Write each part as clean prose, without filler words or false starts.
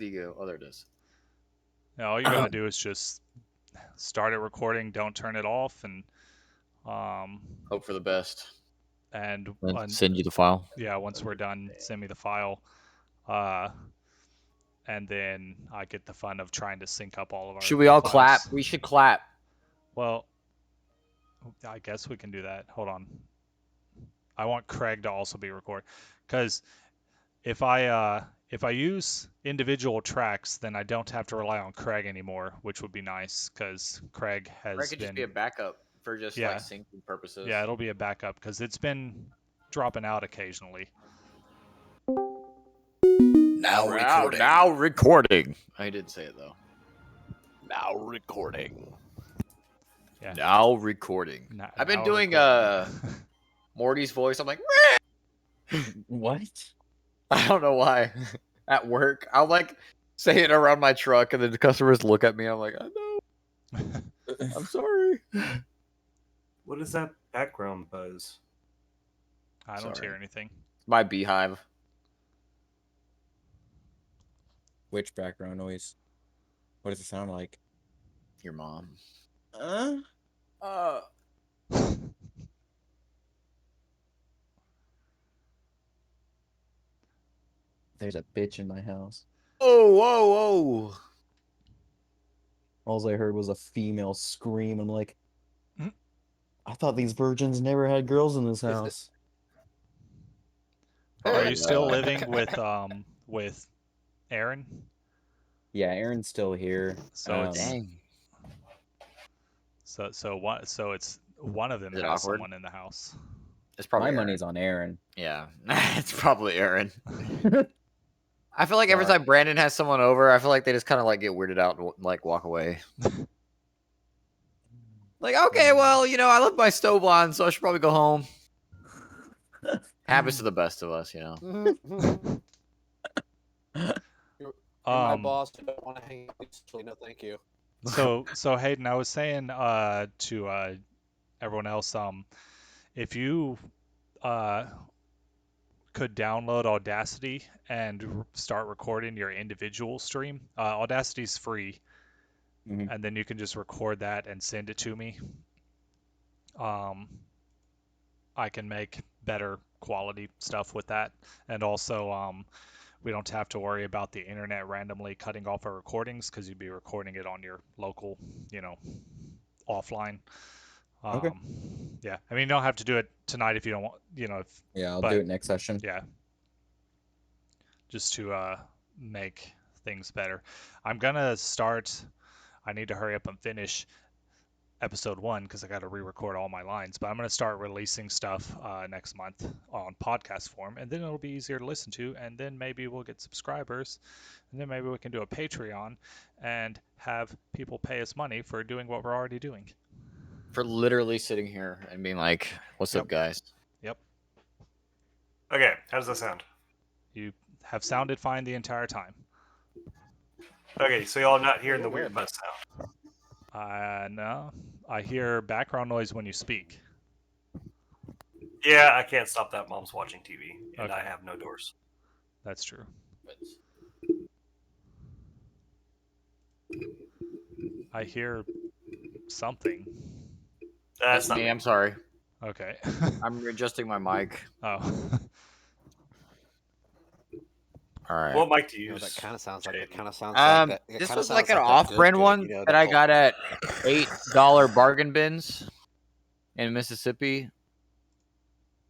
you go. Oh, there it is. Now, all you gotta do is just start it recording, don't turn it off, and Hope for the best. and Send you the file. yeah, once we're done, send me the file. And then I get the fun of trying to sync up all of our Should we all files. clap? We should clap. Well, I guess we can do that. Hold on. I want Craig to also be recorded, because if I use individual tracks, then I don't have to rely on Craig anymore, which would be nice, because Craig has Craig could just be a backup for just like syncing purposes. Yeah, it'll be a backup because it's been dropping out occasionally. Now recording. Now recording. I did say it though. Now recording. Yeah. Now recording. I've been doing Morty's voice. I'm like, what? I don't know why. At work, I'll like say it around my truck, and then the customers look at me. I'm like, I know. I'm sorry. What is that background buzz? I don't hear anything. My beehive. Which background noise? What does it sound like? Your mom. There's a bitch in my house. Oh, whoa, whoa. All I heard was a female scream. I'm like, I thought these virgins never had girls in this house. Are you still living with Aaron? Yeah, Aaron's still here. So it's so it's one of them that has someone in the house. It's probably my money's on Aaron. Yeah, it's probably Aaron. I feel like every time Brandon has someone over, I feel like they just kind of like get weirded out and like walk away. Like, okay, well, you know, I left my stove on, so I should probably go home. Happens to the best of us, you know. You're my boss. I don't want to hang out. So no, thank you. So Hayden, I was saying to everyone else, if you could download Audacity and start recording your individual stream. Audacity's free, and then you can just record that and send it to me. I can make better quality stuff with that, and also we don't have to worry about the internet randomly cutting off our recordings because you'd be recording it on your local, offline. Okay. Yeah, I mean, you don't have to do it tonight if you don't want, Yeah, I'll do it next session. Yeah. Just to make things better. I'm gonna start. I need to hurry up and finish episode 1 because I got to re-record all my lines. But I'm gonna start releasing stuff next month on podcast form, and then it'll be easier to listen to. And then maybe we'll get subscribers, and then maybe we can do a Patreon and have people pay us money for doing what we're already doing. For literally sitting here and being like, "What's up, guys?" Yep. Okay, how does that sound? You have sounded fine the entire time. Okay, so y'all not hearing the weird buzz sound? No. I hear background noise when you speak. Yeah, I can't stop that. Mom's watching TV, and I have no doors. That's true. I hear something. That's me. I'm sorry. Okay. I'm adjusting my mic. Oh. All right. What mic do you use? That kind of sounds like that. This was like an off-brand one that I got at $8 bargain bins in Mississippi,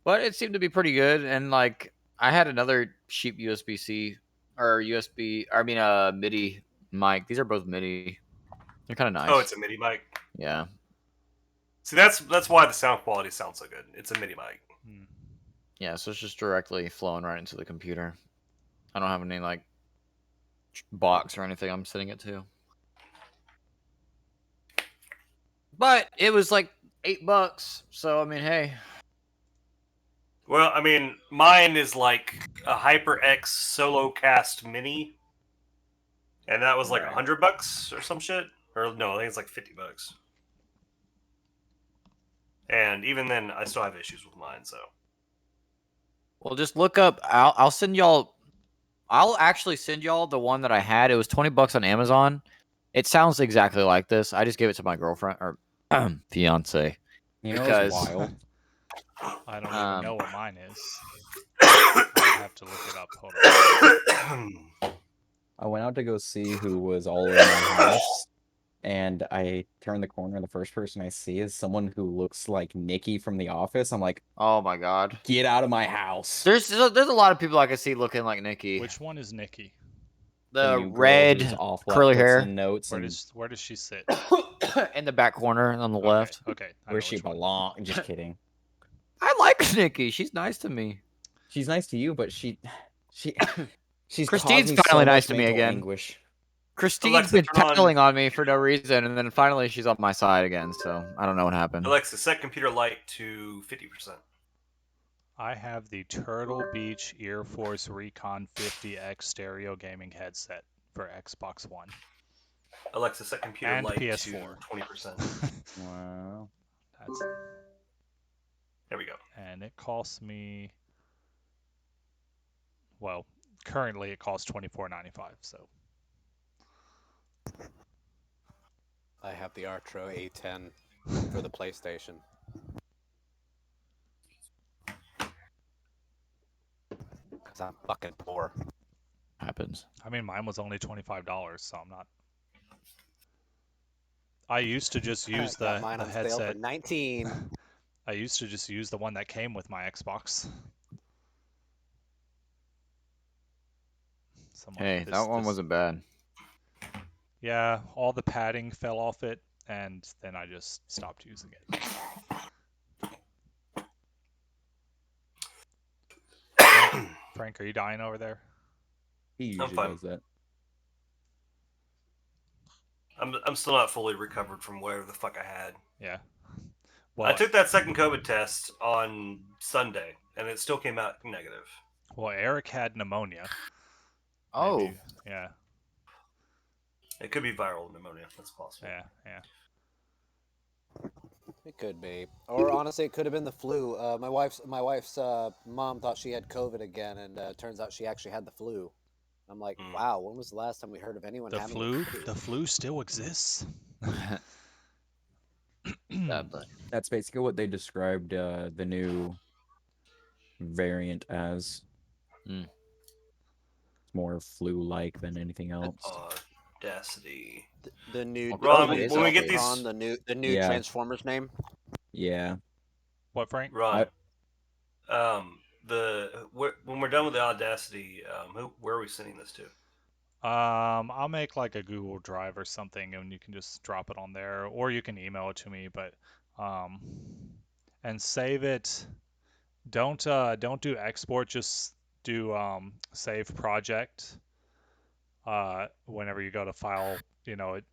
but it seemed to be pretty good. And like, I had another cheap USB-C or MIDI mic. These are both MIDI. They're kind of nice. Oh, it's a MIDI mic. Yeah. See, that's why the sound quality sounds so good. It's a MIDI mic. Yeah, so it's just directly flowing right into the computer. I don't have any like box or anything I'm setting it to. But it was like $8, so I mean, hey. Well, I mean, mine is like a HyperX SoloCast Mini, and that was like $100 or some shit. Or no, I think it's like $50. And even then, I still have issues with mine. So, well, just look up. I'll send y'all I'll actually send y'all the one that I had. It was $20 on Amazon. It sounds exactly like this. I just gave it to my girlfriend or fiance. You know, Because- it's wild. I don't even know what mine is. I would have to look it up. Hold on. I went out to go see who was all in my house, and I turn the corner, and the first person I see is someone who looks like Nikki from The Office. I'm like, Oh my god. get out of my house. There's a lot of people I can see looking like Nikki. Which one is Nikki? The new girl who's red all curly hair and notes Where does she sit? in the back corner on the left. Okay. I where know she which one. belongs. Just kidding. I like Nikki. She's nice to me. She's nice to you, but she's Christine's caused me finally so nice much to me mental again. Anguish. Christine's Alexa, been turn on- tattling on me for no reason, and then finally she's on my side again. So I don't know what happened. Alexa, set computer light to 50%. I have the Turtle Beach Air Force Recon 50X stereo gaming headset for Xbox One. Alexa, set computer And light PS4. to 20%. Wow. That's There we go. and it costs me. Well, currently it costs $24.95. So I have the Artro A10 for the PlayStation. Because I'm fucking poor. Happens. I mean, mine was only $25, so I'm not. I used to just use the mine on sale headset. for 19. I used to just use the one that came with my Xbox. Hey, that one wasn't bad. Yeah, all the padding fell off it, and then I just stopped using it. Frank, are you dying over there? He usually fine. does that. I'm still not fully recovered from whatever the fuck I had. Yeah. Well, I took that second COVID test on Sunday, and it still came out negative. Well, Eric had pneumonia. Oh. Maybe. Yeah. It could be viral pneumonia. That's possible. Yeah. It could be, or honestly, it could have been the flu. My wife's mom thought she had COVID again, and turns out she actually had the flu. I'm like, wow, when was the last time we heard of anyone having the flu? The flu still exists. That's basically what they described the new variant as. Mm. It's more flu-like than anything else. Audacity. The new Ron, when we get these, the new Transformers name. Yeah. What, Frank? Ron. When we're done with the Audacity, where are we sending this to? I'll make like a Google Drive or something, and you can just drop it on there, or you can email it to me. But and save it. Don't do export. Just do save project. Whenever you go to file,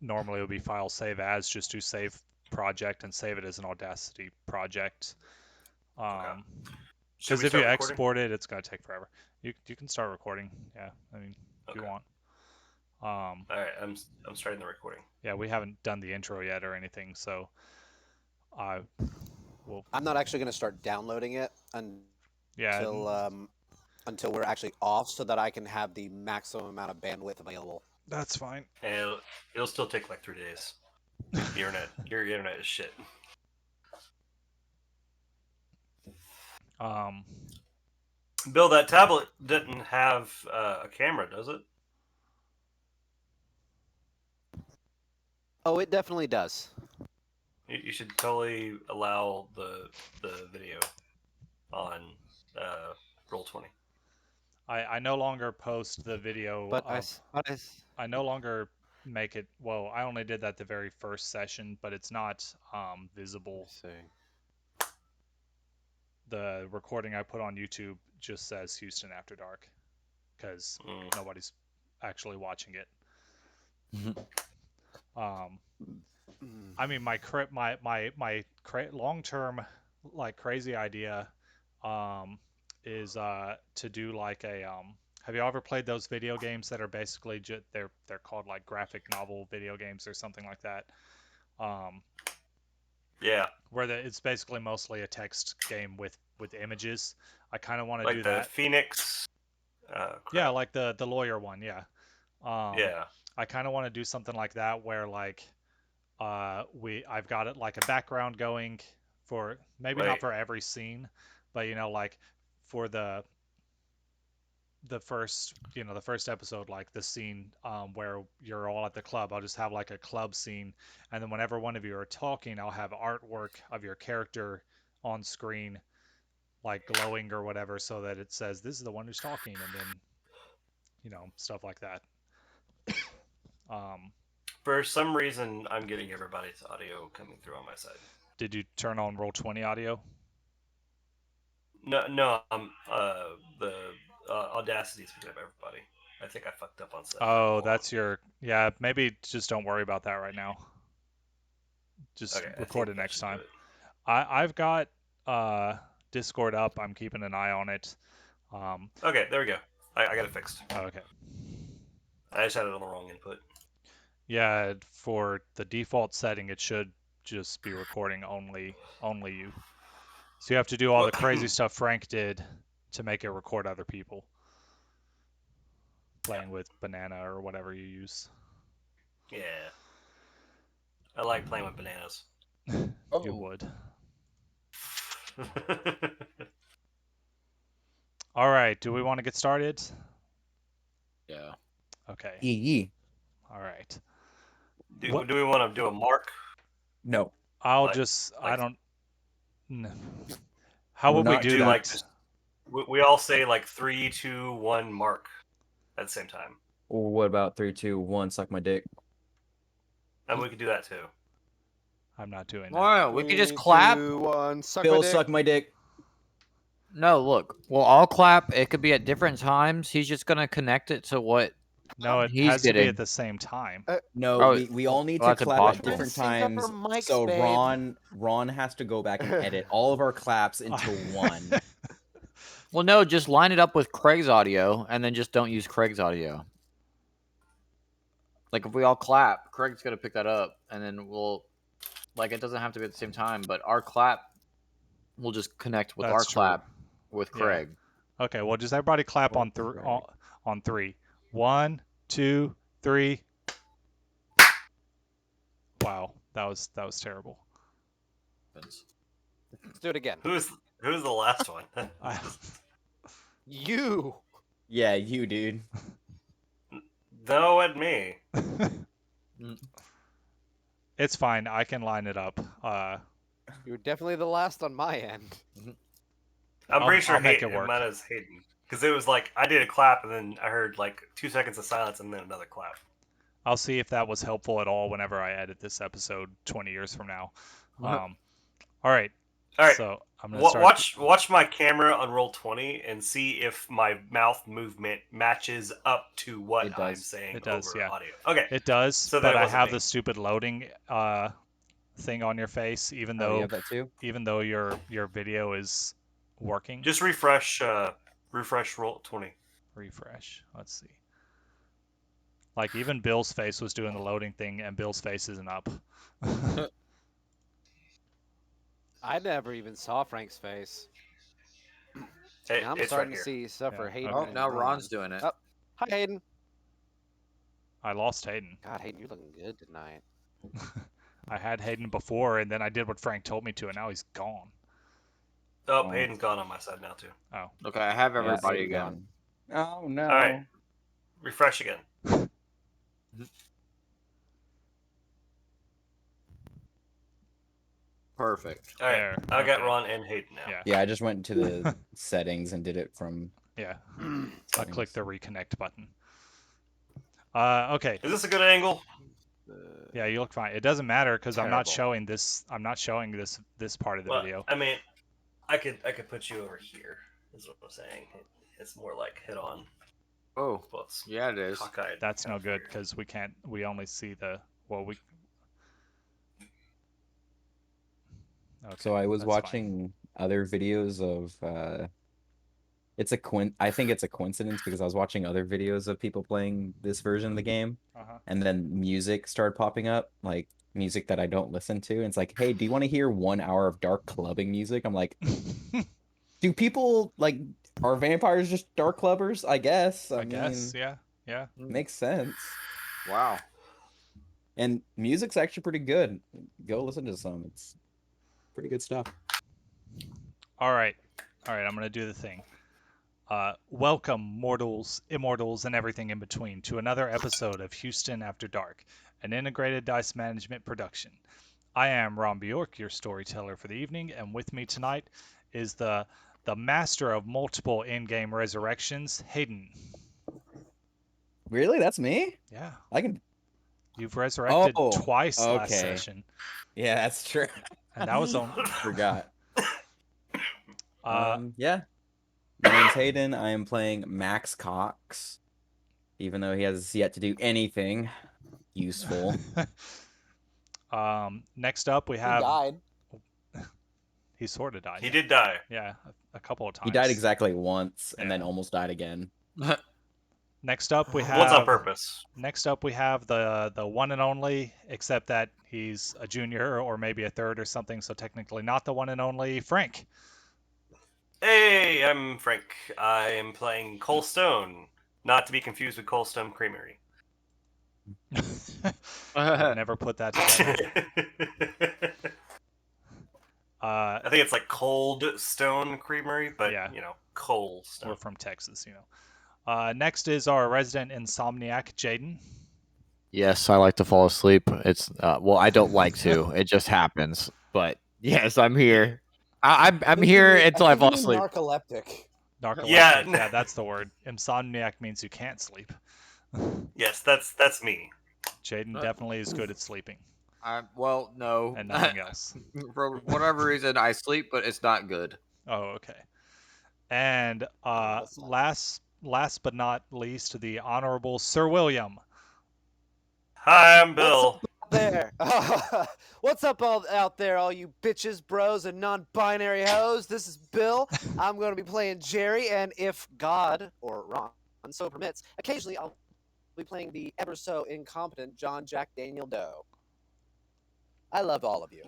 normally it'll be file save as. Just do save project and save it as an Audacity project. Because if you export it, it's gonna take forever. You can start recording. Yeah, I mean, if you want. All right, I'm starting the recording. Yeah, we haven't done the intro yet or anything, so I'm not actually going to start downloading it until we're actually off, so that I can have the maximum amount of bandwidth available. That's fine. And it'll still take like 3 days. Your internet is shit. Bill, that tablet didn't have a camera, does it? Oh, it definitely does. You should totally allow the video on Roll20. I no longer post the video. But I no longer make it. Well, I only did that the very first session, but it's not visible. The recording I put on YouTube just says Houston After Dark, because nobody's actually watching it. I mean, my long-term like crazy idea is to do like a have you ever played those video games that are basically they're called like graphic novel video games or something like that? Yeah. Where it's basically mostly a text game with images. I kind of want to like do the that. Phoenix Yeah, like the lawyer one. Yeah. Yeah. I kind of want to do something like that where like I've got it like a background going for maybe not for every scene, but like for the first the first episode, like the scene where you're all at the club, I'll just have like a club scene, and then whenever one of you are talking, I'll have artwork of your character on screen, like glowing or whatever, so that it says this is the one who's talking, and then stuff like that. For some reason, I'm getting everybody's audio coming through on my side. Did you turn on Roll20 audio? No. The Audacity's picking up everybody. I think I fucked up on stuff. Oh, that's your. Yeah, maybe just don't worry about that right now. Just record it next time. I've got Discord up. I'm keeping an eye on it. Okay, there we go. I got it fixed. Oh, okay. I just had it on the wrong input. Yeah, for the default setting, it should just be recording only you. So you have to do all the crazy stuff Frank did to make it record other people. Playing with banana or whatever you use. Yeah. I like playing with bananas. You would. All right, do we want to get started? Yeah. Okay. Yee. All right. Do we want to do a mark? No. I don't. How would we do that? Like we all say like 3, 2, 1 mark at the same time. Or what about 3, 2, 1 suck my dick? And we could do that too. I'm not doing that. Wow, we could just clap. 2, 1, suck Bill, my dick. suck my dick. No, look, we'll all clap. It could be at different times. He's just gonna connect it to what. No, it has to be at the same time. No, we all need to clap at different times. So babe. Ron has to go back and edit all of our claps into one. Well, no, just line it up with Craig's audio, and then just don't use Craig's audio. Like if we all clap, Craig's gonna pick that up, and then we'll. Like it doesn't have to be at the same time, but our clap will just connect with our clap with Craig. Yeah. Okay, well, just everybody clap on 3. 1, 2, 3. Wow, that was terrible. Let's do it again. Who's the last one? You. Yeah, you, dude. No, at me. It's fine. I can line it up. You were definitely the last on my end. I'm pretty sure I'll make it work. Mine is Hayden. Because it was like, I did a clap, and then I heard like 2 seconds of silence, and then another clap. I'll see if that was helpful at all whenever I edit this episode 20 years from now. All right. So I'm gonna start. Watch my camera on Roll20 and see if my mouth movement matches up to what I'm saying. It does, over yeah. Audio. Okay. It does, so but I have the stupid loading thing on your face, even though you have that too? Even though your video is working. Just refresh Roll20. Refresh. Let's see. Like even Bill's face was doing the loading thing, and Bill's face isn't up. I never even saw Frank's face. Hey, now I'm starting to see stuff for Hayden. Oh, now Ron's doing it. Oh, hi, Hayden. I lost Hayden. God, Hayden, you're looking good tonight. I had Hayden before, and then I did what Frank told me to, and now he's gone. Oh, Hayden's gone on my side now, too. Oh. Okay, I have everybody again. Oh, no. All right. Refresh again. Perfect. All right. I got Ron and Hayden now. Yeah, I just went to the settings and did it from... Yeah. I clicked the reconnect button. Okay. Is this a good angle? Yeah, you look fine. It doesn't matter because I'm not showing this. I'm not showing this part of the video. I mean, I could put you over here. Is what I'm saying. It's more like hit on. Oh, yeah, it is. Cockeyed. That's no good because we can't. We only see the. Well, we. Okay, so I was watching other videos of. I think it's a coincidence because I was watching other videos of people playing this version of the game, and then music started popping up, like music that I don't listen to. And it's like, hey, do you want to hear 1 hour of dark clubbing music? I'm like, do people like? Are vampires just dark clubbers? I guess. I mean, guess, yeah. Makes sense. Wow. And music's actually pretty good. Go listen to some. It's pretty good stuff. All right, I'm gonna do the thing. Welcome, mortals, immortals, and everything in between, to another episode of Houston After Dark, an integrated dice management production. I am Ron Bjork, your storyteller for the evening, and with me tonight is the master of multiple in-game resurrections, Hayden. Really? That's me? Yeah. I can. You've resurrected twice okay. last session. Yeah, that's true. And that was on. Forgot. Yeah. My name's Hayden. I am playing Max Cox, even though he has yet to do anything useful. Next up, we have. He died. He sort of died. He did die. Yeah, a couple of times. He died exactly once and then almost died again. Next up, we have. Once on purpose. Next up, we have the one and only, except that he's a junior or maybe a third or something, so technically not the one and only, Frank. Hey, I'm Frank. I am playing Cole Stone, not to be confused with Cole Stone Creamery. I've never put that together. I think it's like Cold Stone Creamery, but Yeah. Cole Stone. We're from Texas, Next is our resident insomniac, Jaden. Yes, I like to fall asleep. It's well, I don't like to. It just happens. But yes, I'm here. I'm here until I fall asleep. Narcoleptic. Yeah, that's the word. Insomniac means you can't sleep. Yes, that's me. Jaden definitely is good at sleeping. Well, no. And nothing else. For whatever reason, I sleep, but it's not good. Oh, okay. And last but not least, the Honorable Sir William. Hi, I'm Bill. There. What's up out there, all you bitches, bros, and non-binary hoes? This is Bill. I'm going to be playing Jerry, and if God, or Ron, so permits, occasionally I'll be playing the ever so incompetent John Jack Daniel Doe. I love all of you.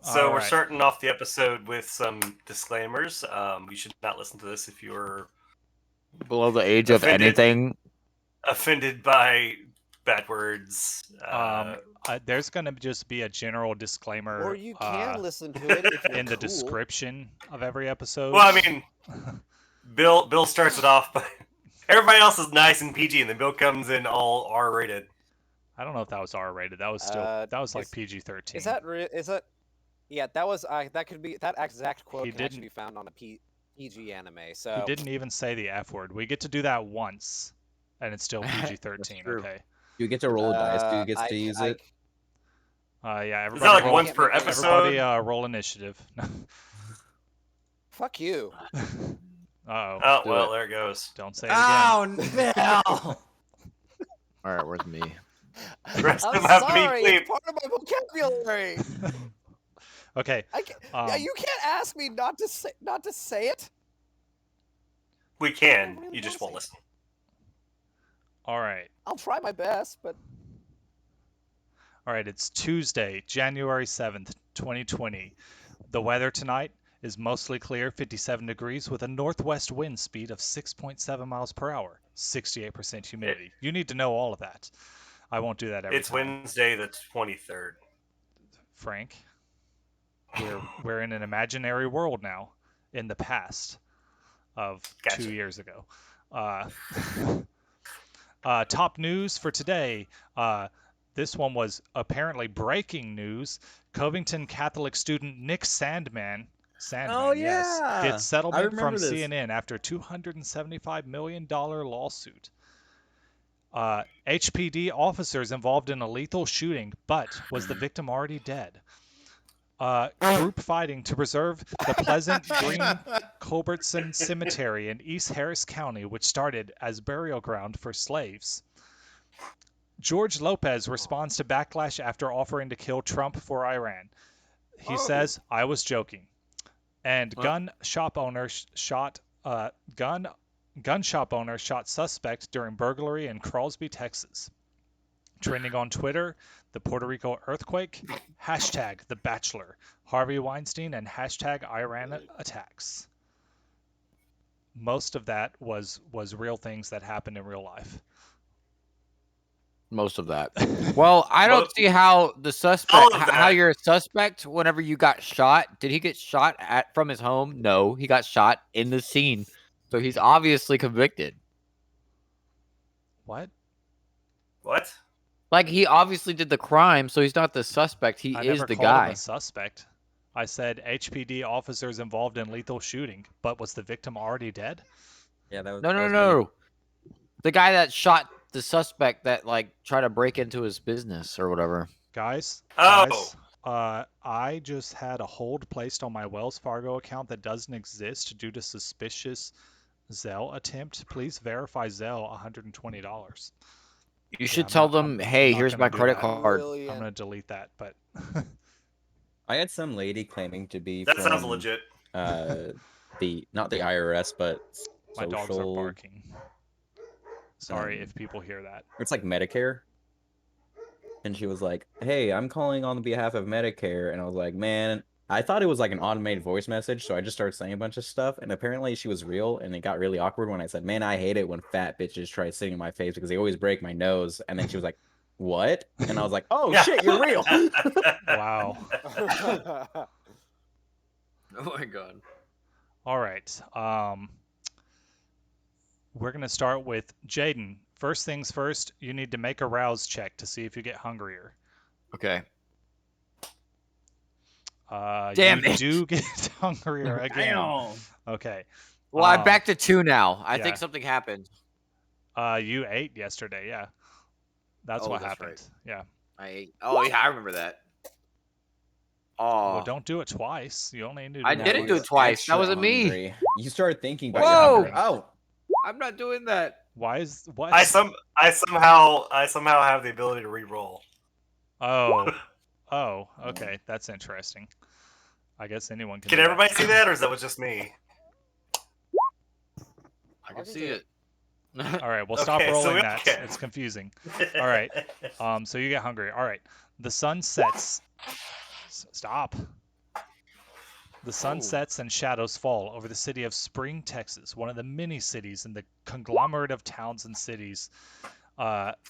So we're starting off the episode with some disclaimers. You should not listen to this if you're below the age of anything. Offended by bad words. There's going to just be a general disclaimer. Or you can listen to it if you're in the cool. description of every episode. Well, I mean, Bill starts it off, but everybody else is nice and PG, and then Bill comes in all R-rated. I don't know if that was R-rated. That was still like PG-13. Is that? Yeah, that was. That could be. That exact quote can actually be found on a PG anime. So he didn't even say the F word. We get to do that once, and it's still PG-13. Okay. You get to roll a dice. Do you get to use it? Yeah. Everybody is that like roll, once per episode? Everybody roll initiative. Fuck you. Uh-oh. Oh, well, there it goes. Don't say it again. Oh, no! All right, where's me? The rest I'm of them have to sorry. be It's part of my vocabulary. Okay. You can't ask me not to say it. We can. You just won't listen. All right. I'll try my best, but. All right. It's Tuesday, January 7th, 2020. The weather tonight is mostly clear, 57 degrees, with a northwest wind speed of 6.7 miles per hour, 68% humidity. You need to know all of that. I won't do that every time. It's Wednesday the 23rd. Frank, we're in an imaginary world now, in the past of 2 years ago. Top news for today. This one was apparently breaking news. Covington Catholic student Nick Sandman, yes, gets settlement from CNN after $275 million lawsuit. HPD officers involved in a lethal shooting, but was the victim already dead? Group fighting to preserve the Pleasant Green Culbertson Cemetery in East Harris County, which started as burial ground for slaves. George Lopez responds to backlash after offering to kill Trump for Iran. He says, "I was joking." And gun shop owner shot suspect during burglary in Crosby, Texas. Trending on Twitter, the Puerto Rico earthquake, hashtag The Bachelor, Harvey Weinstein, and hashtag Iran attacks. most of that was real things that happened in real life. Most of that. Well, I don't see how the suspect, how you're a suspect whenever you got shot. Did he get shot from his home? No, he got shot in the scene. So he's obviously convicted. What? What? Like, he obviously did the crime, so he's not the suspect. He I is never the called him guy. a suspect. I said HPD officers involved in lethal shooting, but was the victim already dead? Yeah, that was No. The guy that shot the suspect that like tried to break into his business or whatever. Guys, I just had a hold placed on my Wells Fargo account that doesn't exist due to suspicious Zelle attempt. Please verify Zelle, $120. You should tell them, hey, here's my credit card. I'm gonna delete that, but I had some lady claiming to be that from sounds legit. Not the IRS, but my dogs are barking. Sorry if people hear that. It's like Medicare. And she was like, hey, I'm calling on behalf of Medicare. And I was like, man, I thought it was like an automated voice message. So I just started saying a bunch of stuff. And apparently she was real. And it got really awkward when I said, man, I hate it when fat bitches try sitting in my face because they always break my nose. And then she was like, what? And I was like, oh, shit, you're real. Wow. Oh, my God. All right. We're going to start with Jaden. First things first, you need to make a rouse check to see if you get hungrier. Okay. Damn it. You do get hungrier again. Damn. Okay. Well, I'm back to 2 now. I think something happened. You ate yesterday, yeah. That's what happened. Right. Yeah. I ate. Oh, yeah, I remember that. Oh. Well, don't do it twice. You only need to do I didn't do it twice. That wasn't me. You started thinking about Whoa! Oh. I'm not doing that. Why is what? I somehow have the ability to re-roll. Oh, okay, that's interesting. I guess anyone can. Can everybody see that, or is that was just me? I can see it. All right, well, stop rolling that. It's confusing. All right, so you get hungry. All right, the sun sets. Stop. The sun sets and shadows fall over the city of Spring, Texas, one of the many cities in the conglomerate of towns and cities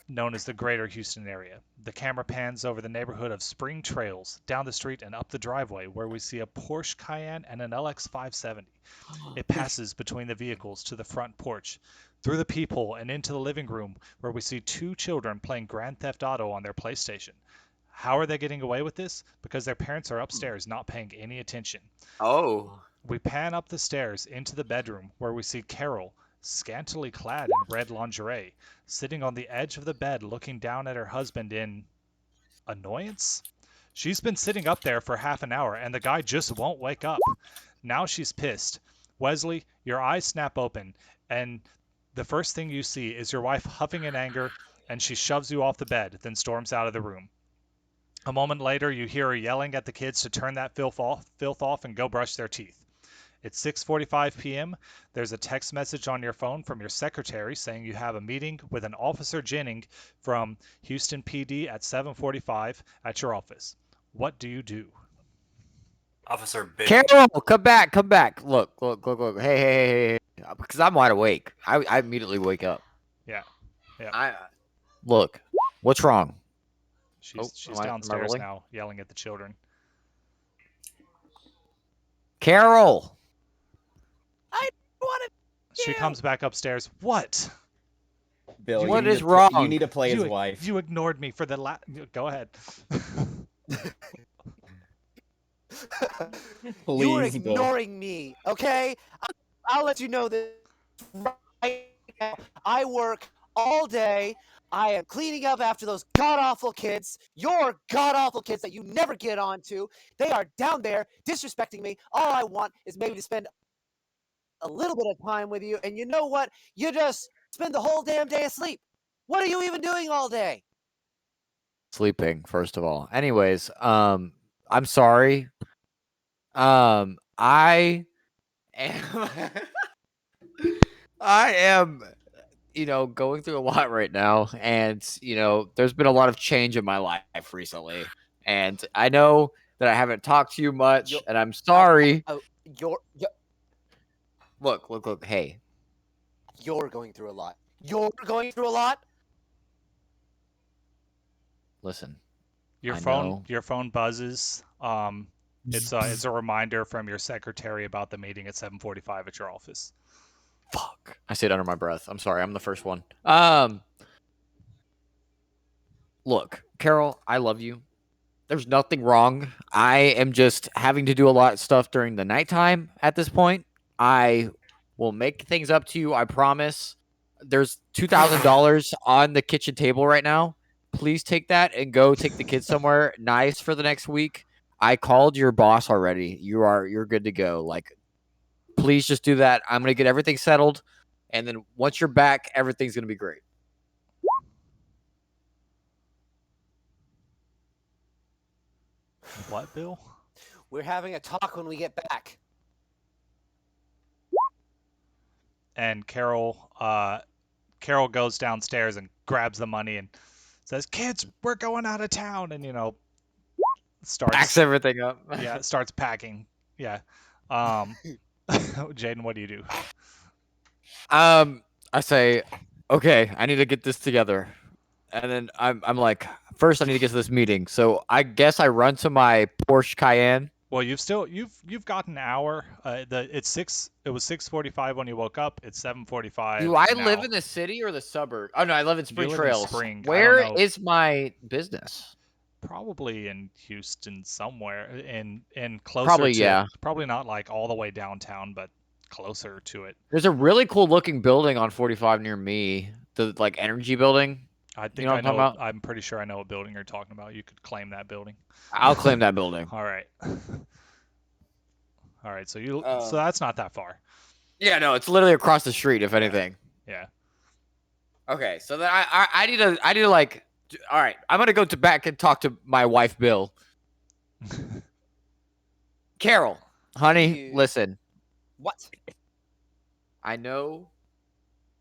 known as the Greater Houston area. The camera pans over the neighborhood of Spring Trails, down the street and up the driveway, where we see a Porsche Cayenne and an LX 570. It passes between the vehicles to the front porch, through the peephole and into the living room, where we see 2 children playing Grand Theft Auto on their PlayStation. How are they getting away with this? Because their parents are upstairs not paying any attention. Oh. We pan up the stairs into the bedroom where we see Carol, scantily clad in red lingerie, sitting on the edge of the bed looking down at her husband in annoyance. She's been sitting up there for half an hour and the guy just won't wake up. Now she's pissed. Wesley, your eyes snap open and the first thing you see is your wife huffing in anger and she shoves you off the bed, then storms out of the room. A moment later, you hear her yelling at the kids to turn that filth off and go brush their teeth. It's 6:45 p.m. There's a text message on your phone from your secretary saying you have a meeting with an Officer Jennings from Houston PD at 7:45 at your office. What do you do? Officer Big. Carol, come back. Look. Hey. Because I'm wide awake. I immediately wake up. Yeah. Look, what's wrong? She's downstairs now, yelling at the children. Carol! I want to. She comes back upstairs. What? Bill, what is wrong? You need to play his wife. You ignored me for the last. Go ahead. Please, you were ignoring me, okay? I'll let you know this right now. I work all day. I am cleaning up after those god-awful kids, your god-awful kids that you never get onto. They are down there disrespecting me. All I want is maybe to spend a little bit of time with you, and you know what? You just spend the whole damn day asleep. What are you even doing all day? Sleeping, first of all. Anyways, I'm sorry. I am going through a lot right now, and there's been a lot of change in my life recently, and I know that I haven't talked to you much, and I'm sorry. Look. Hey, You're going through a lot. You're going through a lot. listen. Your I phone know. your phone buzzes. It's a reminder from your secretary about the meeting at 7:45 at your office. Fuck. I said under my breath. I'm sorry. I'm the first one. Look, Carol, I love you. There's nothing wrong. I am just having to do a lot of stuff during the nighttime at this point. I will make things up to you. I promise. There's $2,000 on the kitchen table right now. Please take that and go take the kids somewhere nice for the next week. I called your boss already. You're good to go. Like, please just do that. I'm gonna get everything settled, and then once you're back, everything's gonna be great. What, Bill? We're having a talk when we get back. And Carol goes downstairs and grabs the money and says, "Kids, we're going out of town," and Backs starts everything up. starts packing. Yeah. Jaden, what do you do? I say, okay, I need to get this together, and then I'm like, first I need to get to this meeting. So I guess I run to my Porsche Cayenne. Well, you've got an hour. It was 6:45 when you woke up. It's 7:45. Do I now. live in the city or the suburb? Oh no, I live in Spring You live in Trails. Spring. Where is my business? Probably in Houston somewhere. In closer Probably, to yeah. Probably not like all the way downtown, but closer to it. There's a really cool looking building on 45 near me. The like energy building. I think You know what I I'm talking know. about? I'm pretty sure I know what building you're talking about. You could claim that building. I'll claim that building. All right. All right. So that's not that far. Yeah, no, it's literally across the street, if anything. Yeah. Okay, so then I need to like, all right, I'm gonna go back and talk to my wife, Bill. Carol, honey, listen. What? I know.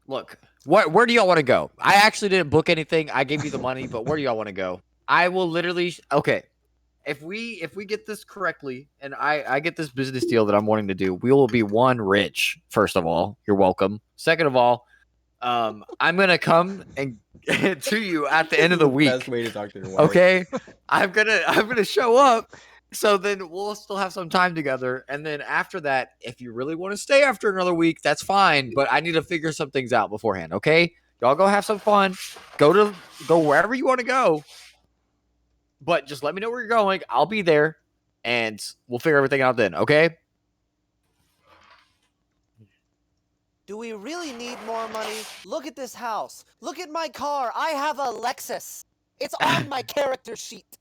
Look, where do y'all want to go? I actually didn't book anything. I gave you the money, but where do y'all want to go? I will literally. Okay, if we get this correctly, and I get this business deal that I'm wanting to do, we will be one rich. First of all, you're welcome. Second of all, I'm gonna come and to you at the end of the week. Best way to talk to your wife. Okay, I'm gonna show up. So then we'll still have some time together, and then after that, if you really want to stay after another week, that's fine. But I need to figure some things out beforehand. Okay, y'all go have some fun. Go wherever you want to go. But just let me know where you're going. I'll be there, and we'll figure everything out then. Okay. Do we really need more money? Look at this house. Look at my car. I have a Lexus. It's on my character sheet.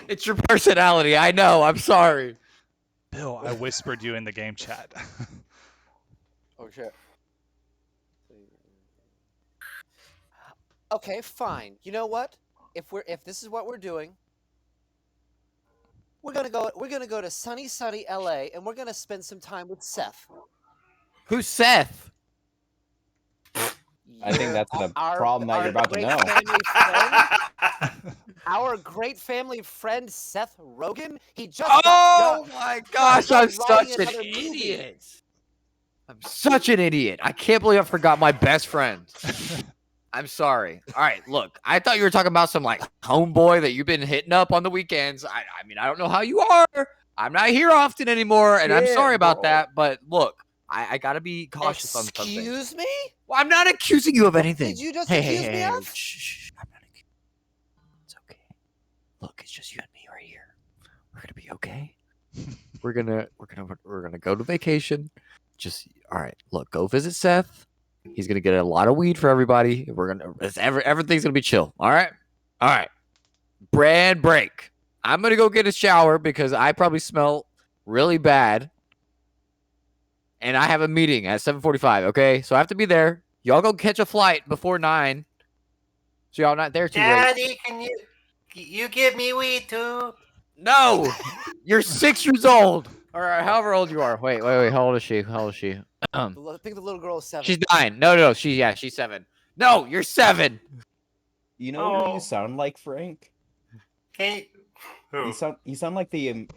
It's your personality. I know. I'm sorry. Bill, I whispered you in the game chat. Oh shit. Okay, fine. You know what? If this is what we're doing, we're gonna go to sunny LA and we're gonna spend some time with Seth. Who's Seth? I think that's the problem that you're about to know. Our great family friend Seth Rogen. He just oh my gosh, I'm such an idiot. I'm such an idiot. I can't believe I forgot my best friend. I'm sorry. All right, look, I thought you were talking about some like homeboy that you've been hitting up on the weekends. I mean, I don't know how you are. I'm not here often anymore, and I'm sorry about that. But look, I gotta be cautious on something. Excuse me? Well, I'm not accusing you of anything. Did you just accuse me of? Shh. I'm not accusing. It's okay. Look, it's just you and me right here. We're gonna be okay. we're gonna go to vacation. Just all right. Look, go visit Seth. He's gonna get a lot of weed for everybody. Everything's gonna be chill. All right. Brand break. I'm gonna go get a shower because I probably smell really bad. And I have a meeting at 7:45, okay? So I have to be there. Y'all go catch a flight before 9. So y'all not there too late. Daddy, can you give me weed too? No! You're 6 years old. Or however old you are. Wait. How old is she? I think the little girl is 7. She's 9. No. She's 7. No, you're 7. You know who you sound like, Frank? Who? You sound like the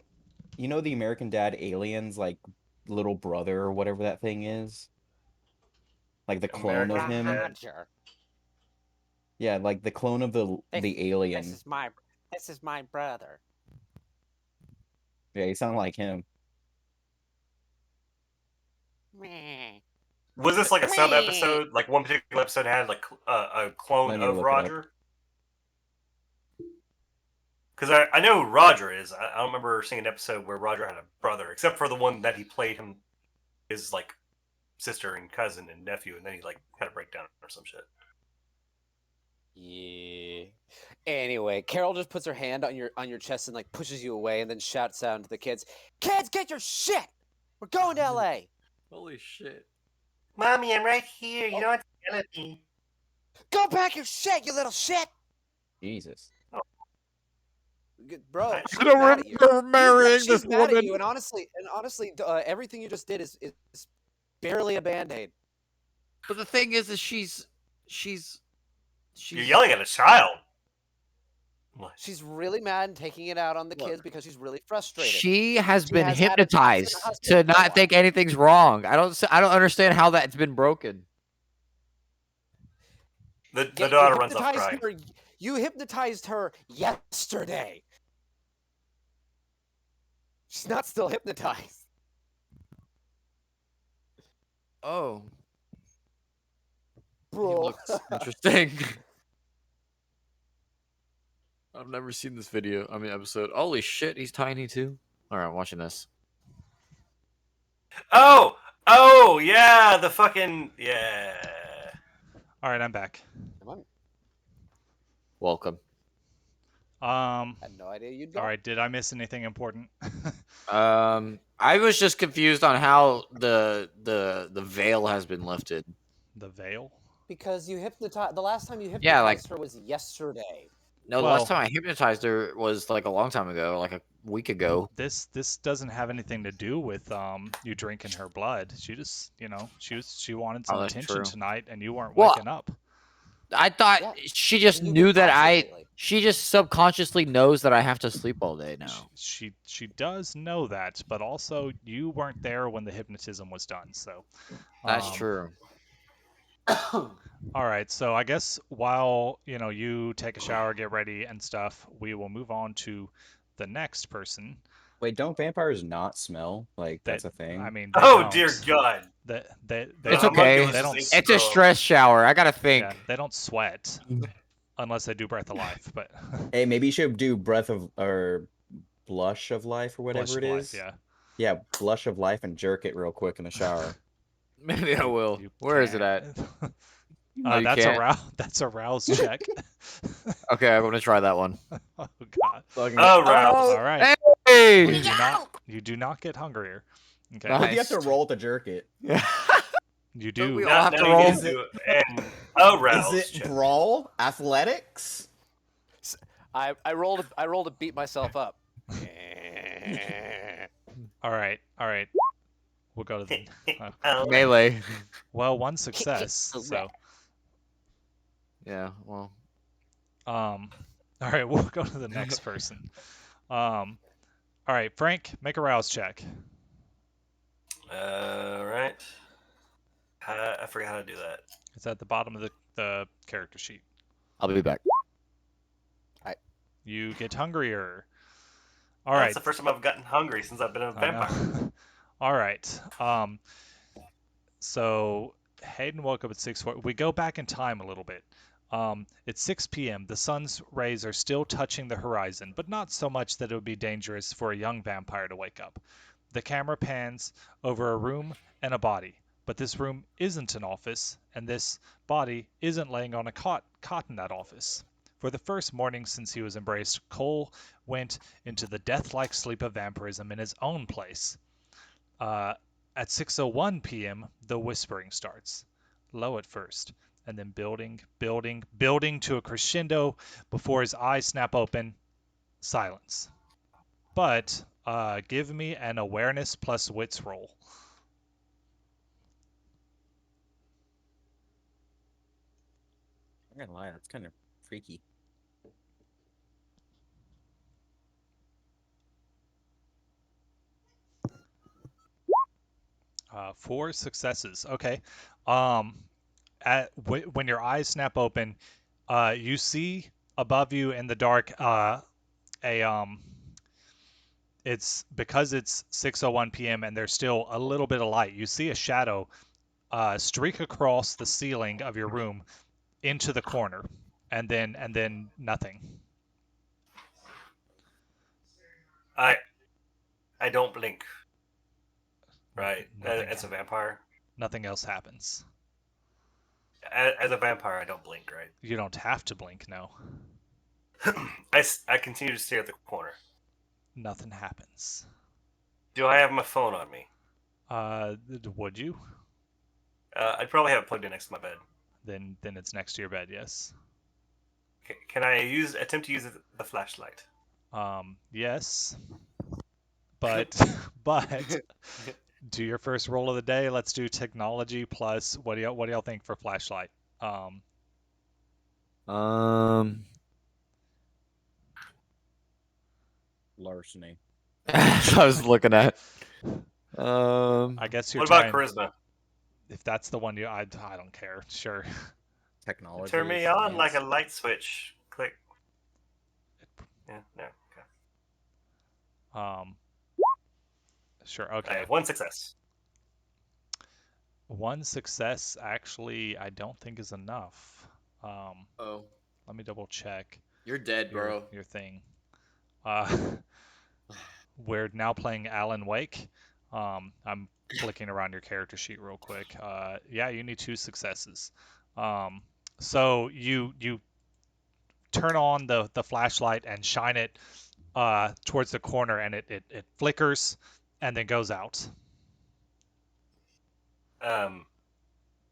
American Dad aliens, like little brother or whatever that thing is. Like the clone of him. Roger. Yeah, like the clone of the alien. This is my brother. Yeah, you sound like him. Meh. Was this like a sub episode? Like one particular episode had like a clone Let me of look it up. Roger? Because I know who Roger is. I don't remember seeing an episode where Roger had a brother, except for the one that he played him, his like sister and cousin and nephew, and then he like had a breakdown or some shit. Yeah. Anyway, Carol just puts her hand on your chest and like pushes you away, and then shouts out to the kids, "Kids, get your shit! We're going to L.A." Holy shit! Mommy, I'm right here. You know what's gonna be? Go pack your shit, you little shit! Jesus. Bro, I she's don't mad at you. remember marrying She's this mad woman. at you, and honestly, everything you just did is barely a band-aid. But the thing is she's You're yelling at a child. What? She's really mad and taking it out on the kids because she's really frustrated. She has been has had a hypnotized husband to for a not while. think anything's wrong. I don't understand how that's been broken. The daughter runs off crying. You hypnotized her yesterday. She's not still hypnotized. Oh, he Bro. looks interesting. I've never seen this video. I mean, episode. Holy shit, he's tiny too. All right, I'm watching this. Oh, yeah, the fucking yeah. All right, I'm back. Welcome. I had no idea you'd go. All right, did I miss anything important? I was just confused on how the veil has been lifted. The veil? Because you hypnotized. The last time you hypnotized Yeah, like- her was yesterday. No, the Well- last time I hypnotized her was like a long time ago, like a week ago. This doesn't have anything to do with you drinking her blood. She just, she wanted some that's attention true. tonight, and you weren't Well, waking up. I thought Yeah, she just you knew get that boxy I. lately. She just subconsciously knows that I have to sleep all day now. She does know that, but also you weren't there when the hypnotism was done. So That's true. All right, so I guess while you take a shower, get ready, and stuff, we will move on to the next person. Wait, don't vampires not smell? Like, that's a thing? I mean, they Oh don't. dear God. They It's don't- okay. They don't. It's a stress shower. I gotta think. Yeah, they don't sweat unless they do Breath of Life. But Hey, maybe you should do Breath of or Blush of Life or whatever Blush of it Life, is. yeah. Yeah, Blush of Life and jerk it real quick in the shower. Maybe I will. You Where is it at? can't. Oh, you That's can't? that's a rouse check. Okay, I'm gonna try that one. Oh God! Oh, Rouse. All right. Hey! You do not get hungrier. Okay. But you have to Nice. roll to jerk it. You do. we all Now, have to now you roll. get to do it. And Rouse. Is it check. brawl? Athletics? I rolled to beat myself up. All right. We'll go to the. Melee. Well, one success. So, Yeah, well. all right, we'll go to the next person. All right, Frank, make a rouse check. Right. I forgot how to do that. It's at the bottom of the character sheet. I'll be back. You get hungrier. All That's right. the first time I've gotten hungry since I've been a I know. vampire. All right. So Hayden woke up at 6:40. We go back in time a little bit. It's 6 p.m. The sun's rays are still touching the horizon, but not so much that it would be dangerous for a young vampire to wake up. The camera pans over a room and a body, but this room isn't an office, and this body isn't laying on a cot in that office. For the first morning since he was embraced, Cole went into the death-like sleep of vampirism in his own place. At 6:01 p.m., the whispering starts, low at first, and then building to a crescendo before his eyes snap open. Silence. But give me an awareness plus wits roll. I'm gonna lie, that's kind of freaky. 4 successes. Okay. When your eyes snap open, you see above you in the dark it's because it's 6:01 p.m. and there's still a little bit of light. You see a shadow streak across the ceiling of your room into the corner, and then nothing. I don't blink. Right, Nothing. as a vampire. Nothing else happens. As a vampire, I don't blink. Right. You don't have to blink. No. I continue to stare at the corner. Nothing happens. Do I have my phone on me? Would you? I'd probably have it plugged in next to my bed. Then it's next to your bed. Yes. Can I attempt to use the flashlight? Yes. But do your first roll of the day. Let's do technology plus what do y'all think for flashlight? Larceny. I was looking at. I guess you're What about trying. charisma? If that's the one I don't care. Sure. Technology. Turn me on like a light switch. Click. Yeah. No. Okay. Sure. I Okay. have 1 success. 1 success actually I don't think is enough. Oh, Let me double check you're dead, bro. your thing. We're now playing Alan Wake. I'm flicking around your character sheet real quick. Yeah, you need 2 successes. So you turn on the flashlight and shine it towards the corner, and it flickers and then goes out.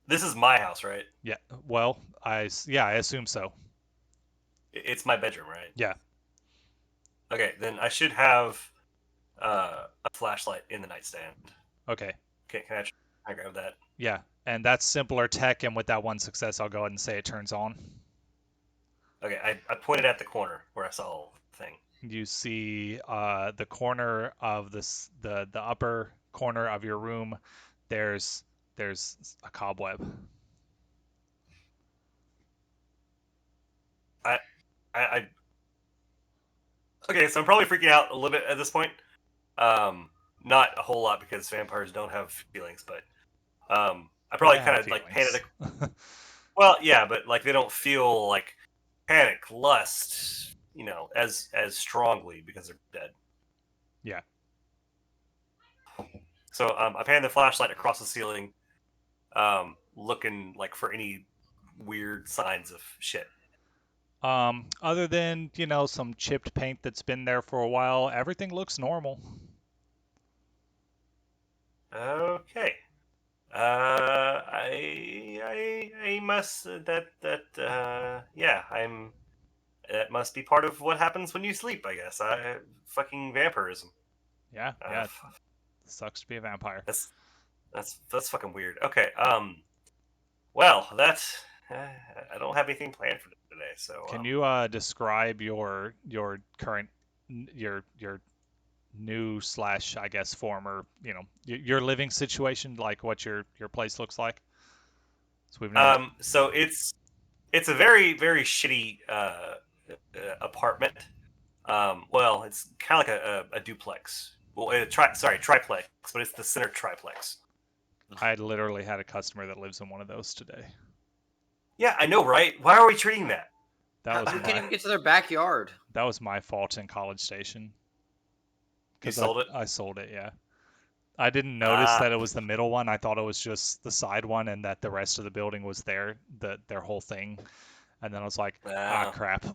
This is my house, right? Yeah. Well, I assume so. It's my bedroom, right? Yeah. Okay, then I should have a flashlight in the nightstand. Okay. Okay, can I grab that? Yeah, and that's simpler tech, and with that 1 success, I'll go ahead and say it turns on. Okay, I pointed at the corner where I saw the thing. You see the corner of the upper corner of your room. There's a cobweb. I okay, so I'm probably freaking out a little bit at this point. Not a whole lot because vampires don't have feelings, but I probably kind of like panicked. Well, yeah, but like they don't feel like panic, lust, as strongly because they're dead. Yeah. So I pan the flashlight across the ceiling, looking like for any weird signs of shit. Other than some chipped paint that's been there for a while, everything looks normal. Okay. I must that must be part of what happens when you sleep, I guess. Fucking vampirism. Yeah. Sucks to be a vampire. That's fucking weird. Okay. Well, that's I don't have anything planned for today, so. Can you describe your current your new / I guess former your living situation, like what your place looks like? So we've never... So it's a very very shitty apartment. Well, it's kind of like a duplex. Well, triplex, but it's the center triplex. I literally had a customer that lives in one of those today. Yeah, I know, right? Why are we treating that? That was You can't even get to their backyard. That was my fault in College Station. You sold it? I sold it, yeah. I didn't notice that it was the middle one. I thought it was just the side one, and that the rest of the building was their whole thing. And then I was like, crap.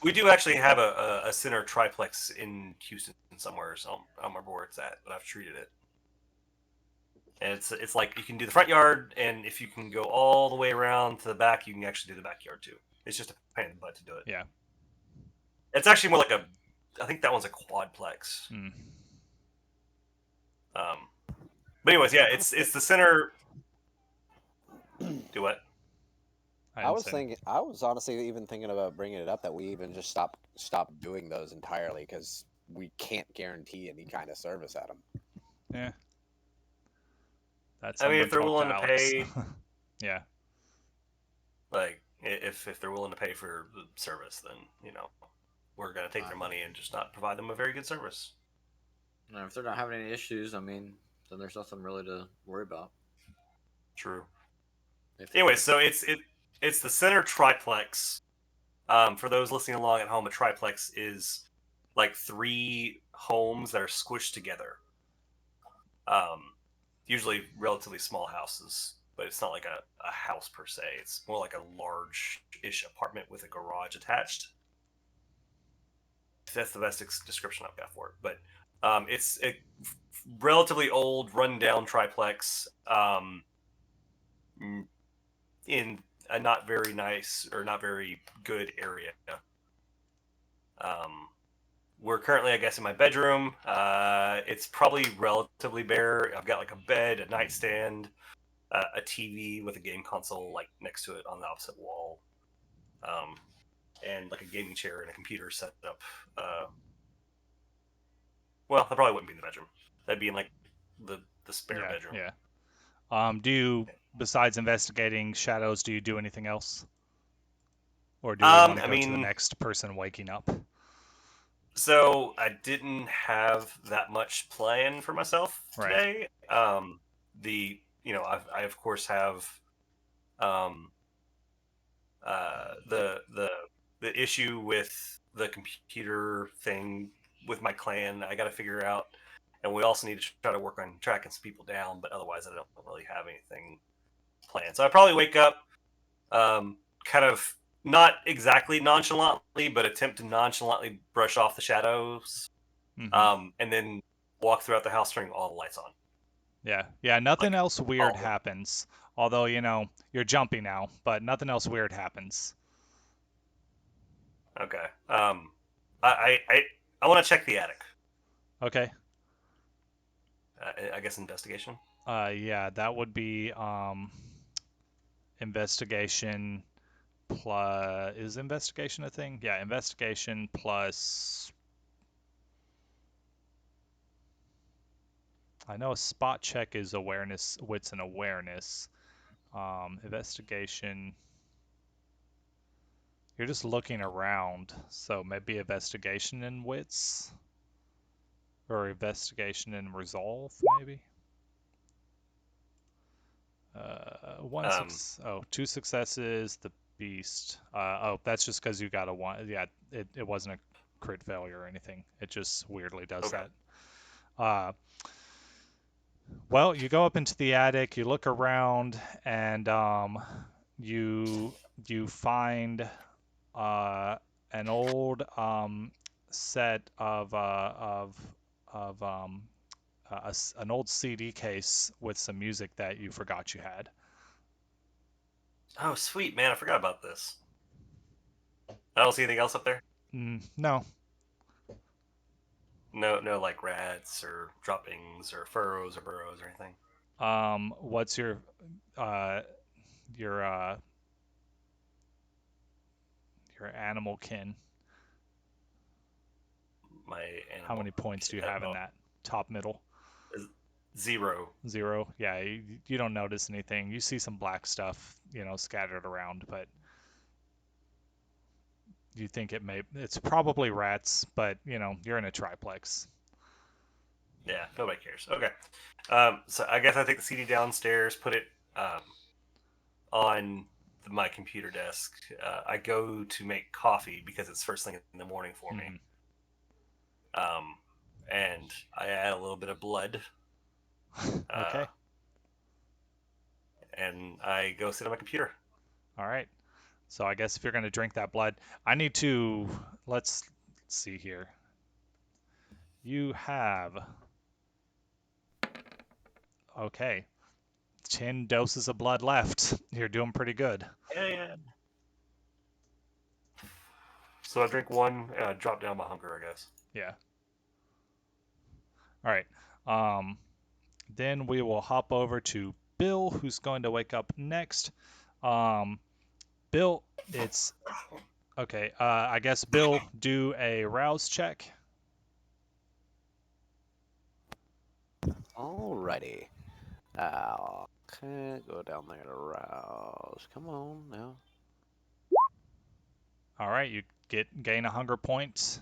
We do actually have a center triplex in Houston somewhere, so I don't remember where it's at, but I've treated it. And it's like you can do the front yard, and if you can go all the way around to the back, you can actually do the backyard too. It's just a pain in the butt to do it. Yeah. It's actually more like I think that one's a quadplex. Mm. But anyways, yeah, it's the center. Do what? I was honestly even thinking about bringing it up that we even just stop doing those entirely because we can't guarantee any kind of service at them. Yeah. That's I mean, I'm if they're talk willing to Alex. pay, Yeah. like if they're willing to pay for the service, then we're gonna take their money and just not provide them a very good service. And if they're not having any issues, I mean, then there's nothing really to worry about. True. Anyway, so it's the center triplex. For those listening along at home, a triplex is like 3 homes that are squished together. Usually relatively small houses, but it's not like a house per se. It's more like a large-ish apartment with a garage attached. That's the best description I've got for it. But it's a relatively old, run-down triplex in a not very nice or not very good area. We're currently, I guess, in my bedroom. It's probably relatively bare. I've got like a bed, a nightstand, a TV with a game console like next to it on the opposite wall, and like a gaming chair and a computer set up. Well, that probably wouldn't be in the bedroom. That'd be in like the spare bedroom. Yeah. Do you, besides investigating shadows, do you do anything else, or do we want to go to the next person waking up? So I didn't have that much plan for myself today. Right. I of course have the issue with the computer thing with my clan. I got to figure out, and we also need to try to work on tracking some people down. But otherwise, I don't really have anything planned. So I probably wake up, kind of not exactly nonchalantly, but attempt to nonchalantly brush off the shadows, and then walk throughout the house turning all the lights on. Yeah. Nothing else weird happens. Although you're jumpy now, but nothing else weird happens. Okay. I want to check the attic. Okay. I guess investigation. Yeah, that would be investigation plus. Is investigation a thing? Yeah, investigation plus. I know a spot check is awareness, wits, and awareness. Investigation. You're just looking around, so maybe investigation and wits, or investigation and resolve, maybe. 2 successes. The beast. That's just because you got a 1. Yeah, it wasn't a crit failure or anything. It just weirdly does that. Well, you go up into the attic. You look around, and you find an old set of an old CD case with some music that you forgot you had. Oh, sweet, man. I forgot about this. I don't see anything else up there? No. No, like rats or droppings or furrows or burrows or anything? What's your animal kin? My animal. How many points do you have in that? Top, middle? 0. 0? Yeah, you don't notice anything. You see some black stuff, scattered around, but you think it's probably rats, but you're in a triplex. Yeah, nobody cares. Okay. So I guess I take the CD downstairs, put it on my computer desk. I go to make coffee because it's first thing in the morning for me. And I add a little bit of blood. Okay. And I go sit on my computer. All right. So I guess if you're going to drink that blood, I need to, let's see here. You have, okay, 10 doses of blood left. You're doing pretty good. Yeah. So I drink one, drop down my hunger, I guess. Yeah. All right. Then we will hop over to Bill, who's going to wake up next. Bill, it's okay. I guess Bill, do a rouse check. Alrighty. Okay, go down there to rouse. Come on now. All right, you gain a hunger point,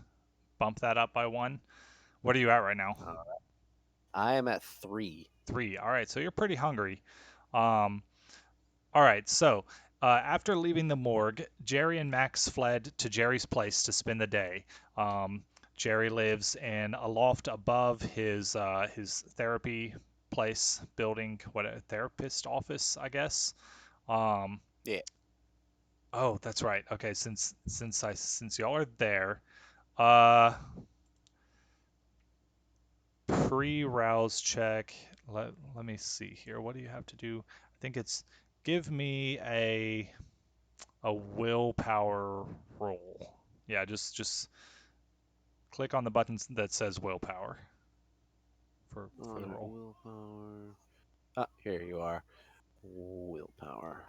bump that up by 1. What are you at right now? I am at 3. 3. All right, so you're pretty hungry. All right, so after leaving the morgue, Jerry and Max fled to Jerry's place to spend the day. Jerry lives in a loft above his therapy place building, what a therapist office, I guess. Yeah. Oh, that's right. Okay, since y'all are there, pre-rouse check. Let me see here. What do you have to do? I think it's give me a willpower roll. Yeah, just click on the button that says willpower for the roll. Willpower. Here you are. Willpower.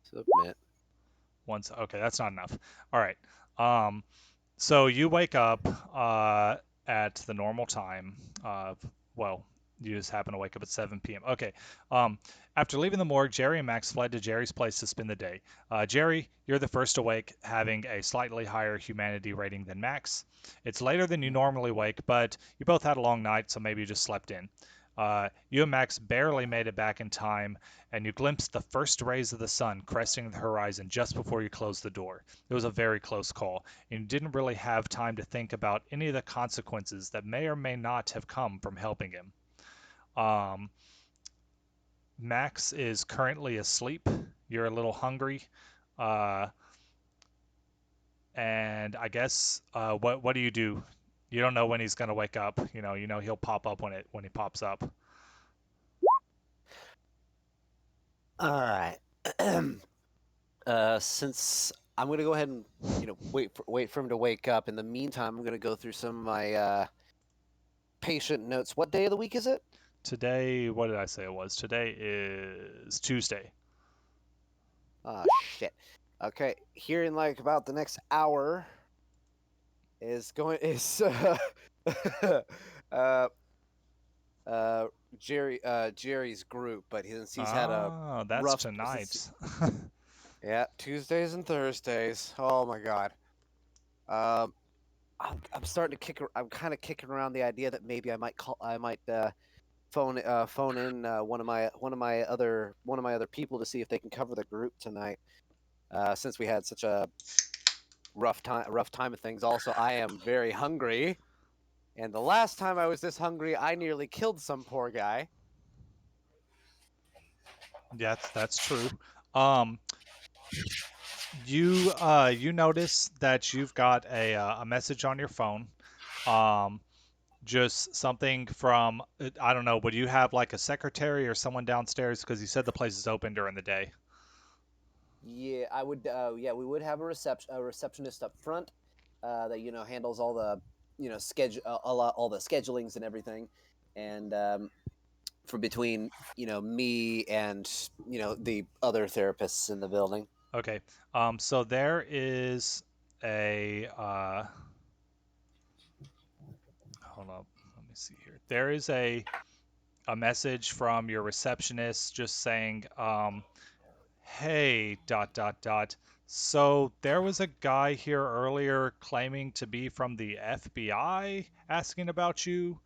Submit. Okay, that's not enough. All right. So you wake up at the normal time. Well, you just happen to wake up at 7 p.m. Okay. After leaving the morgue, Jerry and Max fled to Jerry's place to spend the day. Jerry, you're the first awake, having a slightly higher humanity rating than Max. It's later than you normally wake, but you both had a long night, so maybe you just slept in. You and Max barely made it back in time, and you glimpsed the first rays of the sun cresting the horizon just before you closed the door. It was a very close call, and you didn't really have time to think about any of the consequences that may or may not have come from helping him. Max is currently asleep. You're a little hungry. And I guess what do you do? You don't know when he's gonna wake up. You know he'll pop up when he pops up. All right. Since I'm gonna go ahead and wait for him to wake up. In the meantime, I'm gonna go through some of my patient notes. What day of the week is it? Today, what did I say it was? Today is Tuesday. Oh shit. Okay, here in like about the next hour is Jerry's group, but since he's had a that's rough tonight. Yeah, Tuesdays and Thursdays. Oh my god. I'm starting to I'm kind of kicking around the idea that maybe I might phone in one of my other people to see if they can cover the group tonight. Since we had such a rough time of things. Also, I am very hungry, and the last time I was this hungry, I nearly killed some poor guy. Yeah, that's true. You notice that you've got a message on your phone. Just something from I don't know. Would you have like a secretary or someone downstairs? Because you said the place is open during the day. Yeah, I would. Yeah, we would have a receptionist up front that handles all the schedule all the schedulings and everything, and for between me and the other therapists in the building. Okay. So there is a hold up. Let me see here. There is a message from your receptionist just saying, hey, dot, dot, dot. So there was a guy here earlier claiming to be from the FBI asking about you.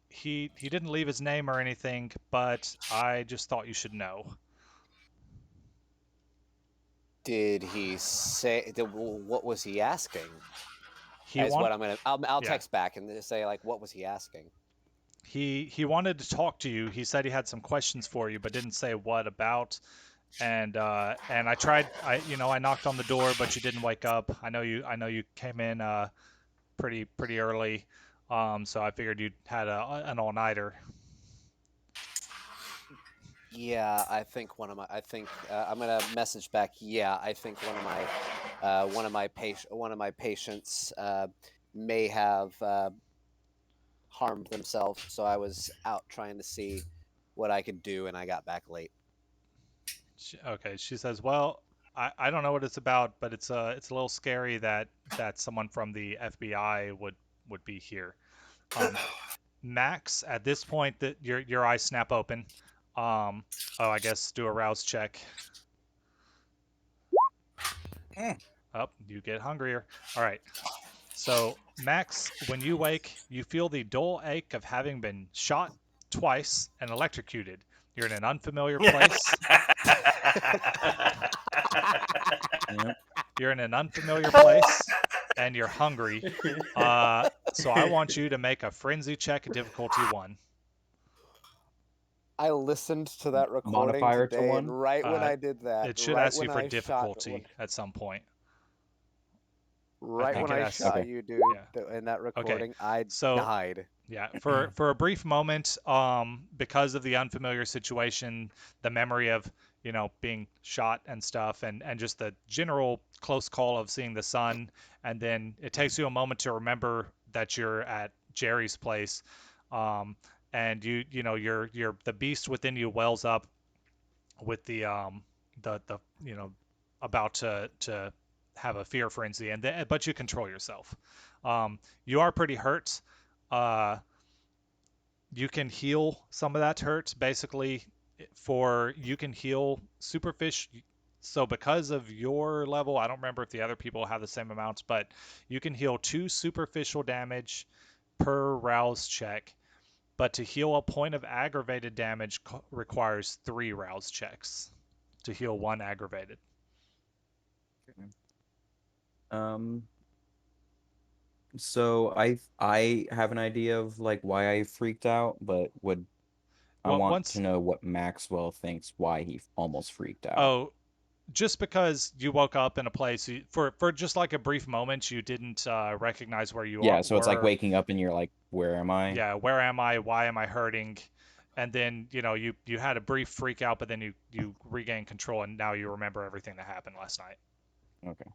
He didn't leave his name or anything, but I just thought you should know. Did he say? What was he asking? I'll text back and just say like, what was he asking? He wanted to talk to you. He said he had some questions for you, but didn't say what about. And I tried. I knocked on the door, but you didn't wake up. I know you came in pretty early. So I figured you had an all-nighter. Yeah, I think I'm gonna message back. Yeah, I think one of my patients may have harmed themselves. So I was out trying to see what I could do, and I got back late. Okay, she says, well, I don't know what it's about, but it's a little scary that someone from the FBI would be here. Max, at this point, that your eyes snap open. I guess do a rouse check. Oh, you get hungrier. All right. So, Max, when you wake, you feel the dull ache of having been shot twice and electrocuted. You're in an unfamiliar place. Yep. You're in an unfamiliar place, and you're hungry. So I want you to make a frenzy check, difficulty 1. I listened to that recording Modifier to today, 1? and right when I did that, It should right ask you when for I difficulty at some point. right think when it I asks- shot Okay. you, dude, in that Okay, recording, I so died. yeah, for a brief moment, because of the unfamiliar situation, the memory of being shot and stuff, and just the general close call of seeing the sun, and then it takes you a moment to remember that you're at Jerry's place, and the beast within you wells up with the about to have a fear frenzy, but you control yourself. You are pretty hurt. Uh, you can heal some of that hurt. Basically, you can heal superficial. So because of your level, I don't remember if the other people have the same amounts, but you can heal 2 superficial damage per rouse check. But to heal a point of aggravated damage requires 3 rouse checks to heal 1 aggravated. So I have an idea of like why I freaked out, but I want to know what Maxwell thinks why he almost freaked out. Oh, just because you woke up in a place for just like a brief moment, you didn't recognize where you are. Yeah, so it's like waking up and you're like, where am I? Yeah, where am I? Why am I hurting? And then you had a brief freak out, but then you regain control, and now you remember everything that happened last night. Okay.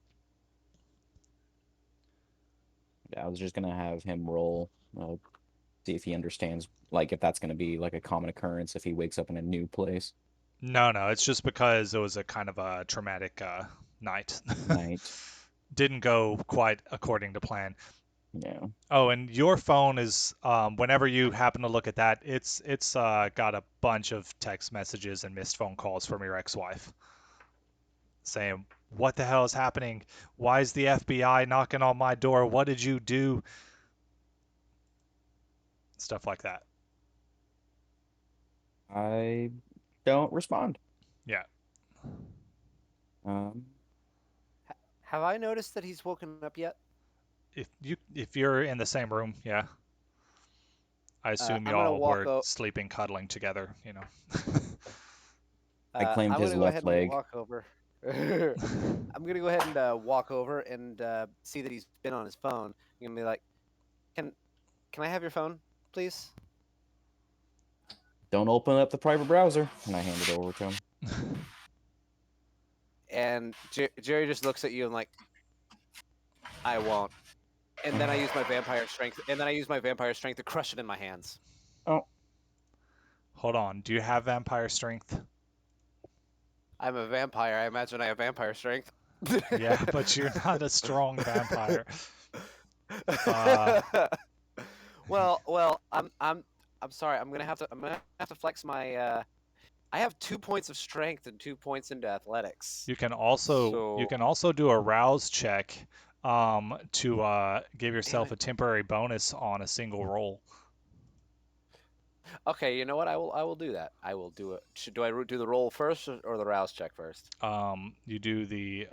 Yeah, I was just gonna have him roll, see if he understands, like if that's gonna be like a common occurrence if he wakes up in a new place. No, it's just because it was a kind of a traumatic night. Didn't go quite according to plan. Yeah. Oh, and your phone is whenever you happen to look at that, it's got a bunch of text messages and missed phone calls from your ex-wife saying, "What the hell is happening? Why is the FBI knocking on my door? What did you do?" Stuff like that. I don't respond. Yeah. Have I noticed that he's woken up yet? If you're in the same room, yeah. I assume y'all were sleeping, cuddling together, I claimed his left leg. Walk over. I'm gonna go ahead and walk over and see that he's been on his phone. I'm gonna be like, "Can I have your phone, please?" Don't open up the private browser. And I hand it over to him. And Jerry just looks at you and like, "I won't." And then I use my vampire strength. To crush it in my hands. Oh. Hold on. Do you have vampire strength? I'm a vampire. I imagine I have vampire strength. Yeah, but you're not a strong vampire. Well, I'm sorry. I'm gonna have to flex my. I have 2 points of strength and 2 points into athletics. You can also do a rouse check to give yourself a temporary bonus on a single roll. Okay, you know what? I will do that. I will do it. Do I do the roll first or the rouse check first? You do the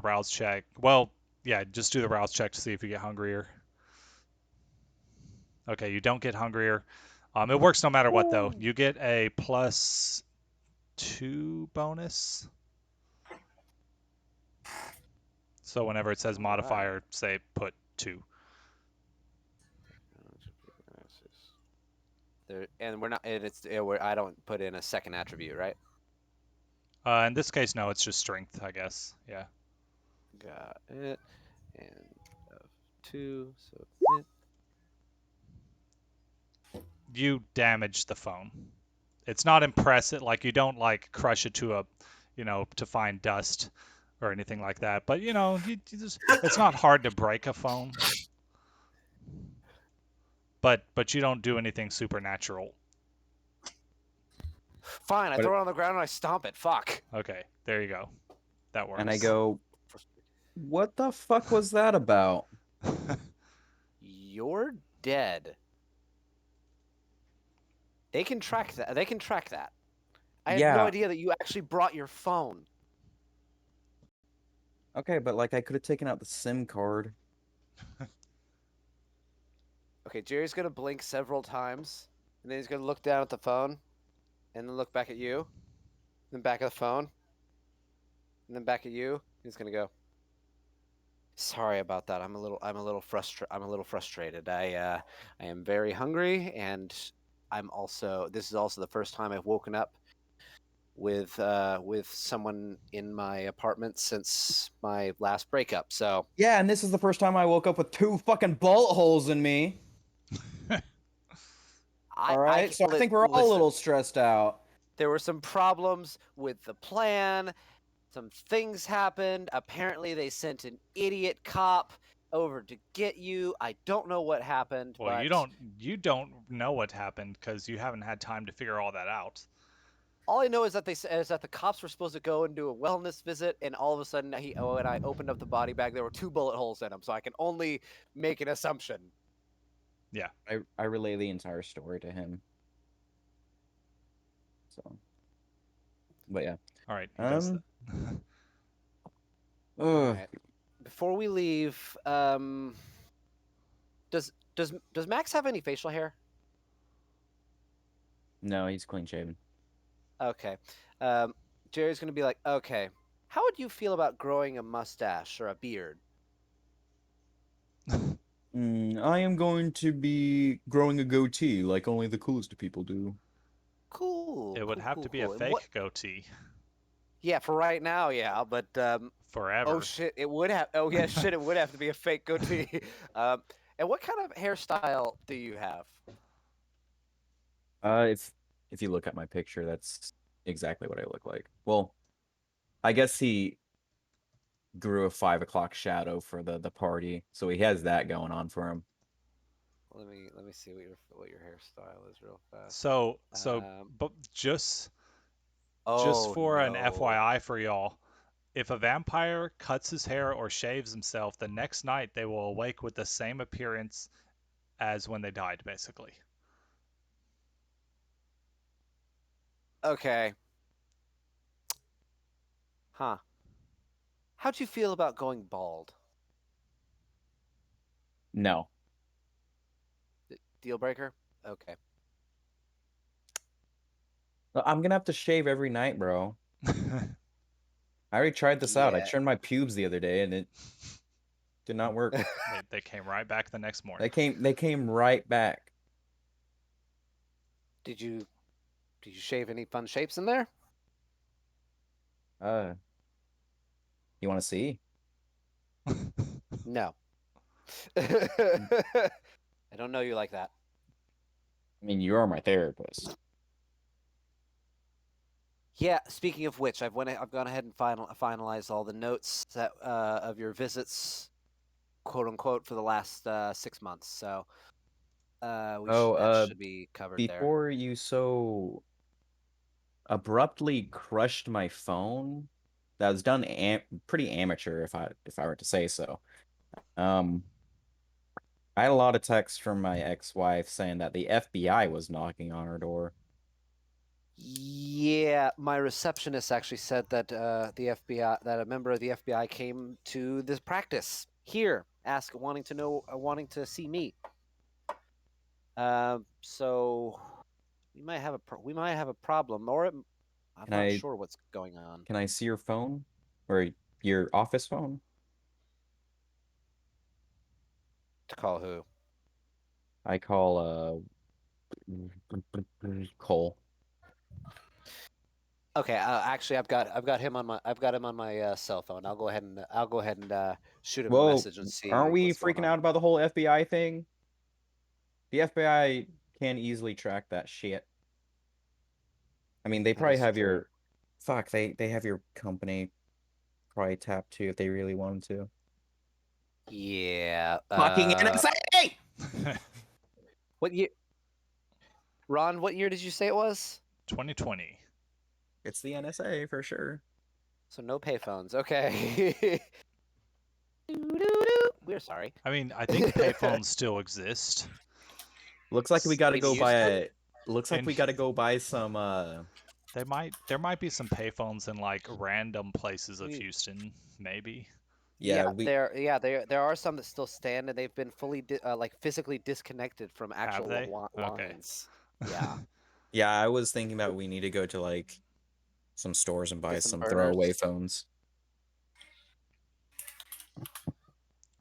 rouse check. Well, yeah, just do the rouse check to see if you get hungrier. Okay, you don't get hungrier. It works no matter what though. You get a +2 bonus. So whenever it says modifier, say put 2. And we're not. And I don't put in a second attribute, right? In this case, no. It's just strength, I guess. Yeah. Got it. And 2. So. You damage the phone. It's not impressive. Like you don't like crush it to to find dust or anything like that. But it's not hard to break a phone. But you don't do anything supernatural. Fine, I throw it on the ground and I stomp it. Fuck. Okay, there you go. That works. And I go, what the fuck was that about? You're dead. They can track that. They can track that. I had no Yeah. idea that you actually brought your phone. Okay, but like I could have taken out the SIM card. Okay, Jerry's gonna blink several times, and then he's gonna look down at the phone, and then look back at you, then back at the phone, and then back at you. He's gonna go. Sorry about that. I'm a little frustrated. I am very hungry, and this is also the first time I've woken up with someone in my apartment since my last breakup. So yeah, and this is the first time I woke up with 2 fucking bullet holes in me. All right, so I think we're all a little stressed out. There were some problems with the plan. Some things happened. Apparently, they sent an idiot cop over to get you. I don't know what happened. Well, but you don't know what happened because you haven't had time to figure all that out. all I know is that the cops were supposed to go and do a wellness visit, and all of a sudden when I opened up the body bag, there were 2 bullet holes in them. So I can only make an assumption. Yeah, I relay the entire story to him. So, but yeah. All right. He does that. All right. Before we leave, does Max have any facial hair? No, he's clean shaven. Okay. Jerry's gonna be like, okay, how would you feel about growing a mustache or a beard? I am going to be growing a goatee like only the coolest people do. Cool. It would have to be a And fake goatee. Yeah, for right now, yeah, but forever. Oh shit, it would have. Oh yeah, shit, it would have to be a fake goatee. And what kind of hairstyle do you have? If you look at my picture, that's exactly what I look like. Well, I guess he grew a 5 o'clock shadow for the party, so he has that going on for him. Let me see what your hairstyle is real fast. So but just for an FYI for y'all, if a vampire cuts his hair or shaves himself, the next night they will awake with the same appearance as when they died, basically. Okay. Huh. How'd you feel about going bald? No. Deal breaker? Okay. I'm gonna have to shave every night, bro. I already tried this out. I trimmed my pubes the other day, and it did not work. They came right back the next morning. They came right back. Did you shave any fun shapes in there? You want to see? No. I don't know you like that. I mean, you are my therapist. Yeah. Speaking of which, I've gone ahead and finalized all the notes that of your visits, quote unquote, for the last 6 months. So, that should be covered there. Before you so abruptly crushed my phone, that was done pretty amateur, if I were to say so. I had a lot of texts from my ex-wife saying that the FBI was knocking on her door. Yeah, my receptionist actually said that the FBI, that a member of the FBI came to this practice here, wanting to see me. So we might have a problem, or I'm not sure what's going on. Can I see your phone or your office phone? To call who? I call Cole. Okay, actually, I've got him on my cell phone. I'll go ahead and shoot him a message and see. Aren't we freaking out about the whole FBI thing? The FBI can easily track that shit. I mean, they probably have your they have your company probably tapped too if they really wanted to. Yeah. Fucking NSA! What year? Ron, what year did you say it was? 2020. It's the NSA for sure. So no payphones. Okay. We're sorry. I mean, I think payphones still exist. Looks like we got to They've go used buy them? Looks like And- we got to go buy some. There might be some payphones in like random places of We- Houston, maybe. Yeah, there are some that still stand, and they've been fully like physically disconnected from actual they? Okay. lines. Yeah. Yeah, I was thinking about we need to go to like some stores and buy Get some some throwaway burners. phones.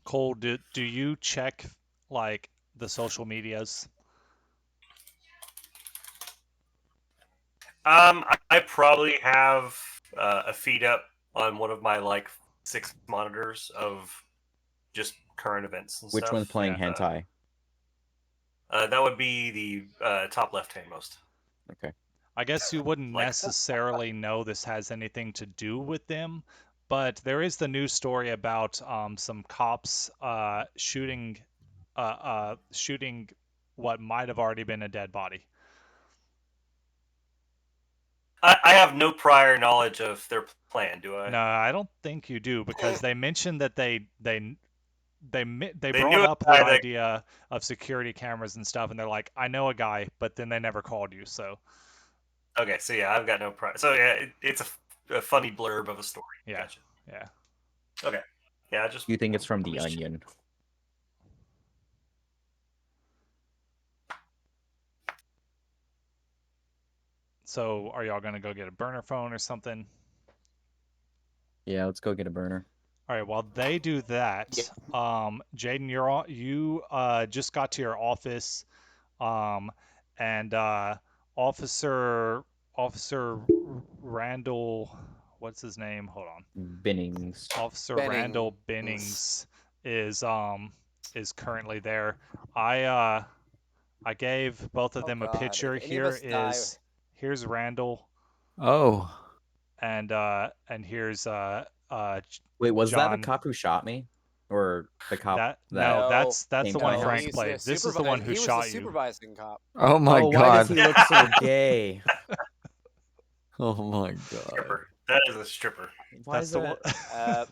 Cole, do you check like the social medias? I probably have a feed up on one of my like 6 monitors of just current events and Which stuff. one's playing Yeah. hentai? That would be the top left handmost. Okay. I guess you wouldn't Like- necessarily know this has anything to do with them, but there is the news story about some cops shooting what might have already been a dead body. I have no prior knowledge of their plan, do I? No, I don't think you do, because they mentioned that they They brought knew a up the guy that- idea of security cameras and stuff, and they're like, I know a guy, but then they never called you. So Okay, so yeah, I've got no prior. So yeah, it's a funny blurb of a story. yeah, Gotcha. yeah. Okay. Yeah, I just. You think it's from The was- Onion? So are y'all gonna go get a burner phone or something? Yeah, let's go get a burner. All right, while they do that, Jaden, you just got to your office, and Officer Randall, what's his name? Hold on. Binnings. Officer Bennings. Randall Bennings is currently there. I gave both of Oh, them a God. picture. If any of us die- Here's Randall, Oh. and here's Wait, was that the John. cop who shot me, or the cop No, that's the came one to my Frank he's played. the This is the one who he was shot the you. supervising cop. Oh my Oh, why does god. he look so gay? Oh my god. Stripper. That is a stripper. Why That's is the that? one.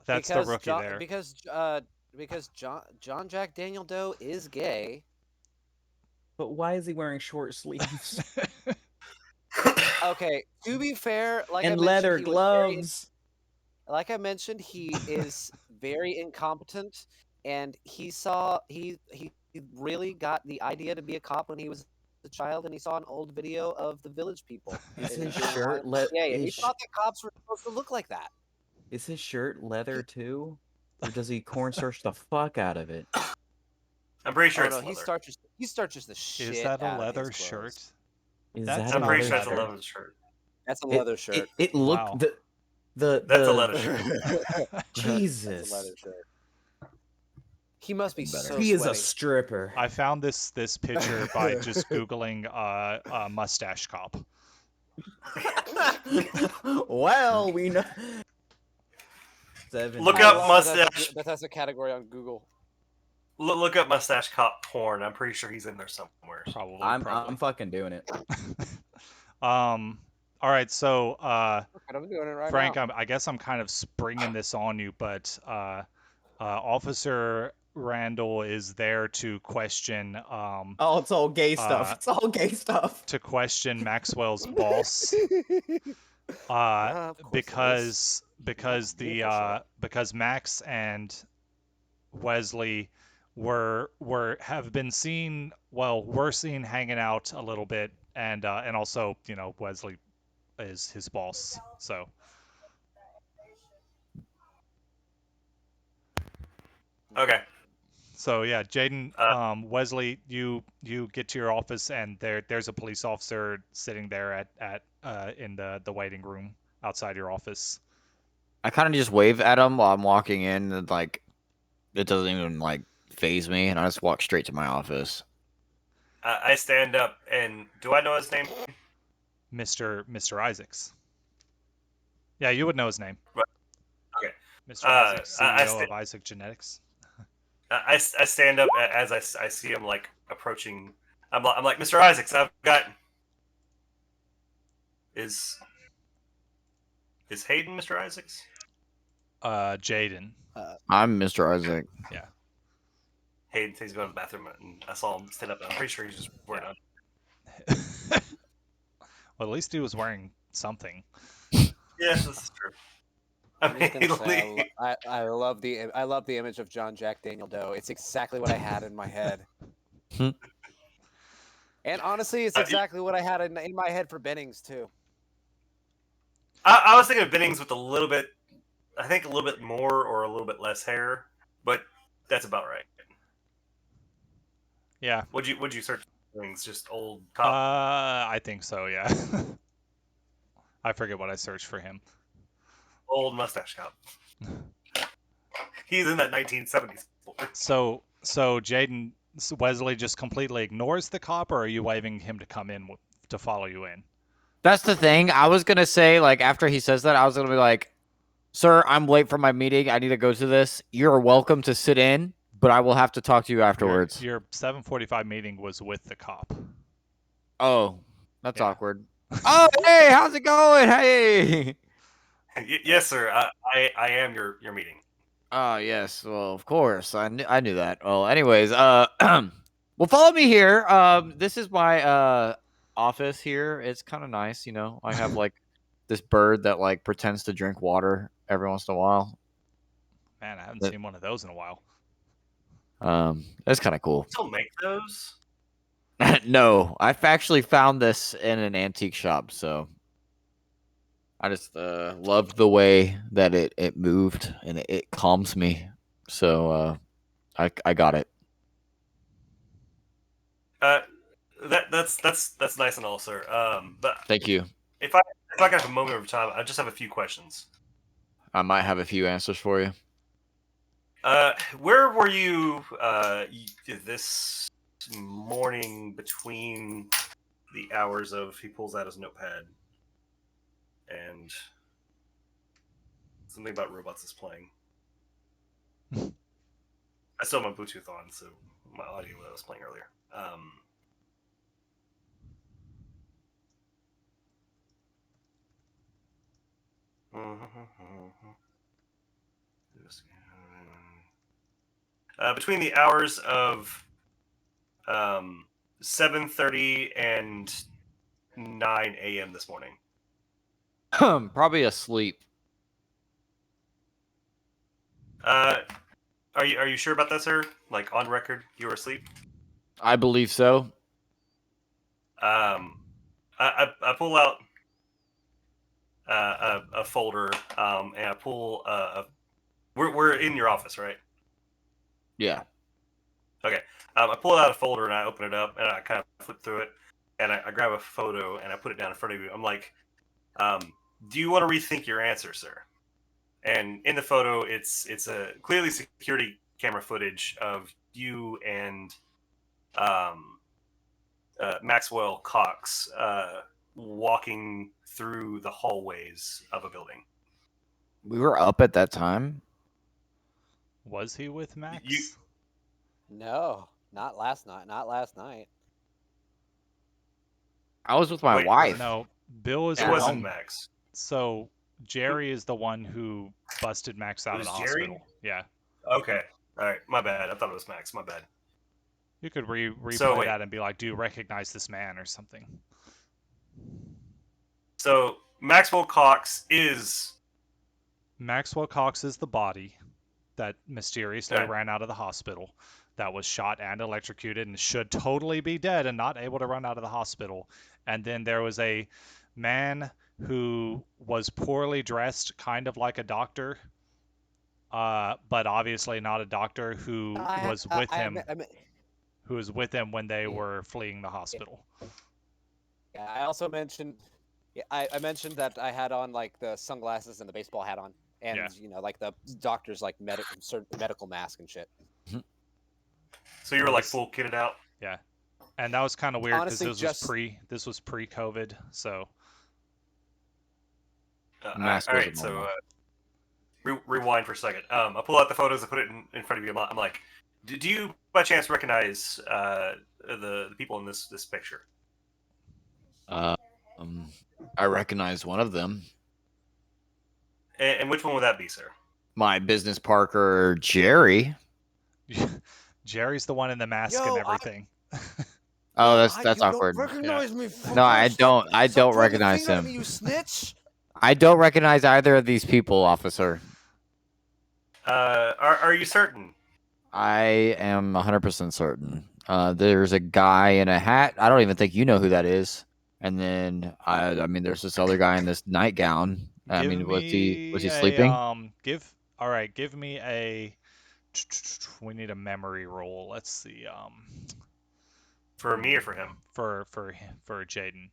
That's the Because rookie John, there. because John Jack Daniel Doe is gay. But why is he wearing short sleeves Okay, to be fair, like I and mentioned, leather he was very- gloves? like I mentioned, he is very incompetent, and he really got the idea to be a cop when he was a child, and he saw an old video of the Village People. Is and his he didn't shirt want- Yeah, he is thought that cops were supposed to look like that. is his shirt leather too, or does he cornstarch the fuck out of it? I'm pretty sure Oh it's no, leather. he starches the shit. Is that a out of leather his clothes. shirt? Is That's that I'm a pretty leather sure it's a shirt? leather shirt. That's a It- leather shirt. It looked Wow. That's a leather shirt. Jesus. That's a leather shirt. He must be Better. so He is a sweaty. stripper. I found this picture by just googling mustache cop. Well, we know. Look I up love that mustache. that's a category on Google. Look up mustache cop porn. I'm pretty sure he's in there somewhere. Probably. I'm fucking doing it. All right, so I'm doing it right Frank, now. I guess I'm kind of springing this on you, but Officer Randall is there to question Oh, it's all gay stuff. It's all gay stuff. Maxwell's boss. Of course Because Max and Wesley have been seen, we're seen hanging out a little bit, and also, Wesley is his boss, so. Okay. So yeah, Jaden, Wesley, you get to your office, and there's a police officer sitting there at in the waiting room outside your office. I kind of just wave at him while I'm walking in, and like it doesn't even like phase me, and I just walk straight to my office. I stand up, and do I know his name? Mr. Isaacs. Yeah, you would know his name. Right. Okay. Mr. Isaacs, I CEO sta- of Isaac Genetics. I stand up as I see him like approaching. I'm like, Mr. Isaacs, I've got. Is Hayden Mr. Isaacs? Jaden. I'm Mr. Isaac. Yeah. Hayden says he's going to the bathroom, and I saw him stand up. And I'm pretty sure he's just wearing on. Well, at least he was wearing something. Yes, this is true. I'm just gonna say, I love the image of John Jack Daniel Doe. It's exactly what I had in my head. And honestly, it's exactly what I had in my head for Bennings too. I was thinking of Bennings with a little bit, I think a little bit more or a little bit less hair, but that's about right. Yeah. Would you search for Bennings? Just old cop? I think so. Yeah. I forget what I searched for him. Old mustache cop. He's in that 1970s. So Jaden, Wesley just completely ignores the cop, or are you waving him to come in to follow you in? That's the thing. I was gonna say, like, after he says that, I was gonna be like, "Sir, I'm late for my meeting. I need to go to this. You're welcome to sit in, but I will have to talk to you afterwards." Your 7:45 meeting was with the cop. Oh, that's awkward. Oh, hey, how's it going? Hey. Yes, sir. I am your meeting. Oh, yes. Well, of course. I knew that. Well, anyways, well, follow me here. This is my office here. It's kind of nice, you know. I have like this bird that like pretends to drink water every once in a while. Man, I haven't seen one of those in a while. That's kind of cool. Still make those? No, I've actually found this in an antique shop, so I just loved the way that it moved and it calms me. So I got it. That's nice and all, sir. But Thank you. If I could have a moment of time, I just have a few questions. I might have a few answers for you. Where were you this morning between the hours of he pulls out his notepad and something about robots is playing? I still have my Bluetooth on, so my audio was playing earlier. Between the hours of 7:30 and 9 a.m. this morning. Probably asleep. Are you sure about that, sir? Like on record, you were asleep? I believe so. I pull out a folder, and I pull we're in your office, right? Yeah. Okay. I pull out a folder and I open it up and I kind of flip through it and I grab a photo and I put it down in front of you. I'm like, do you want to rethink your answer, sir? And in the photo, it's a clearly security camera footage of you and Maxwell Cox walking through the hallways of a building. We were up at that time. Was he with Max? No, not last night. Not last night. I was with my wife. No, Bill is. It wasn't Max. So Jerry is the one who busted Max out of the hospital. Yeah. Okay. All right. My bad. I thought it was Max. My bad. You could replay that and be like, "Do you recognize this man?" or something. So Maxwell Cox is the body that mysteriously ran out of the hospital, that was shot and electrocuted and should totally be dead and not able to run out of the hospital. And then there was a man who was poorly dressed, kind of like a doctor, but obviously not a doctor, who was with him. Who was with him when they were fleeing the hospital. Yeah, I also mentioned. Yeah, I mentioned that I had on like the sunglasses and the baseball hat on, and you know, like the doctor's like medical mask and shit. So you were like full kitted out. Yeah, and that was kind of weird because this was pre-COVID, so. All right, so rewind for a second. I pull out the photos and put it in front of you. I'm like, Do you by chance recognize the people in this picture? I recognize one of them. And which one would that be, sir? My business partner, Jerry. Jerry's the one in the mask and everything. Oh, that's you awkward. Don't recognize me, fucker. No, I don't. I don't recognize him. You snitch. I don't recognize either of these people, officer. Are you certain? I am 100% certain. There's a guy in a hat. I don't even think you know who that is. And then I mean, there's this other guy in this nightgown. I mean, was he sleeping? Give me a. We need a memory roll. Let's see. For me or for him? For Jaden.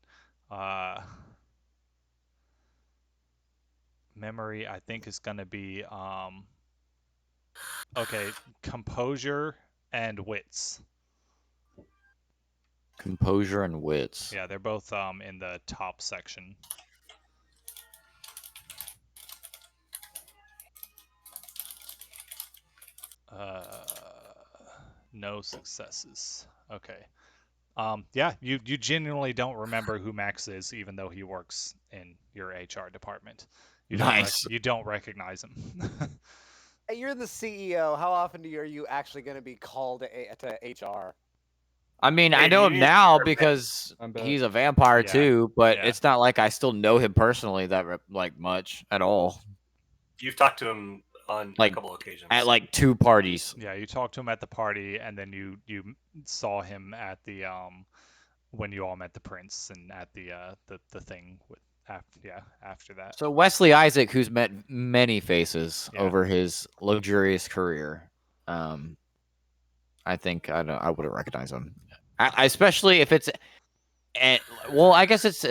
Memory, I think, is gonna be okay, composure and wits. Composure and wits. Yeah, they're both in the top section. No successes. Okay. Yeah, you genuinely don't remember who Max is, even though he works in your HR department. You don't recognize him. Hey, you're the CEO. How often are you actually going to be called to HR? I mean, I know him now because he's a vampire too, but it's not like I still know him personally that much at all. You've talked to him on a couple occasions. At like 2 parties. Yeah, you talked to him at the party, and then you saw him at the when you all met the prince, and at the thing with after that. So Wesley Isaac, who's met many faces over his luxurious career, I think I wouldn't recognize him, especially if it's, well, I guess it's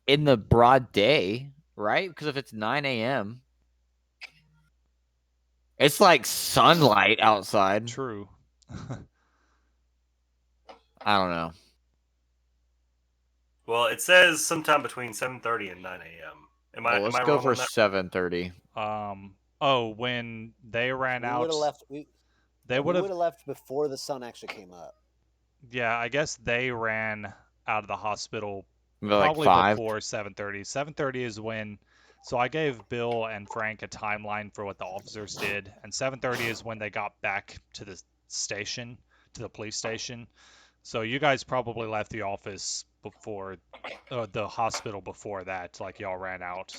in the broad day, right? Because if it's 9 a.m., it's like sunlight outside. True. I don't know. Well, it says sometime between 7:30 and 9 a.m. Let's go for 7:30. When they ran out, they would have left before the sun actually came up. Yeah, I guess they ran out of the hospital probably before 7:30. 7:30 is when. So I gave Bill and Frank a timeline for what the officers did, and 7:30 is when they got back to the station, to the police station. So you guys probably left the office before, the hospital before that. Like y'all ran out.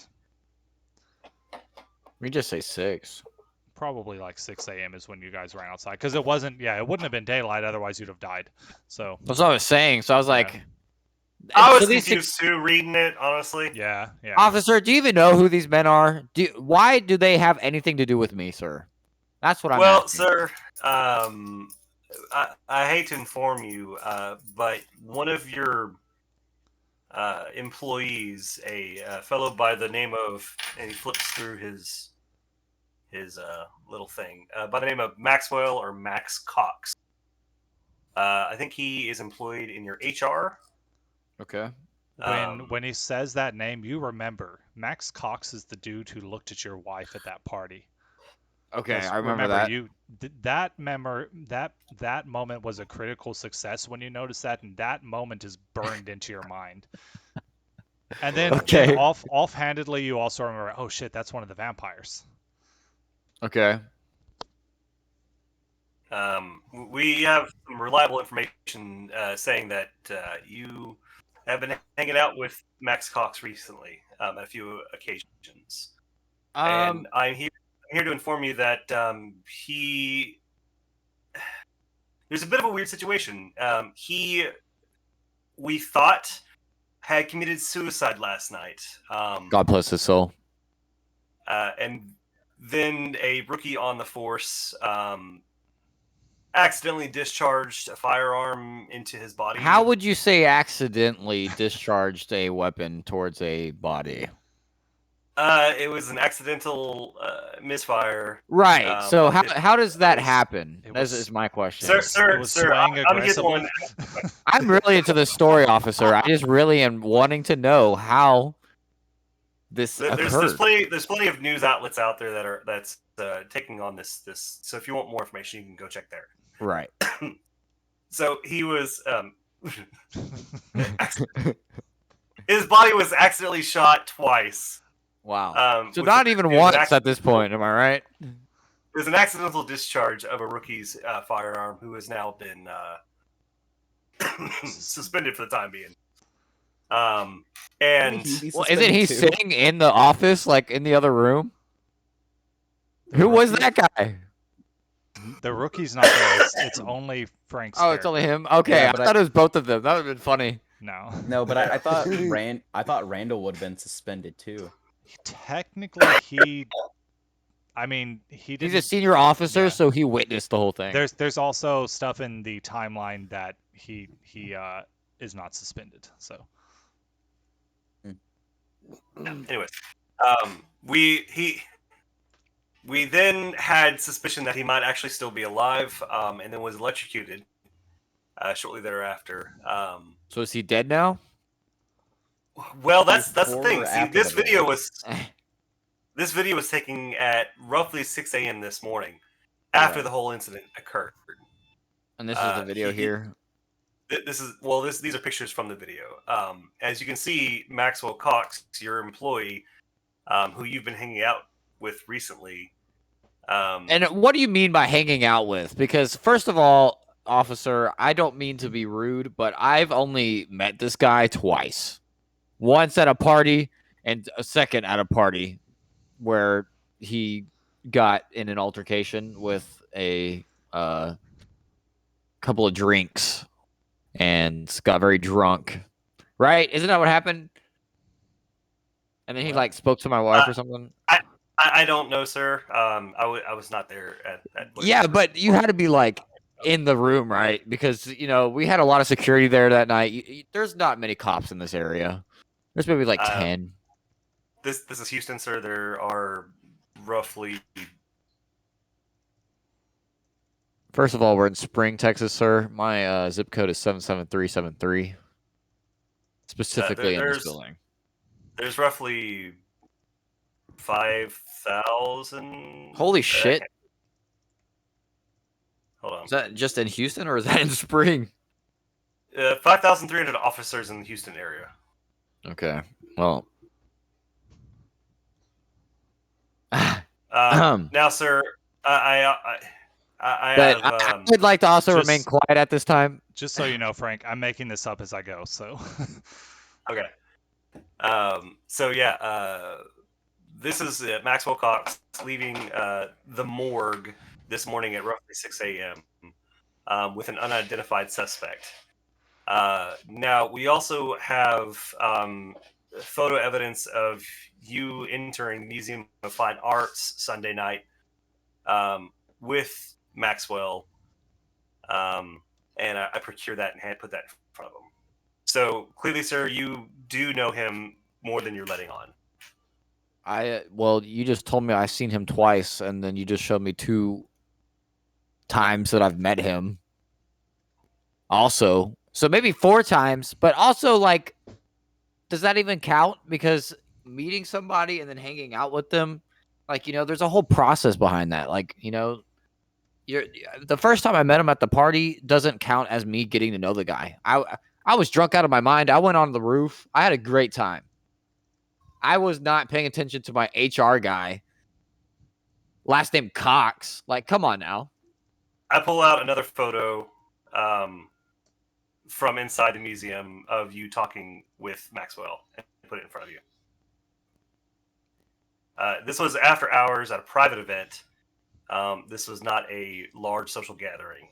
We just say 6. Probably like 6 a.m. is when you guys ran outside, because it wasn't. Yeah, it wouldn't have been daylight, otherwise you'd have died. So that's what I was saying. So I was like, I was confused too reading it, honestly. Yeah. Officer, do you even know who these men are? Why do they have anything to do with me, sir? That's what I'm asking. Well, sir, I hate to inform you, but one of your employees, a fellow by the name of, and he flips through his little thing, by the name of Maxwell or Max Cox. I think he is employed in your HR. Okay. When he says that name, you remember Max Cox is the dude who looked at your wife at that party. Okay, I remember that. That moment was a critical success when you notice that, and that moment is burned into your mind. And then, offhandedly, you also remember, oh shit, that's one of the vampires. Okay. We have some reliable information saying that you have been hanging out with Max Cox recently at a few occasions, and I'm here to inform you that there's a bit of a weird situation. We thought had committed suicide last night. God bless his soul. And then a rookie on the force accidentally discharged a firearm into his body. How would you say accidentally discharged a weapon towards a body? It was an accidental misfire. Right. So how does that happen? This is my question. Sir, I'm here the one. I'm really into the story, officer. I just really am wanting to know how this occurred. There's plenty of news outlets out there that's taking on this. So if you want more information, you can go check there. Right. So he was his body was accidentally shot twice. Wow. So not even once at this point, am I right? It was an accidental discharge of a rookie's firearm who has now been suspended for the time being. And isn't he sitting in the office, like in the other room? Who was that guy? The rookie's not there. It's only Frank's. Oh, it's only him. Okay, Yeah, I thought it was both of them. That would have been funny. No, but I thought Randall would have been suspended too. Technically, he didn't. He's a senior officer, so he witnessed the whole thing. There's also stuff in the timeline that he is not suspended. So. Anyways, we then had suspicion that he might actually still be alive, and then was electrocuted shortly thereafter. So is he dead now? Well, that's the thing. See, this video was taken at roughly 6 a.m. this morning, after the whole incident occurred. And this is the video here. These are pictures from the video. As you can see, Maxwell Cox, your employee, who you've been hanging out with recently. And what do you mean by hanging out with? Because first of all, officer, I don't mean to be rude, but I've only met this guy twice. Once at a party and a second at a party where he got in an altercation with a couple of drinks and got very drunk. Right? Isn't that what happened? And then he like spoke to my wife or something. I don't know, sir. I was not there at yeah, but you had to be like in the room, right? Because we had a lot of security there that night. There's not many cops in this area. There's maybe like 10. This is Houston, sir. There are roughly. First of all, we're in Spring, Texas, sir. My zip code is 77373. Specifically in this building. There's roughly 5,000. Holy shit! Hold on. Is that just in Houston or is that in Spring? 5,300 officers in the Houston area. Okay. Well. Now, sir, I would like to also remain quiet at this time. Just so you know, Frank, I'm making this up as I go. So. Okay. So yeah, this is Maxwell Cox leaving the morgue this morning at roughly 6 a.m. With an unidentified suspect. Now we also have photo evidence of you entering the Museum of Fine Arts Sunday night with Maxwell, and I procured that and had put that in front of him. So clearly, sir, you do know him more than you're letting on. Well, you just told me I've seen him twice, and then you just showed me 2 times that I've met him. Also, so maybe 4 times, but also like, does that even count? Because meeting somebody and then hanging out with them, like, there's a whole process behind that. Like, you're the first time I met him at the party doesn't count as me getting to know the guy. I was drunk out of my mind. I went on the roof. I had a great time. I was not paying attention to my HR guy. Last name Cox. Like, come on now. I pull out another photo from inside the museum of you talking with Maxwell and put it in front of you. This was after hours at a private event. This was not a large social gathering.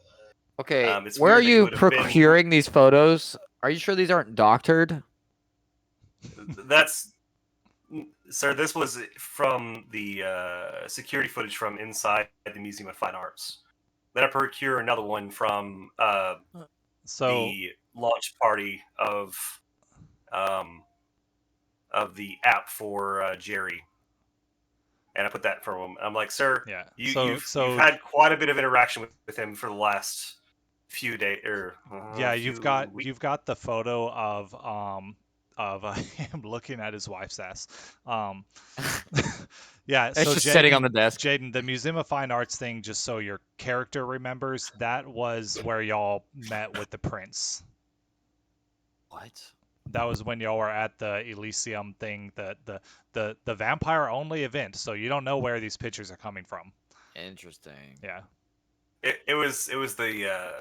Okay, where are you procuring these photos? Are you sure these aren't doctored? Sir, this was from the security footage from inside the Museum of Fine Arts. Then I procure another one from the launch party of the app for Jerry. And I put that from him. I'm like, sir, you've had quite a bit of interaction with him for the last few days. You've got the photo of of him looking at his wife's ass. Yeah, It's so just sitting on the desk. Jaden, the Museum of Fine Arts thing, just so your character remembers, that was where y'all met with the prince. What? That was when y'all were at the Elysium thing, the vampire only event. So you don't know where these pictures are coming from. Interesting. Yeah. It was a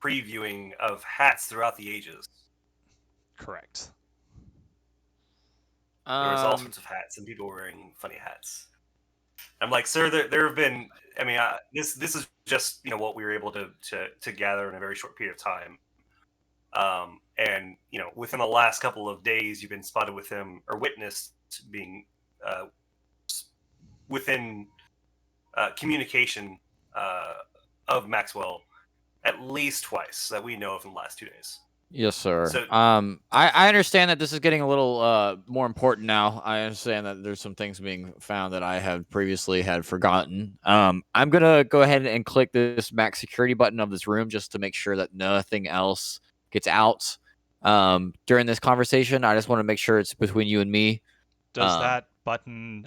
previewing of hats throughout the ages. Correct. There was all sorts of hats and people wearing funny hats. I'm like, sir, there have been. I mean, this is just what we were able to gather in a very short period of time. And within the last couple of days, you've been spotted with him or witnessed being within communication of Maxwell at least twice that we know of in the last 2 days. Yes, sir. So, I understand that this is getting a little more important now. I understand that there's some things being found that I had previously had forgotten. I'm gonna go ahead and click this max security button of this room just to make sure that nothing else gets out during this conversation. I just want to make sure it's between you and me. Does that button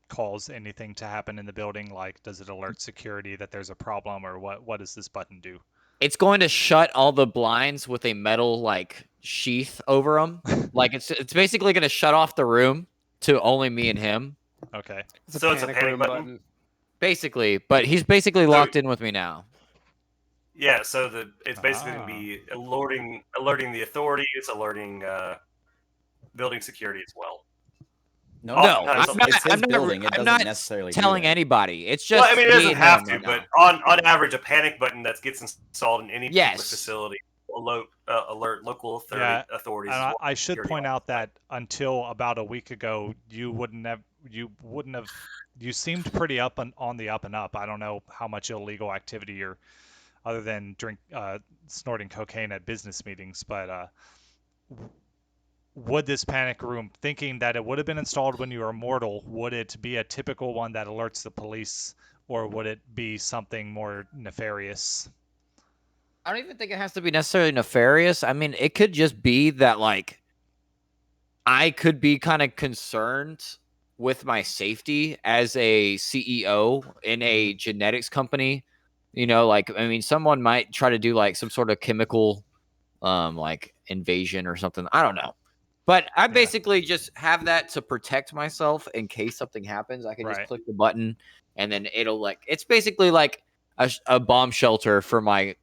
cause anything to happen in the building? Like, does it alert security that there's a problem, or what does this button do? It's going to shut all the blinds with a metal sheath over them. It's basically going to shut off the room to only me and him. Okay. It's a panic room button. Basically, but he's basically locked in with me now. Yeah, so it's basically going to be alerting the authorities, alerting building security as well. No, it's his building. It doesn't necessarily telling anybody. It's just. Well, I mean, it doesn't have to, but on average, a panic button that gets installed in any public facility will alert local authorities. And I should point out that until about a week ago, you seemed pretty on the up and up. I don't know how much illegal activity you're, other than snorting cocaine at business meetings, but. Would this panic room, thinking that it would have been installed when you were mortal, would it be a typical one that alerts the police, or would it be something more nefarious? I don't even think it has to be necessarily nefarious. I mean, it could just be that, I could be kind of concerned with my safety as a CEO in a genetics company. Someone might try to do, some sort of chemical, invasion or something. I don't know. But I basically just have that to protect myself in case something happens. I can just click the button, and then it'll it's basically like a bomb shelter for my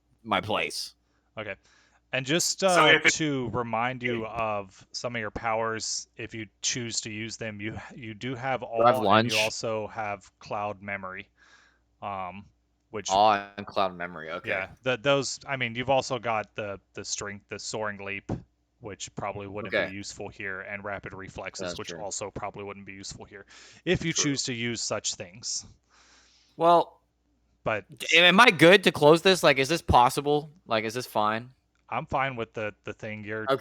place. Okay. And just to remind you of some of your powers, if you choose to use them, you do have awe, and you also have cloud memory. Which awe and cloud memory. Okay. Yeah. Those. I mean, you've also got the strength, the soaring leap, which probably wouldn't be useful here, and rapid reflexes, which also probably wouldn't be useful here, if you choose to use such things. Well, but am I good to close this? Is this possible? Is this fine? I'm fine with the thing. You're a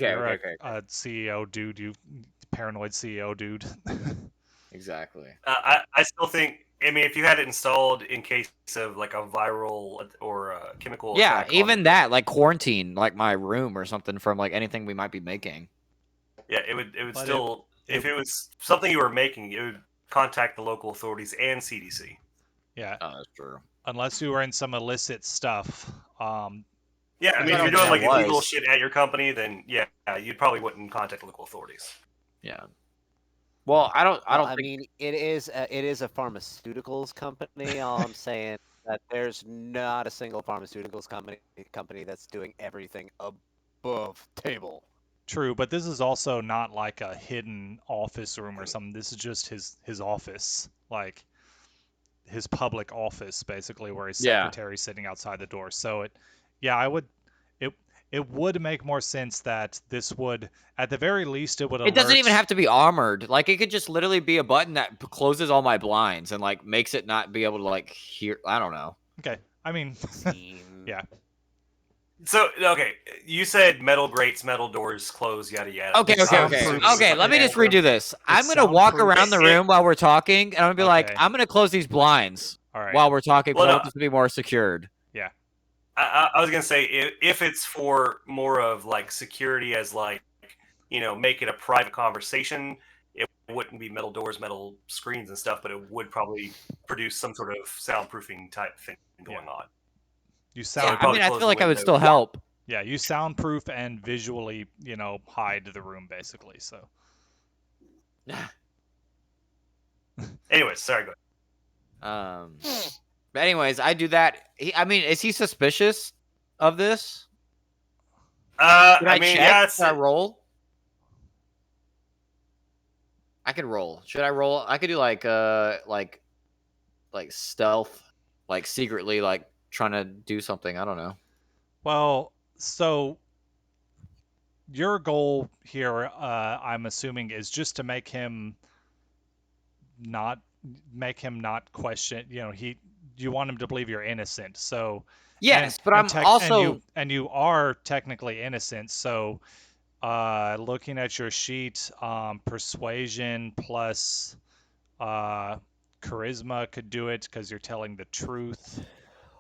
CEO dude, you paranoid CEO dude. Exactly. I still think. I mean, if you had it installed in case of a viral or a chemical. Yeah, even that, quarantine, my room or something from anything we might be making. Yeah, it would still. If it was something you were making, it would contact the local authorities and CDC. Yeah. Oh, that's true. Unless you were in some illicit stuff. Yeah, I mean, if you're doing illegal shit at your company, then you probably wouldn't contact local authorities. Yeah. Well, I don't think... I mean, it is a pharmaceuticals company. All I'm saying that there's not a single pharmaceuticals company that's doing everything above table. True, but this is also not like a hidden office room or something. This is just his office, his public office, basically, where his secretary's sitting outside the door. So it would make more sense that this would, at the very least, it would alert. It doesn't even have to be armored. It could just literally be a button that closes all my blinds and makes it not be able to hear. I don't know. Okay, I mean, yeah. So you said metal grates, metal doors, close, yada yada. Okay. Let me just redo this. I'm gonna walk around the room while we're talking, and I'm gonna be I'm gonna close these blinds while we're talking. I want this to be more secured. Yeah. I was gonna say if it's for more of like security as like make it a private conversation, it wouldn't be metal doors, metal screens and stuff, but it would probably produce some sort of soundproofing type thing going on. You So sound. it'd probably I close feel the like I would windows. still help. Yeah, you soundproof and visually, hide the room basically. So. Anyways, sorry. Go But anyways, I do that. Is he suspicious of this? ahead. Should I I mean, check? yeah, Should I roll? I could roll. Should I roll? I could do like stealth, like secretly, like trying to do something. I don't know. Well, so your goal here, I'm assuming, is just to make him not question. You want him to believe you're innocent. So Yes, but I'm also and you are technically innocent. So looking at your sheet, persuasion plus charisma could do it because you're telling the truth.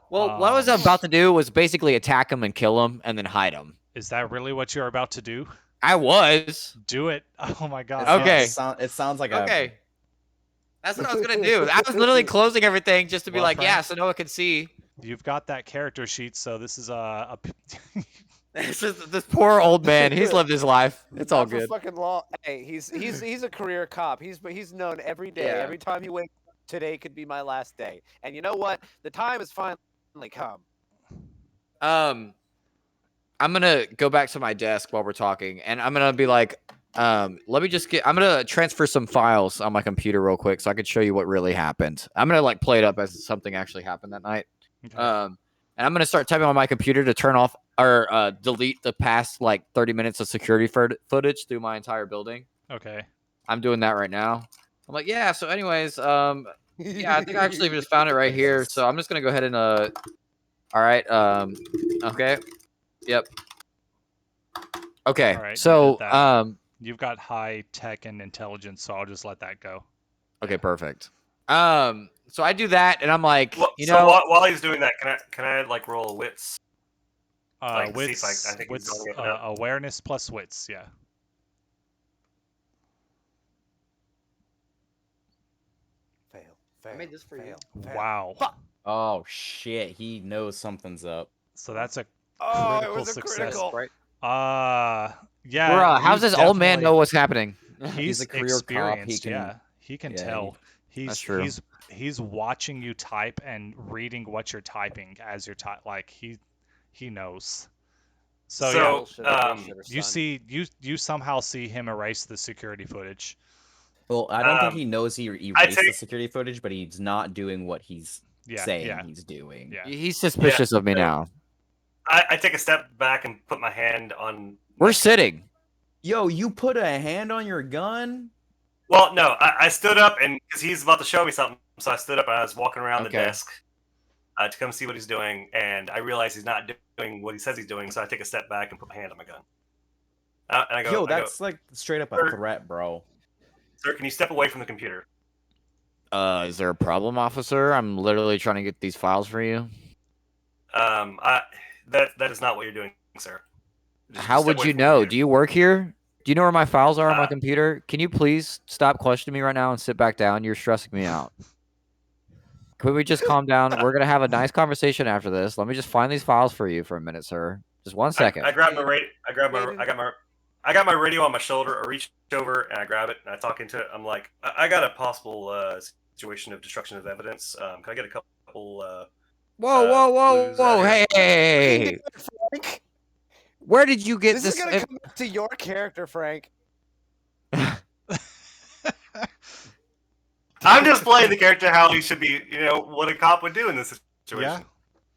well. What I was about to do was basically attack him and kill him, and then hide him. Is that really what you're about to do? I was. Do it. Oh my god. Okay. It sounds like Okay. That's what I was gonna do. I was literally closing everything just to be Well, like, Frank, yeah, so Noah can see. You've got that character sheet, so this is a It's just this poor old man. He's lived his life. It's all Not for good. fucking long. Hey, he's a career cop. He's known every day. Yeah. Every time he wakes up, today could be my last day. And you know what? The time has finally come. I'm gonna go back to my desk while we're talking, and I'm gonna be like, let me just I'm gonna transfer some files on my computer real quick so I can show you what really happened. I'm gonna like play it up as something actually happened that night. Okay. And I'm gonna start typing on my computer to turn off or delete the past like 30 minutes of security footage through my entire building. Okay. I'm doing that right now. I'm like, yeah. So, anyways, yeah, I think I actually just found it right here. So I'm just gonna go ahead and all right. Okay. Yep. Okay. All right, So You've got high tech and intelligence, so I'll just let that go. okay, perfect. So I do that, and I'm like, Well, while he's doing that, can I like roll a wits? Like, see if Wits, I think he's wits, going up. awareness plus wits, yeah. Fail. I made this for you. Wow. Oh shit, he knows something's up. So that's a Oh, it critical was a success. critical. Right. Yeah. Bruh, how's you this old man definitely- know what's happening? He's a career cop, he experienced, can- yeah. He can yeah, tell. That's true. He's watching you type and reading what you're typing as you're like he knows. So, yeah, you somehow see him erase the security footage. Well, I don't think he knows he erased the security footage, but he's not doing what he's saying he's doing. Yeah. He's suspicious of me now. I take a step back and put my hand on. We're sitting. Yo, you put a hand on your gun? Well, no, I stood up and because he's about to show me something, so I stood up and I was walking around the desk to come see what he's doing, and I realized he's not doing what he says he's doing, so I take a step back and put my hand on my gun. And I go, Yo, that's like straight up a threat, bro. Sir, can you step away from the computer? Is there a problem, officer? I'm literally trying to get these files for you. That is not what you're doing, sir. How would you know? Do you work here? Do you know where my files are on my computer? Can you please stop questioning me right now and sit back down? You're stressing me out. Could we just calm down? We're gonna have a nice conversation after this. Let me just find these files for you for a minute, sir. Just 1 second. I grab my radio. I got my radio on my shoulder. I reach over and I grab it and I talk into it. I'm like, I got a possible situation of destruction of evidence. Can I get a couple? Whoa! Hey! Frank, Where did you get this this? is gonna come back to your character, Frank. I'm just playing the character how he should be. What a cop would do in this situation.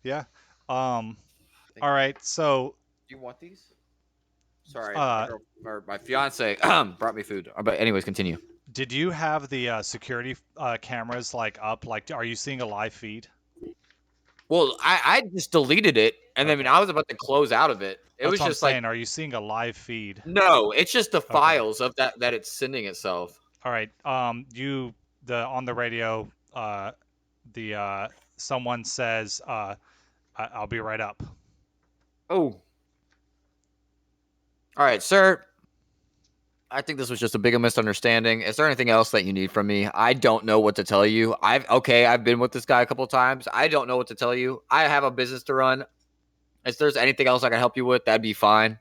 Yeah. All right. So. Do you want these? Sorry, my fiance brought me food. But anyways, continue. Did you have the security cameras up? Are you seeing a live feed? Well, I just deleted it, and then I was about to close out of it. It was just like, are you seeing a live feed? No, it's just the files of that it's sending itself. All right. On the radio, someone says I'll be right up. Oh. All right, sir. I think this was just a bigger misunderstanding. Is there anything else that you need from me? I don't know what to tell you. I've been with this guy a couple of times. I don't know what to tell you. I have a business to run. If there's anything else I can help you with, that'd be fine.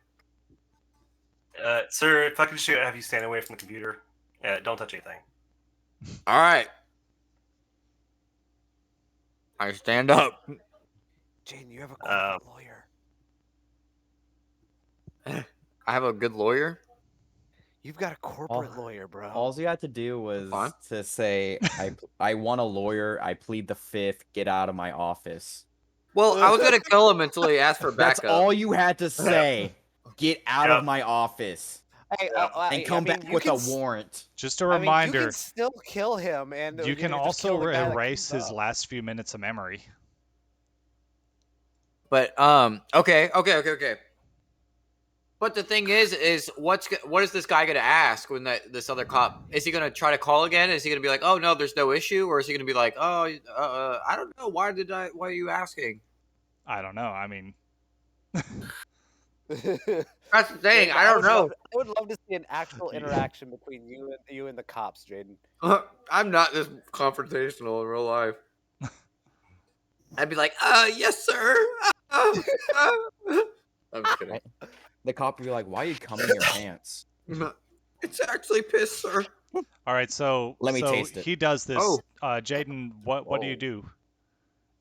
Sir, if I could just have you stand away from the computer. Don't touch anything. All right. I stand up. Jaden, you have a corporate lawyer. I have a good lawyer. You've got a corporate lawyer, bro. All you had to do was to say, I want a lawyer. I plead the fifth. Get out of my office. Well, I was going to kill him until he asked for backup. That's all you had to say. Get out of my office. Hey, and come back with a warrant. Just a reminder. You can still kill him, and you can also erase his last few minutes of memory. But okay. But the thing is what is this guy gonna ask when this other cop is he gonna try to call again? Is he gonna be like, oh no, there's no issue, or is he gonna be like, oh, I don't know, why are you asking? I don't know. I mean, that's the thing. I don't know. I would love to see an actual interaction between you and the cops, Jaden. I'm not this confrontational in real life. I'd be like, yes, sir. I'm just kidding. The cop would be like, why are you coming in your pants? It's actually piss, sir. All right, so let me taste it. He does this. Jaden, what do you do?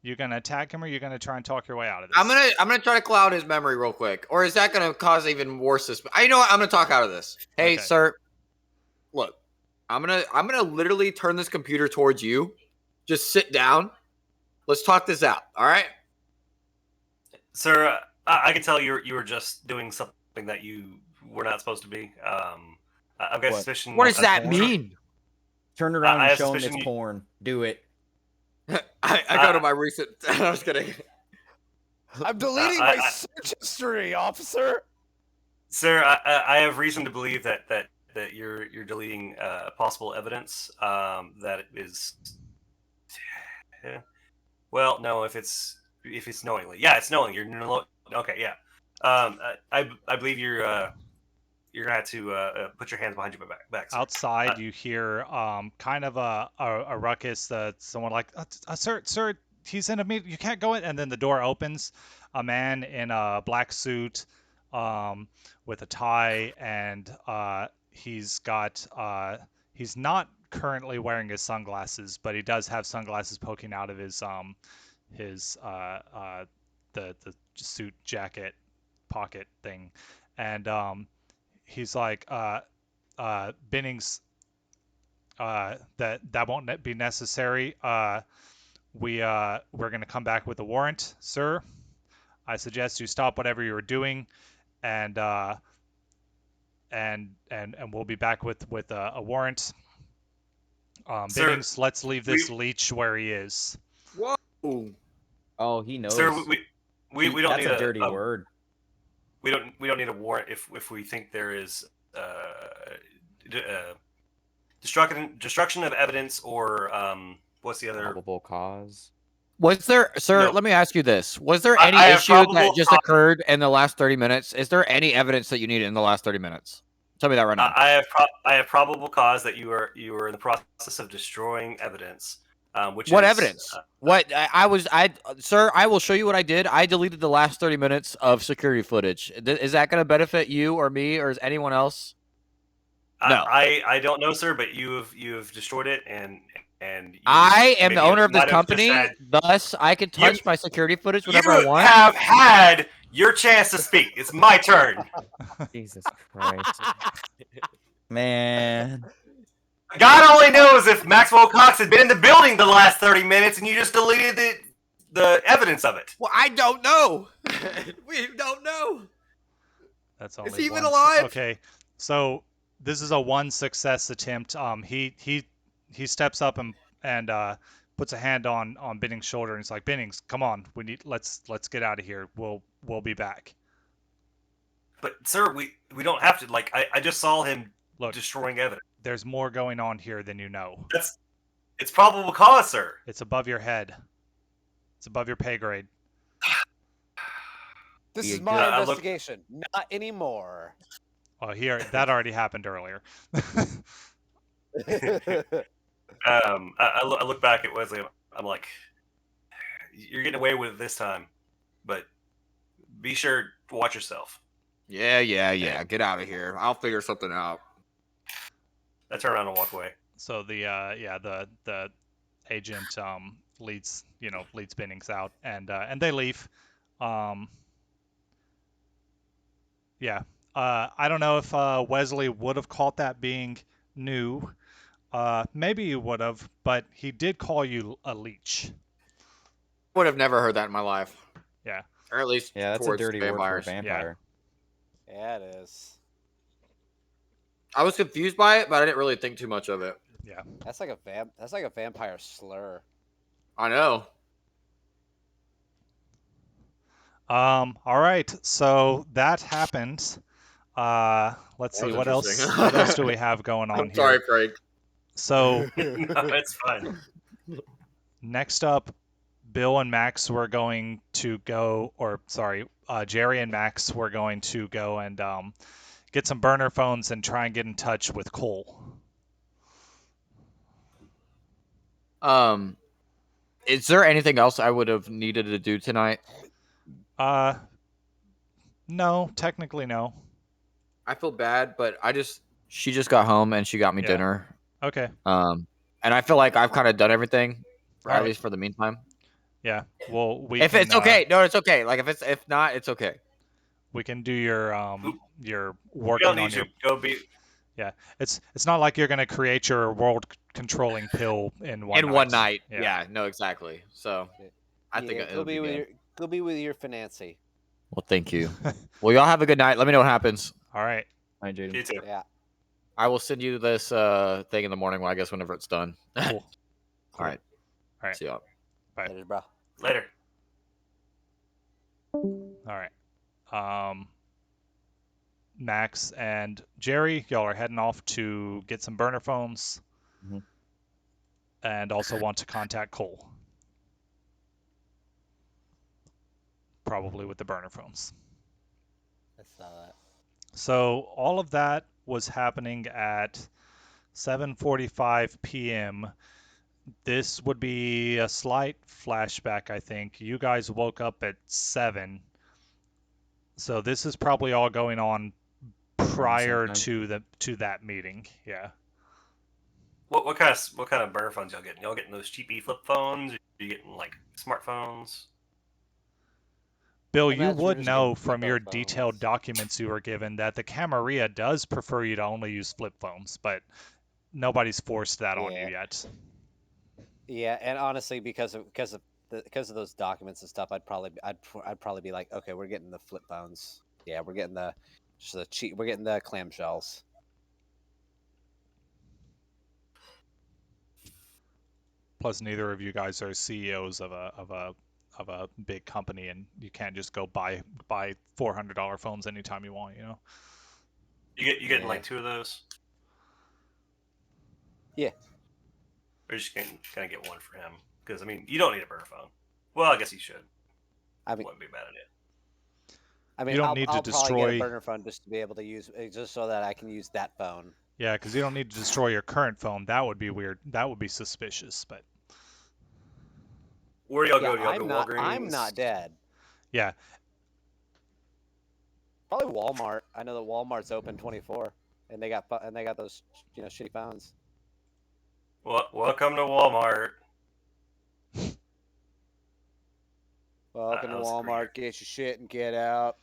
You gonna attack him, or you gonna try and talk your way out of this? I'm gonna try to cloud his memory real quick, or is that gonna cause even worse? You know what? I'm gonna talk out of this. Hey, sir, look, I'm gonna literally turn this computer towards you. Just sit down. Let's talk this out. All right, sir. I can tell you were just doing something that you were not supposed to be. I've got suspicion. What does that mean? Turn around and show him it's porn. Do it. I go to my recent. I was kidding. I'm deleting my search history, officer. Sir, I have reason to believe that you're deleting possible evidence that is. Well, no, if it's knowingly, it's knowing. Okay, yeah. I believe you're gonna have to put your hands behind your back. Sir. Outside, you hear kind of a ruckus. That someone like, sir, he's in a meeting. You can't go in. And then the door opens. A man in a black suit, with a tie, and he's not currently wearing his sunglasses, but he does have sunglasses poking out of his the suit jacket pocket thing, and he's like, Bennings, that won't be necessary. We're gonna come back with a warrant, sir. I suggest you stop whatever you're doing, and we'll be back with a warrant. Sir, Bennings, let's leave this leech where he is. Whoa. Oh, he knows. Sir, we don't that's need a dirty word. We don't need a warrant if we think there is destruction of evidence or what's the other probable cause. Was there, sir? No. Let me ask you this: was there any issue that just occurred in the last 30 minutes? Is there any evidence that you needed in the last 30 minutes? Tell me that right now. I have probable cause that you were in the process of destroying evidence. What evidence? Sir, I will show you what I did. I deleted the last 30 minutes of security footage. Is that going to benefit you or me or is anyone else? No, I don't know, sir, but you have destroyed it, and I am the owner of this company. Thus, I can touch my security footage whenever I want. You have had your chance to speak. It's my turn. Jesus Christ, man. God only knows if Maxwell Cox had been in the building the last 30 minutes and you just deleted the evidence of it. Well, I don't know. We don't know. That's only Is he even alive? Okay, so this is a one success attempt. He steps up and puts a hand on Bennings' shoulder and he's like, Bennings, come on, let's get out of here. We'll be back. But sir, we don't have to. Like I just saw him destroying evidence. There's more going on here than you know. It's probable cause, sir. It's above your head. It's above your pay grade. This Yeah, is my I look- investigation. Not anymore. Oh, here that already happened earlier. I look back at Wesley. I'm like, you're getting away with it this time, but be sure to watch yourself. Yeah. Get out of here. I'll figure something out. I turn around and walk away. So the agent leads Bennings out, and they leave. Yeah. I don't know if Wesley would have caught that being new. Maybe he would have, but he did call you a leech. Would have never heard that in my life. Yeah. Or at least Yeah, that's a towards dirty word for a vampires. vampire. Yeah, it is. I was confused by it, but I didn't really think too much of it. Yeah. That's like a vampire slur. I know. All right. So that happened. Let's That see was what else. interesting. What else do we have going on I'm here? sorry, Frank. So No, it's fine. next up, Bill and Max were going to go, or sorry, Jerry and Max were going to go and get some burner phones and try and get in touch with Cole. Is there anything else I would have needed to do tonight? No, technically no. I feel bad, but she just got home and she got me Yeah. dinner. Okay. And I feel like I've kind of done everything, All at right. least for the meantime. Yeah. Well, If it's okay, no, it's okay. Like if not, it's okay. we can do your You working don't on need your. to go be. Yeah. It's not like you're gonna create your world controlling pill in one night. One night. Yeah. No, exactly. So I think it'll be good. Go be with your Financy. Well, thank you. Well, y'all have a good night. Let me know what happens. All right. Hi, Jaden. You too. Yeah. I will send you this thing in the morning. Well, I guess whenever it's done. Cool. All right. All right. See y'all. Bye. Later, bro. Later. All right. Max and Jerry, y'all are heading off to get some burner phones, Mhm. and also want to contact Cole. Probably with the burner phones. I saw that. So all of that was happening at 7:45 p.m. This would be a slight flashback, I think. You guys woke up at 7. So this is probably all going on prior time. to that meeting. Yeah. What kind of burner phones y'all getting? Y'all getting those cheapy flip phones? Or you getting like smartphones? Bill, I you imagine would you're just know getting from flip your phones. detailed documents you were given that the Camarilla does prefer you to only use flip phones, but nobody's forced that on you Yeah. yet. Yeah, and honestly, because of those documents and stuff, I'd probably be like, okay, we're getting the flip phones. Yeah, we're getting the we're getting the clamshells. Plus, neither of you guys are CEOs of a big company, and you can't just go buy $400 phones anytime you want. You know. You getting like 2 of those? Yeah. Or just gonna get one for him? Because I mean, you don't need a burner phone. Well, I guess you should. I mean, Wouldn't be a bad idea. I mean, You don't I'll need to probably get destroy- a burner phone just to be able to use, just so that I can use that phone. Yeah, because you don't need to destroy your current phone. That would be weird. That would be suspicious. But Where do y'all Yeah, go? Do y'all go Walgreens? I'm not dead. yeah, Probably Walmart. I know that Walmart's open 24, and they got those shitty phones. Welcome to Walmart. Welcome to that was Walmart. Get your shit and get out.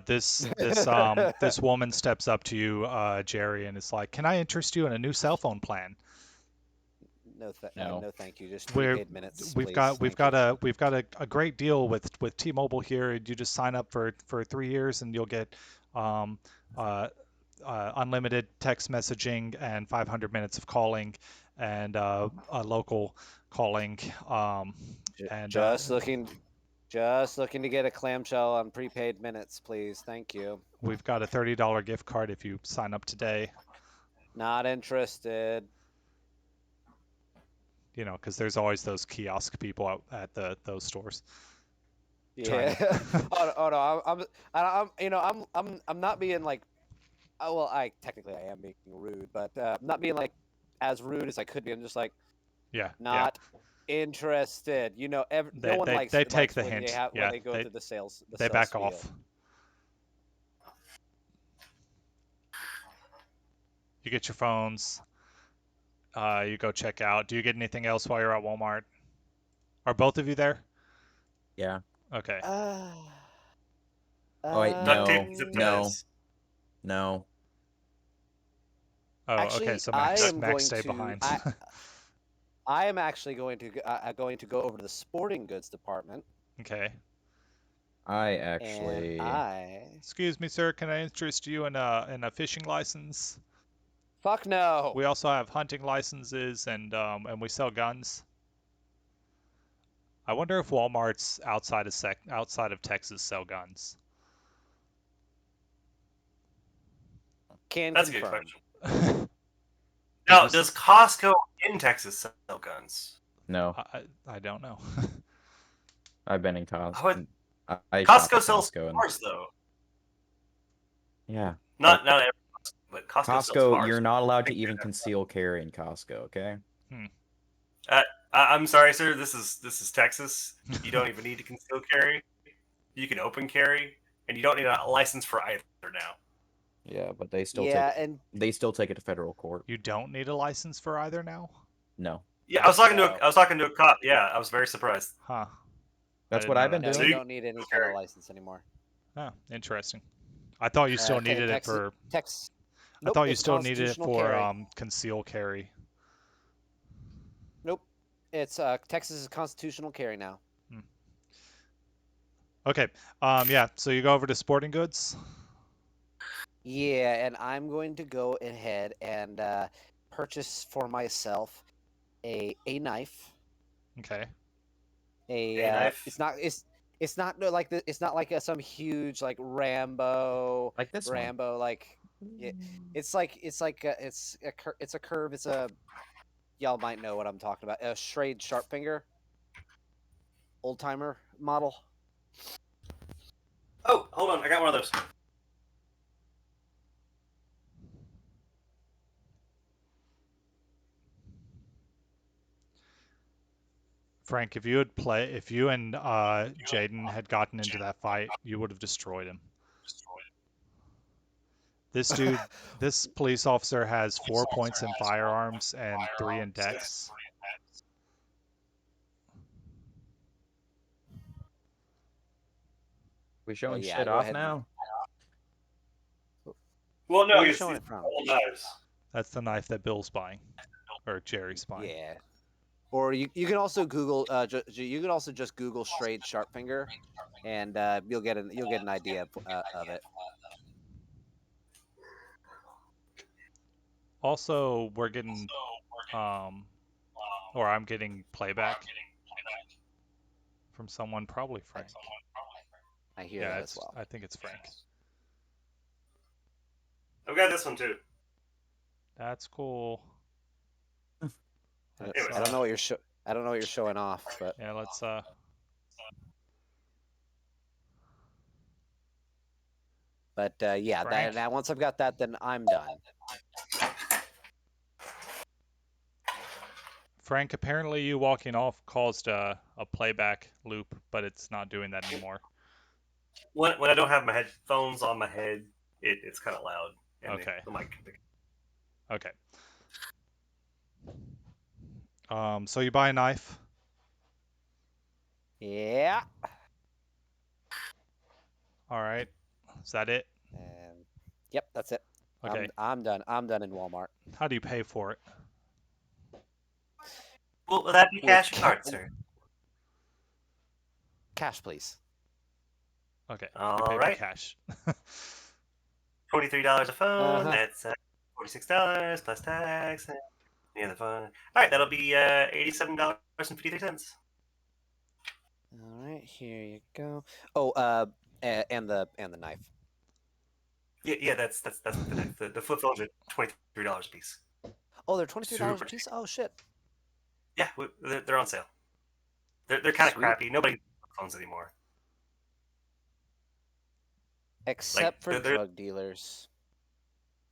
this woman steps up to you, Jerry, and is like, "Can I interest you in a new cell phone plan? No, No. no, thank you. Just We're- prepaid minutes. We've please. got Thank you. a great deal with T-Mobile here. You just sign up for 3 years and you'll get unlimited text messaging and 500 minutes of calling and local calling. And Just looking to get a clamshell on prepaid minutes, please. Thank you. we've got a $30 gift card if you sign up today. Not interested. You know, because there's always those kiosk people out at those stores. Yeah. Oh no, I'm not being like, well, I am being rude, but I'm not being like as rude as I could be. I'm just like Yeah. not interested. No one likes they take the when hint. when they go through the sales. They back off. You get your phones. You go check out. Do you get anything else while you're at Walmart? Are both of you there? Yeah. Okay. Oh wait, Duct tape no, zip no, ties. no. Oh, Actually, okay. So I Max, am Max going stay to. behind. I am actually going to go over to the sporting goods department. Okay. I actually. Excuse me, sir. Can I interest you in a fishing license? Fuck no. We also have hunting licenses and we sell guns. I wonder if Walmart's outside of Texas sell guns. That's a good Confirm. question. Now, does Costco in Texas sell guns? No. I don't know. I've been in Costco. Costco sells cars, though. Yeah. Not every Costco, but Costco sells cars. You're not allowed to even conceal carry in Costco, okay? I'm sorry, sir. This is Texas. You don't even need to conceal carry. You can open carry, and you don't need a license for either now. Yeah, but they still take it to federal court. You don't need a license for either now? No. Yeah, I was talking to a cop. Yeah, I was very surprised. Huh. That's what I've been doing. No, you don't need any kind of license anymore. Oh, interesting. I thought you still needed it for Texas. I thought you still needed it for conceal carry. Nope. It's Texas is constitutional carry now. Okay. Yeah, so you go over to sporting goods? Yeah, and I'm going to go ahead and purchase for myself a knife. Okay. A knife. It's not like it's not like some huge like Rambo like this Rambo one. like it's a curve. It's a y'all might know what I'm talking about. A Schrade sharp finger, old timer model. Oh, hold on, I got one of those. Frank, if you and Jaden had gotten into that fight, you would have destroyed him. This dude, this police officer has 4 points in firearms and 3 in dex. We showing shit off now? Well, no, you're showing it from. That's the knife that Bill's buying, or Jerry's buying. Yeah. Or you can also Google you can also just Google Schrade sharp finger, and you'll get an idea of it. Also, we're getting or I'm getting playback from someone, probably Frank. I hear that as well. I think it's Frank. I've got this one too. That's cool. I don't know what you're showing off, but yeah, let's But yeah, that once I've got that, then I'm done. Frank, apparently you walking off caused a playback loop, but it's not doing that anymore. When I don't have my headphones on my head, it's kind of loud. And okay. The mic. Okay. So you buy a knife? Yeah. All right. Is that it? Yep, that's it. Okay. I'm done. I'm done in Walmart. How do you pay for it? Will that be cash or card, sir? Cash, please. Okay. All you pay right. by cash. $23 a phone. That's $46 plus tax. And the other phone. All right, that'll be $87.53. All right, here you go. Oh, and the knife. Yeah, that's the knife. The flip phones are $23 a piece. Oh, they're $23 a piece. Oh shit. Yeah, they're on sale. They're kind of crappy. Nobody uses phones anymore. Except for they're- drug dealers.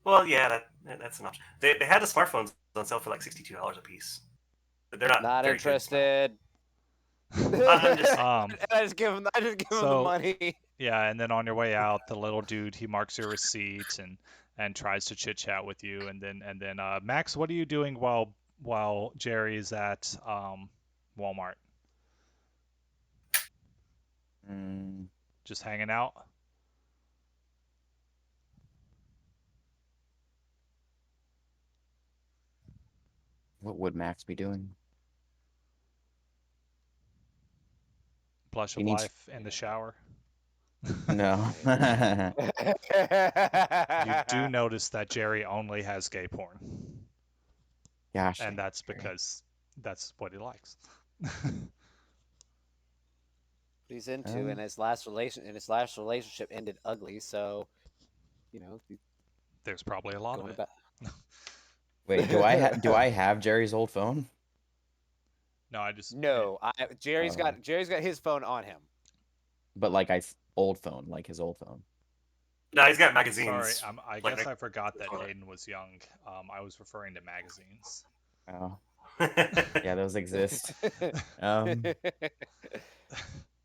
Well, yeah, that's an option. They had the smartphones on sale for like $62 a piece. But they're not very interested. I'm just I just give him the money. Yeah, and then on your way out, the little dude, he marks your receipt and tries to chit chat with you, and then Max, what are you doing while Jerry's at Walmart? Just hanging out? What would Max be doing? Blush of life in the shower? No. You do notice that Jerry only has gay porn. Gosh. And that's because that's what he likes. He's into, and his last relationship ended ugly, so there's probably a lot of it. Wait, do I have Jerry's old phone? No, I just Jerry's got his phone on him. But like old phone, like his old phone. No, he's got magazines. Sorry, I guess I forgot that Hayden was young. I was referring to magazines. Oh. Yeah, those exist.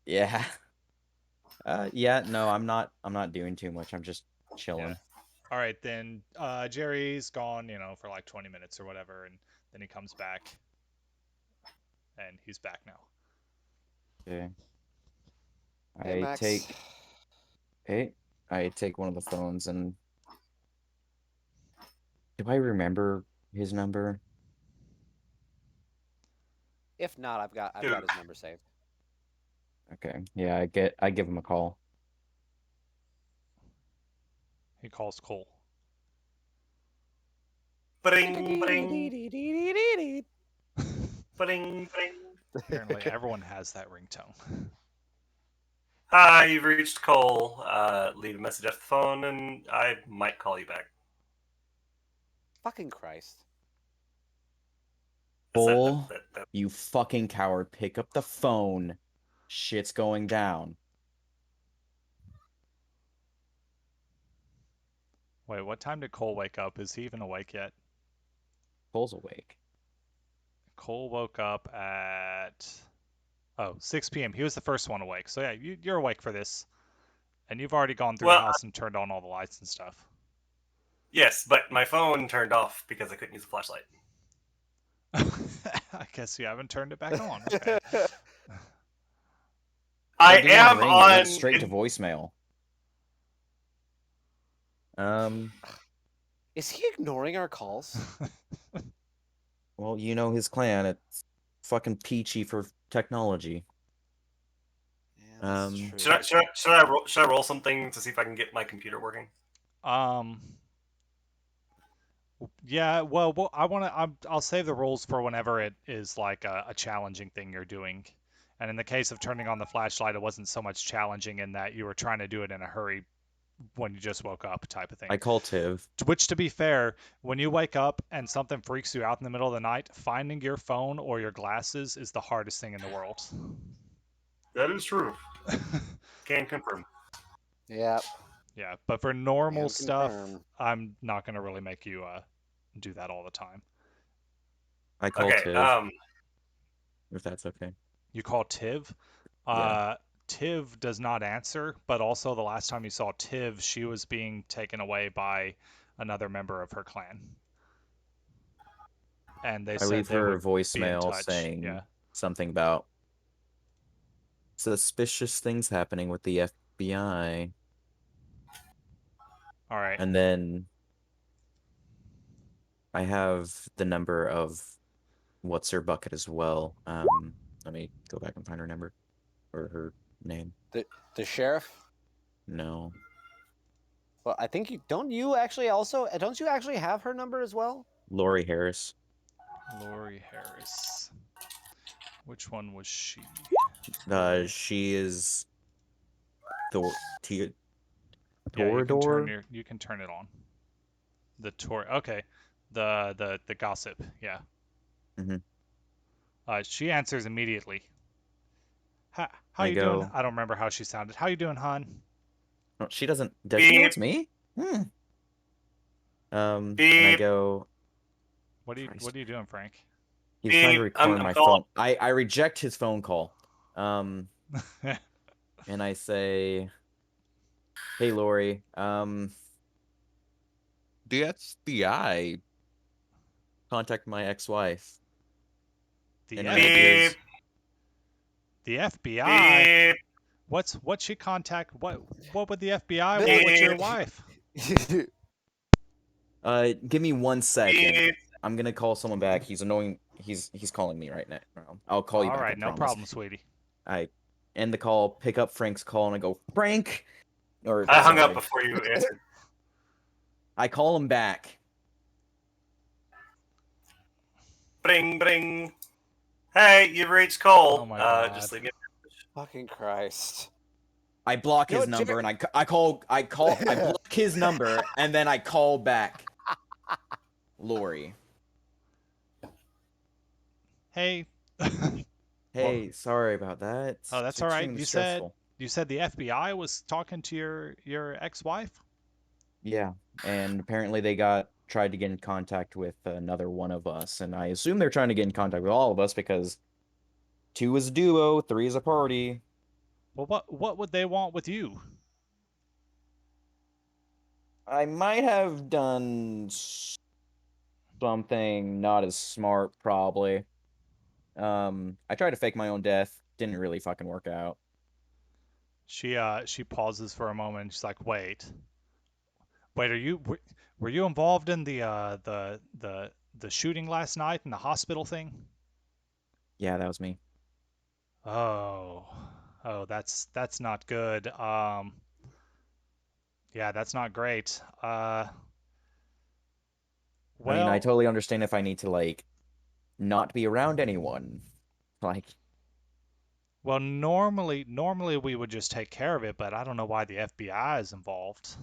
Yeah. Yeah, no, I'm not doing too much. I'm just chilling. Yeah. All right, then Jerry's gone, for like 20 minutes or whatever, and then he comes back. And he's back now. Okay. I take one of the phones and do I remember his number? If not, I've got his number saved. Okay. Yeah, I give him a call. He calls Cole. Bring, bring. Bring, bring. Apparently everyone has that ringtone. Hi, you've reached Cole. Leave a message after the phone, and I might call you back. Fucking Christ. Cole, you fucking coward. Pick up the phone. Shit's going down. Wait, what time did Cole wake up? Is he even awake yet? Cole's awake. Cole woke up at 6 p.m. He was the first one awake. So yeah, you're awake for this. And you've already gone through the house and turned on all the lights and stuff. Yes, but my phone turned off because I couldn't use the flashlight. I guess you haven't turned it back on. Okay. I am on. It went straight to voicemail. Is he ignoring our calls? Well, you know his clan. It's fucking peachy for technology. Yeah, that's true. Should I roll something to see if I can get my computer working? Yeah. Well, I'll save the rules for whenever it is like a challenging thing you're doing. And in the case of turning on the flashlight, it wasn't so much challenging in that you were trying to do it in a hurry when you just woke up type of thing. I call Tiv. Which, to be fair, when you wake up and something freaks you out in the middle of the night, finding your phone or your glasses is the hardest thing in the world. That is true. Can confirm. Yeah. Yeah, but for normal stuff, I'm not going to really make you do that all the time. I call Tiv. If that's okay. You call Tiv? Yeah. Tiv does not answer, but also the last time you saw Tiv, she was being taken away by another member of her clan. And they I said leave they her would voicemail be in touch. saying something about suspicious things happening with the FBI. All right. And then I have the number of What's Her Bucket as well. Let me go back and find her number or her name. The sheriff? No. Well, I think don't you actually have her number as well? Lori Harris. Lori Harris. Which one was she? She is Torador. Yeah, you can turn it on. The tour. Okay. The gossip. Yeah. Mm-hmm. She answers immediately. How you doing? I don't remember how she sounded. How you doing, hon? Oh, she doesn't. Does she know it's me? And I go. What are you doing, Frank? He's trying to record my phone. I reject his phone call. And I say, "Hey, Lori. The FBI contact my ex-wife." The FBI. What's she contact? What would the FBI want with your wife? Give me 1 second. I'm gonna call someone back. He's annoying. He's calling me right now. I'll call you back. All right, I no promise. problem, sweetie. I end the call, pick up Frank's call, and I go, Frank. I hung up before you answered. I call him back. Bring, bring. Hey, you've reached Cole. Oh my God. Just leave me. Fucking Christ. I block his number and I block his number and then I call back Lori. Hey. Hey, sorry about that. Oh, that's all right. You said the FBI was talking to your ex-wife? Yeah, and apparently they tried to get in contact with another one of us, and I assume they're trying to get in contact with all of us because 2 is a duo, 3 is a party. Well, what would they want with you? I might have done something not as smart, probably. I tried to fake my own death. Didn't really fucking work out. She pauses for a moment. She's like, wait, were you involved in the shooting last night in the hospital thing? Yeah, that was me. Oh, that's not good. Yeah, that's not great. I mean, I totally understand if I need to, like, not be around anyone. Like, well, normally we would just take care of it, but I don't know why the FBI is involved.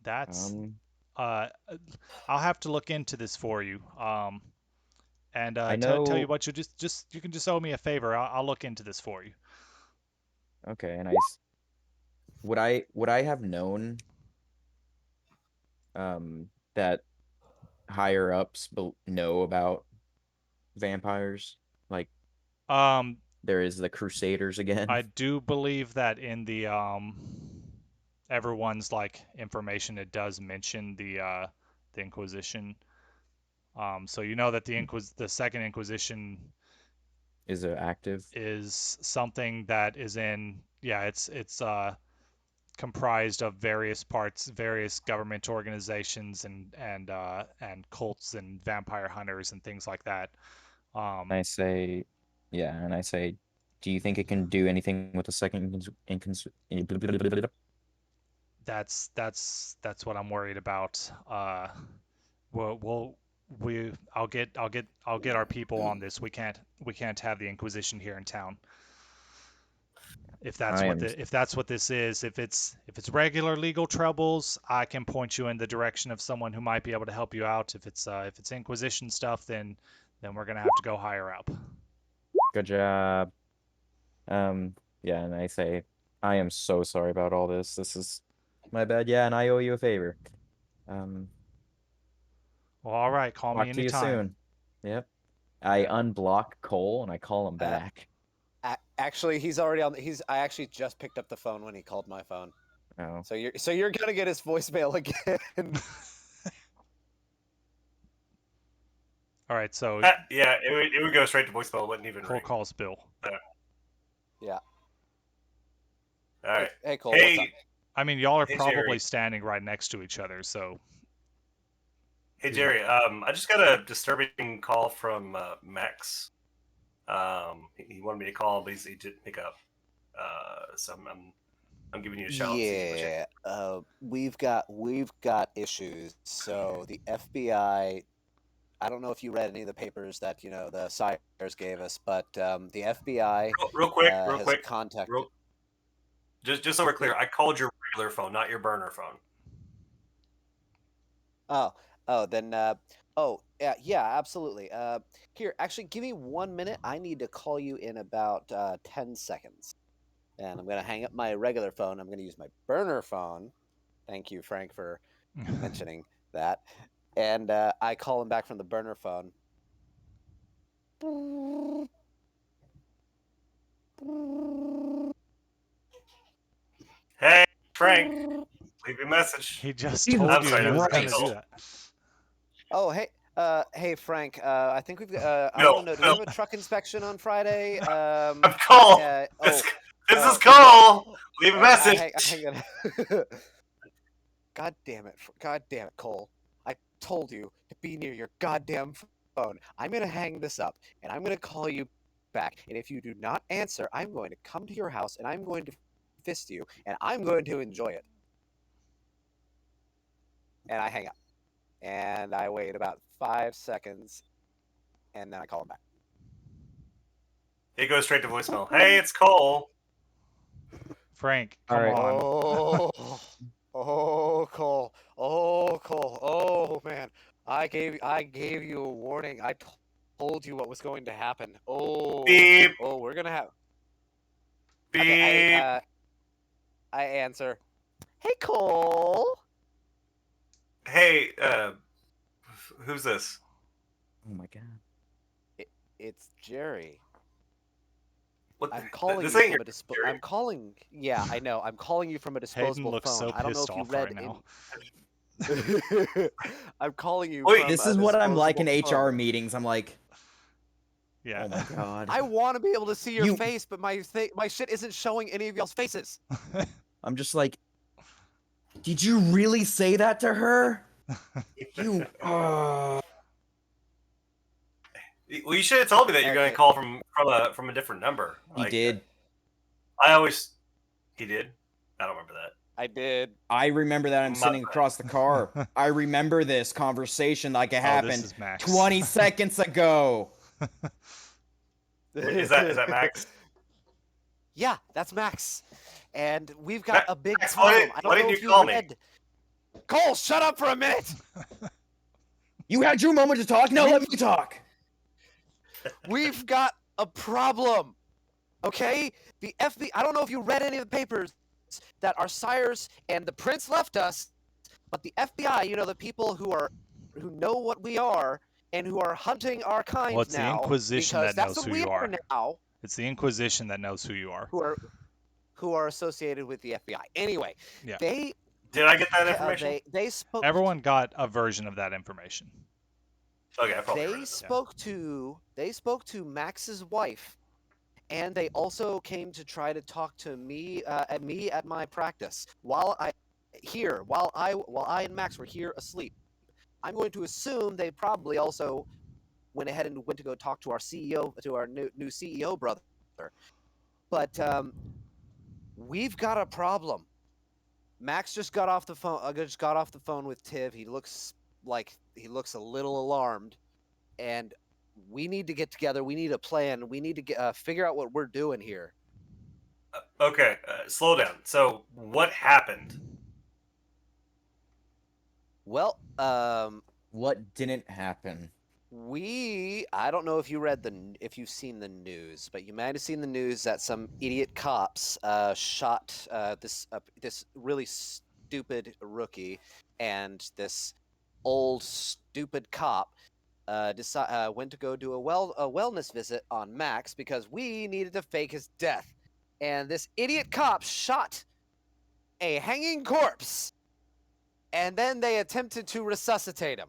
That's I'll have to look into this for you. And I know... tell you what, you you can just owe me a favor. I'll look into this for you. Okay, and would I have known that higher ups know about vampires? Like, there is the Crusaders again. I do believe that in the everyone's like information, it does mention the Inquisition. So you know that the Second Inquisition is active. Is something that is in it's comprised of various parts, various government organizations and cults and vampire hunters and things like that. I say, yeah, and I say, do you think it can do anything with the second That's what I'm worried about. I'll get our people on this. We can't have the Inquisition here in town. If that's what this is, if it's regular legal troubles, I can point you in the direction of someone who might be able to help you out. If it's Inquisition stuff, then we're gonna have to go higher up. Good job. Yeah, and I say, I am so sorry about all this. This is my bad. Yeah, and I owe you a favor. Well, all right. Call me anytime. Talk to you soon. Yep. I unblock Cole and I call him back. Actually, he's already on. I actually just picked up the phone when he called my phone. Oh. So you're gonna get his voicemail again. All right. So yeah, it would go straight to voicemail. It wouldn't even Cole ring. calls Bill. Yeah. All right. Hey Cole. What's up? I mean, y'all are probably Jerry. standing right next to each other, so. Hey Jerry, I just got a disturbing call from Max. He wanted me to call, but he didn't pick up. So I'm giving you a shout. Yeah, we've got issues. So the FBI. I don't know if you read any of the papers that the Sires gave us, but the FBI real quick, contacted. Just so we're clear, I called your regular phone, not your burner phone. Then yeah, absolutely. Here, actually, give me 1 minute. I need to call you in about 10 seconds. And I'm going to hang up my regular phone. I'm going to use my burner phone. Thank you, Frank, for mentioning that. And I call him back from the burner phone. Hey, Frank, leave a message. He just Jesus told you sorry, he that was was going to Diesel. do that. Oh, hey, Frank. I think we've. I No, don't know. Do we have a truck inspection on Friday? I'm Cole. This is Cole. no. Leave a message. Hang on. God damn it, Cole. I told you to be near your goddamn phone. I'm gonna hang this up and I'm gonna call you back. And if you do not answer, I'm going to come to your house and I'm going to fist you and I'm going to enjoy it. And I hang up. And I wait about 5 seconds and then I call him back. It goes straight to voicemail. Hey, it's Cole. Frank, come on. Oh, Cole. Oh, Cole. Oh, man. I gave you a warning. I told you what was going to happen. Oh. Beep. Oh, we're gonna have. Beep. Okay, I answer. Hey, Cole. Hey, who's this? Oh my god. It's Jerry. What? I'm calling this you ain't from your a disposable. I'm calling. Yeah, I know. I'm calling you from a Hayden disposable looks phone. so I don't know pissed if you off read right now. I'm calling you Wait, from This a is what I'm like in disposable HR phone. meetings. I'm like, Yeah. oh my god. I want to be able to see your You- face, but my shit isn't showing any of y'all's faces. I'm just like, did you really say that to her? You. Well, you should have told me that you're going Okay. to call from a different number. He Like, did. I always. He did. I don't remember that. I did. I remember that I'm My sitting bad. across the car. I remember this conversation like it Oh, this happened is Max. 20 seconds ago. Is that Max? Yeah, that's Max. And we've got a big Max, problem. why didn't you call me? Cole, shut up for a minute. You had your moment to talk. Now let me talk. We've got a problem. Okay? The FBI, I don't know if you read any of the papers that our sires and the prince left us, but the FBI, the people who know what we are and who are hunting our kind Well, it's the now, Inquisition because that that's knows what who we you are. now, It's the Inquisition that knows who you are. who are associated with the FBI. Anyway, Yeah. they Did I get that information? they spoke. Everyone got a version of that information. Okay, I probably They read it. spoke to Max's wife, and they also came to try to talk to me at my practice while I and Max were here asleep. I'm going to assume they probably also went ahead and went to go talk to our CEO, to our new CEO brother. But we've got a problem. Max just got off the phone with Tiv. He looks a little alarmed, and we need to get together. We need a plan. We need to figure out what we're doing here. Okay, slow down. So, what happened? Well, What didn't happen? I don't know if if you've seen the news, but you might have seen the news that some idiot cops shot this really stupid rookie, and this old stupid cop went to go do a wellness visit on Max because we needed to fake his death, and this idiot cop shot a hanging corpse, and then they attempted to resuscitate him.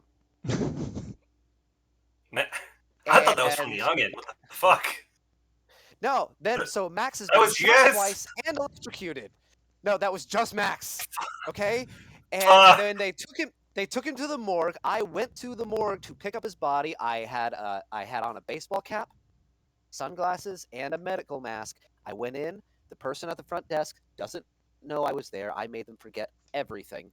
I thought that was from the Youngin. What the fuck? No, so Max has That been was shot yes? twice and electrocuted. No, that was just Max. Okay, and Fuck. then they took him. They took him to the morgue. I went to the morgue to pick up his body. I had on a baseball cap, sunglasses, and a medical mask. I went in. The person at the front desk doesn't know I was there. I made them forget everything.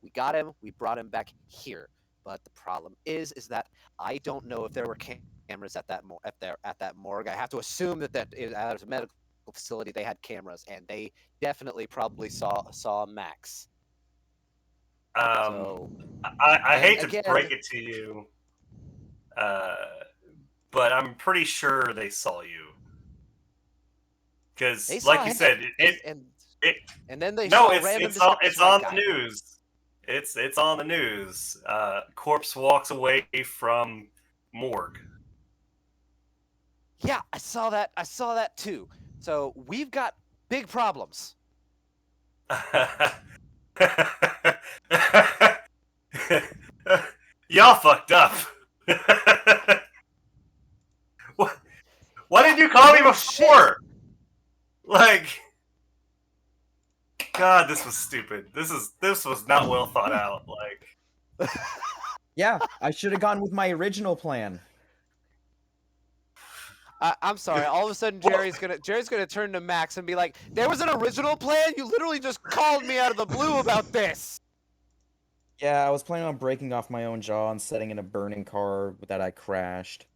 We got him. We brought him back here. But the problem is that I don't know if there were cameras at that morgue. I have to assume that at a medical facility they had cameras, and they definitely probably saw Max. I hate to break it to you, but I'm pretty sure they saw you. Because, like you said, and then they no, saw random it's white on guy. the news. It's on the news. Corpse walks away from morgue. Yeah, I saw that. I saw that too. So we've got big problems. Y'all fucked up. Why didn't you call me No before? Like, God, this was stupid. This was not well thought out. Like, Yeah, I should have gone with my original plan. I'm sorry. All of a sudden, Jerry's gonna turn to Max and be like, "There was an original plan. You literally just called me out of the blue about this." Yeah, I was planning on breaking off my own jaw and setting in a burning car that I crashed.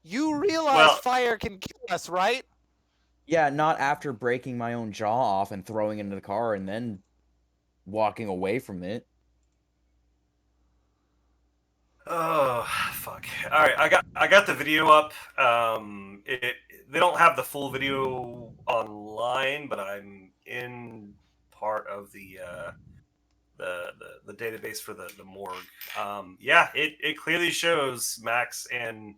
You realize fire can kill us, right? Yeah, not after breaking my own jaw off and throwing it into the car and then walking away from it. oh fuck! All right, I got the video up. They don't have the full video online, but I'm in part of the database for the morgue. Yeah, it clearly shows Max and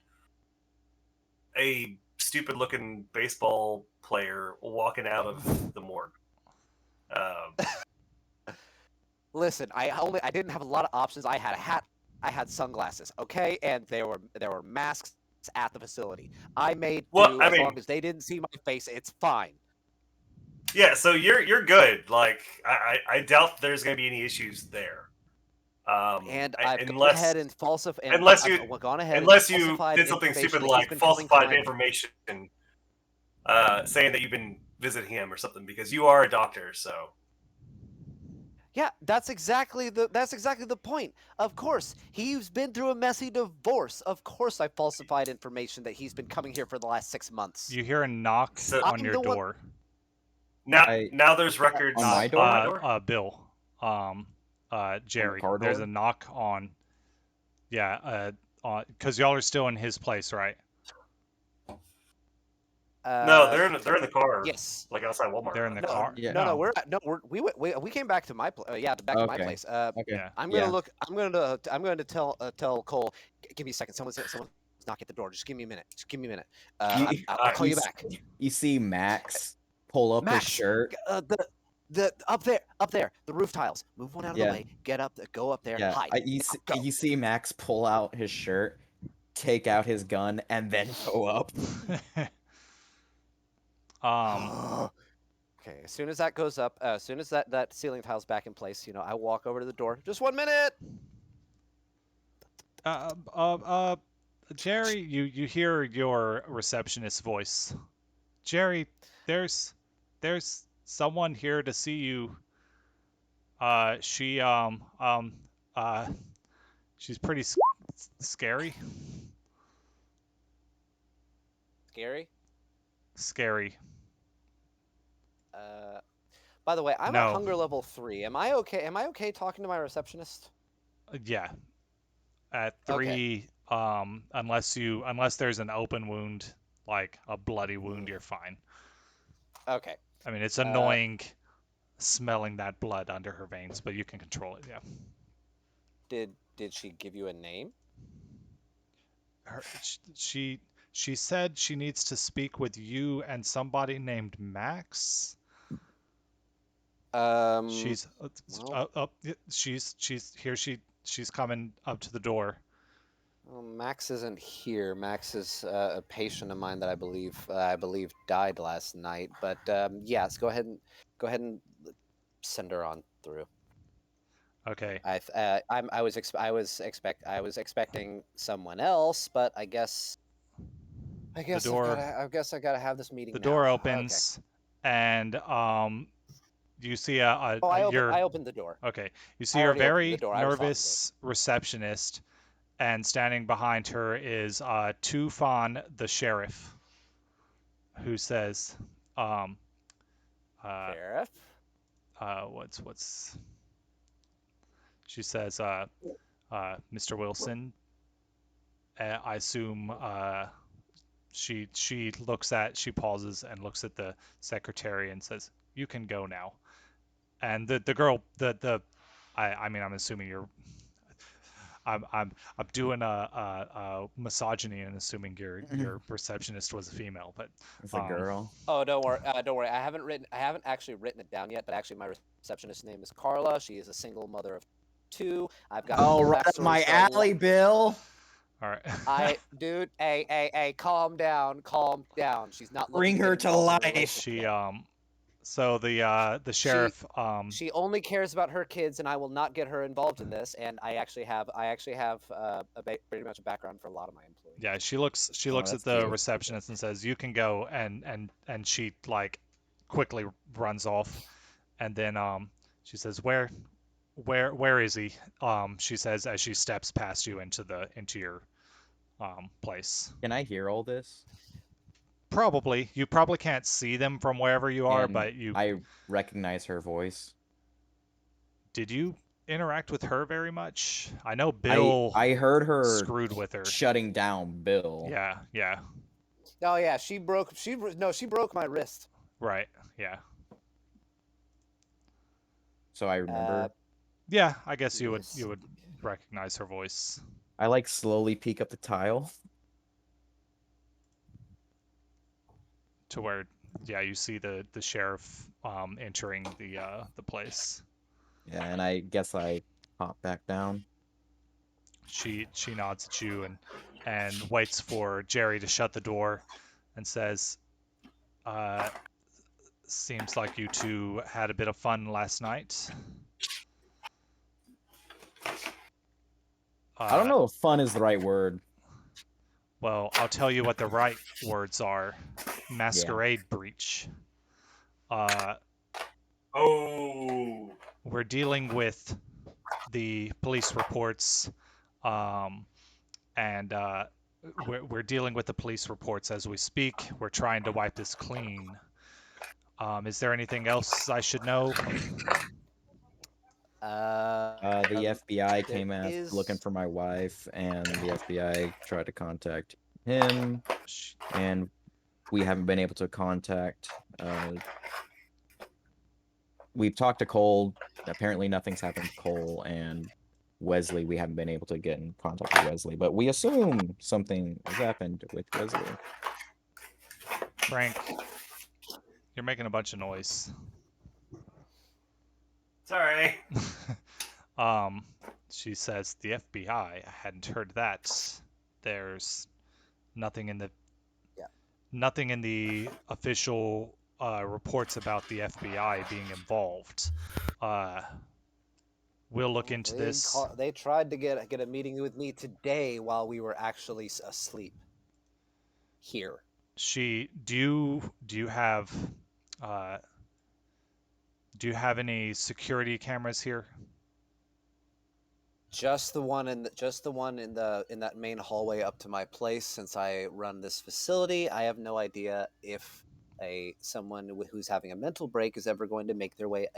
a stupid looking baseball player walking out of the morgue. Listen, I didn't have a lot of options. I had a hat, I had sunglasses, okay, and there were masks at the facility. I made do as long as they didn't see my face. It's fine. Yeah, so you're good. Like I doubt there's going to be any issues there. And I've gone ahead and falsified. Unless you did something stupid like falsified information, saying that you've been visiting him or something, because you are a doctor. So yeah, that's exactly the point. Of course, he's been through a messy divorce. Of course, I falsified information that he's been coming here for the last 6 months. You hear a knock on your door. Now there's records on my door. Bill, Jerry. There's a knock on. Yeah, because y'all are still in his place, right? No, they're in the car. Yes, like outside Walmart. They're in the car. Yeah. No, we came back to my place. Yeah, back to my place. Okay. I'm gonna look. I'm going to tell Cole. Give me a second. Someone's knocking at the door. Just give me a minute. I'll call you back. You see Max pull up his shirt. The up there, the roof tiles. Move one out of the way. Get up, go up there. Yeah, hide. You see Max pull out his shirt, take out his gun, and then go up. Okay. As soon as that goes up, as soon as that ceiling tile's back in place, I walk over to the door. Just 1 minute. Jerry, you hear your receptionist's voice. Jerry, there's someone here to see you. She's pretty scary. Scary. By the way, I'm at hunger level 3. Am I okay? Am I okay talking to my receptionist? Yeah. At 3, unless there's an open wound, like a bloody wound, you're fine. Okay. I mean, it's annoying smelling that blood under her veins, but you can control it. Yeah. Did she give you a name? She said she needs to speak with you and somebody named Max. She's here. She's coming up to the door. Well, Max isn't here. Max is a patient of mine that I believe died last night. But yes, go ahead and send her on through. Okay. I was expecting someone else, but I guess I gotta have this meeting. The door opens, and you see I opened the door. Okay, you see your very nervous receptionist, and standing behind her is Tufan the sheriff, who says, Sheriff. What's she says, Mr. Wilson, I assume She pauses and looks at the secretary and says, "You can go now." And the girl, I mean, I'm assuming you're. I'm doing a misogyny and assuming your receptionist was a female, but It's a girl. Oh, don't worry. Don't worry. I haven't actually written it down yet. But actually, my receptionist's name is Carla. She is a single mother of 2. I've got. Oh, full right up backstory, my so alley, Bill. all right. dude, hey, calm down. She's not looking Bring to her get to involved in a life. relationship She yet. So the sheriff She only cares about her kids, and I will not get her involved in this. And I actually have pretty much a background for a lot of my employees. yeah, she looks Oh, at that's the cute. receptionist and says, "You can go," and she like quickly runs off, and then she says, where is he?" She says as she steps past you into your place. Can I hear all this? Probably. You probably can't see them from wherever you are, And but you I recognize her voice. did you interact with her very much? I know Bill I heard her screwed with her. shutting down Bill. Yeah. Oh yeah, she broke my wrist. Right. Yeah. So I remember. Yeah, I guess you Yes. would recognize her voice. I like slowly peek up the tile. To where, yeah, you see the sheriff entering the place. Yeah, and I guess I hop back down. She nods at you and waits for Jerry to shut the door, and says, "Seems like you two had a bit of fun last night." I don't know if fun is the right word. Well, I'll tell you what the right words are: masquerade breach. Oh. We're dealing with the police reports, and we're dealing with the police reports as we speak. We're trying to wipe this clean. Is there anything else I should know? The FBI came looking for my wife, and the FBI tried to contact him, and we haven't been able to contact. We've talked to Cole. Apparently, nothing's happened to Cole, and Wesley. We haven't been able to get in contact with Wesley, but we assume something has happened with Wesley. Frank, you're making a bunch of noise. Sorry. She says, "The FBI. I hadn't heard that. There's nothing in the official reports about the FBI being involved. We'll look into this." They tried to get a meeting with me today while we were actually asleep here. Do you have any security cameras here? Just the one in that main hallway up to my place. Since I run this facility, I have no idea if someone who's having a mental break is ever going to make their way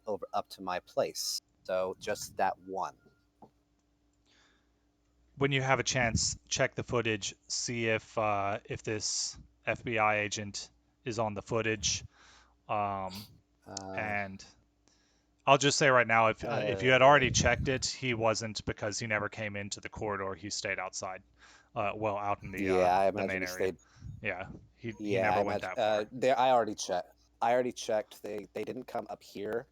over up to my place. So just that one. When you have a chance, check the footage, see if this FBI agent is on the footage. And I'll just say right now, if you had already checked it, he wasn't, because he never came into the corridor. He stayed outside, out in the main area. Yeah, he never went that far. I already checked. They didn't come up here.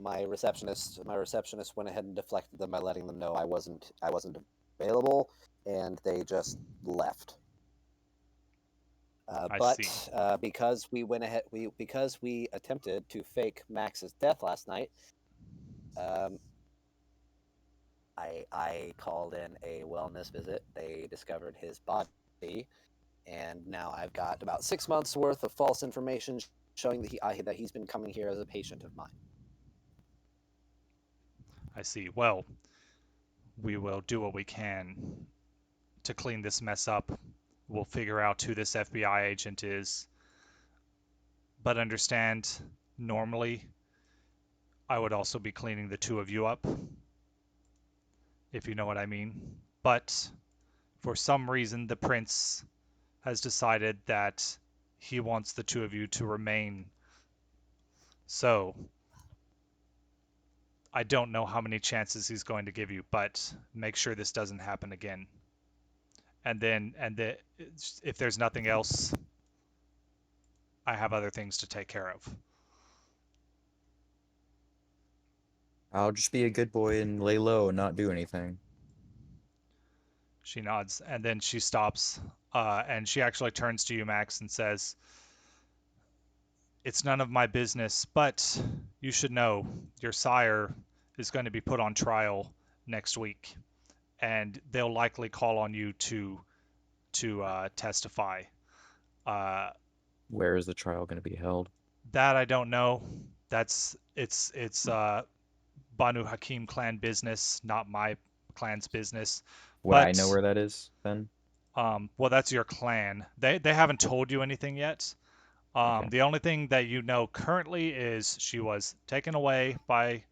My receptionist went ahead and deflected them by letting them know I wasn't available, and they just left. Because we went ahead, because we attempted to fake Max's death last night, I called in a wellness visit. They discovered his body, and now I've got about 6 months worth of false information showing that he's been coming here as a patient of mine. I see. Well, we will do what we can to clean this mess up. We'll figure out who this FBI agent is. But understand, normally, I would also be cleaning the two of you up, if you know what I mean. But for some reason, the prince has decided that he wants the two of you to remain. So I don't know how many chances he's going to give you, but make sure this doesn't happen again. And if there's nothing else, I have other things to take care of. I'll just be a good boy and lay low and not do anything. She nods, and then she stops, and she actually turns to you, Max, and says, "It's none of my business, but you should know your sire is going to be put on trial next week, and they'll likely call on you to testify." Where is the trial going to be held? That I don't know. It's Banu Hakim clan business, not my clan's business. Would I know where that is then? Well, that's your clan. They haven't told you anything yet. Okay. The only thing that you know currently is she was taken away by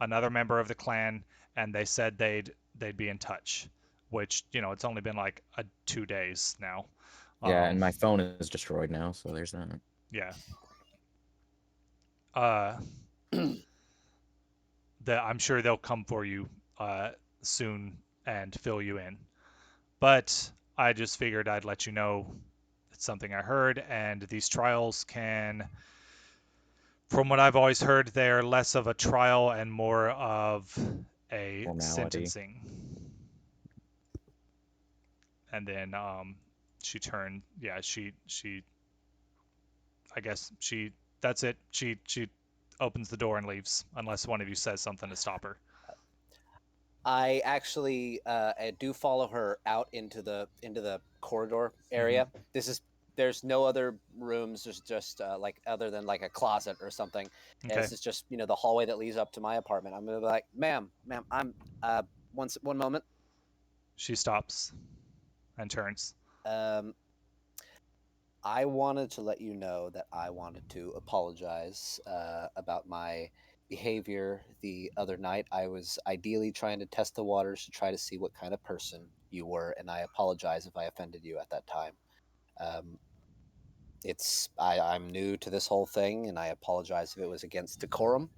another member of the clan, and they said they'd be in touch. Which, it's only been like 2 days now. Yeah, and my phone is destroyed now, so there's that. Yeah. I'm sure they'll come for you soon and fill you in. But I just figured I'd let you know it's something I heard, and these trials can, from what I've always heard, they're less of a trial and more of a Formality. sentencing. And then she turned, I guess that's it. She opens the door and leaves, unless one of you says something to stop her. I actually I do follow her out into the corridor area. Mm-hmm. There's no other rooms. There's just like other than like a closet or something. Okay. This is just the hallway that leads up to my apartment. I'm gonna be like, ma'am, I'm one moment. She stops and turns. I wanted to let you know that I wanted to apologize about my behavior the other night. I was ideally trying to test the waters to try to see what kind of person you were, and I apologize if I offended you at that time. I'm new to this whole thing, and I apologize if it was against decorum.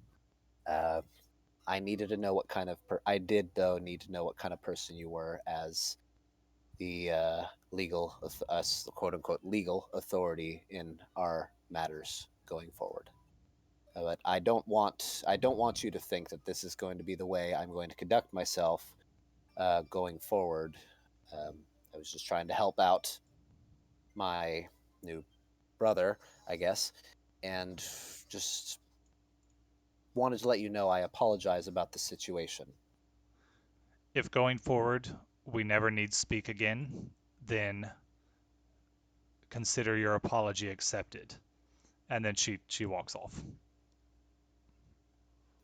I needed to know what kind of I did though need to know what kind of person you were as the legal, us quote unquote legal authority in our matters going forward. But I don't want you to think that this is going to be the way I'm going to conduct myself going forward. I was just trying to help out my new brother, I guess, and just wanted to let you know I apologize about the situation. If going forward we never need speak again, then consider your apology accepted. And then she walks off.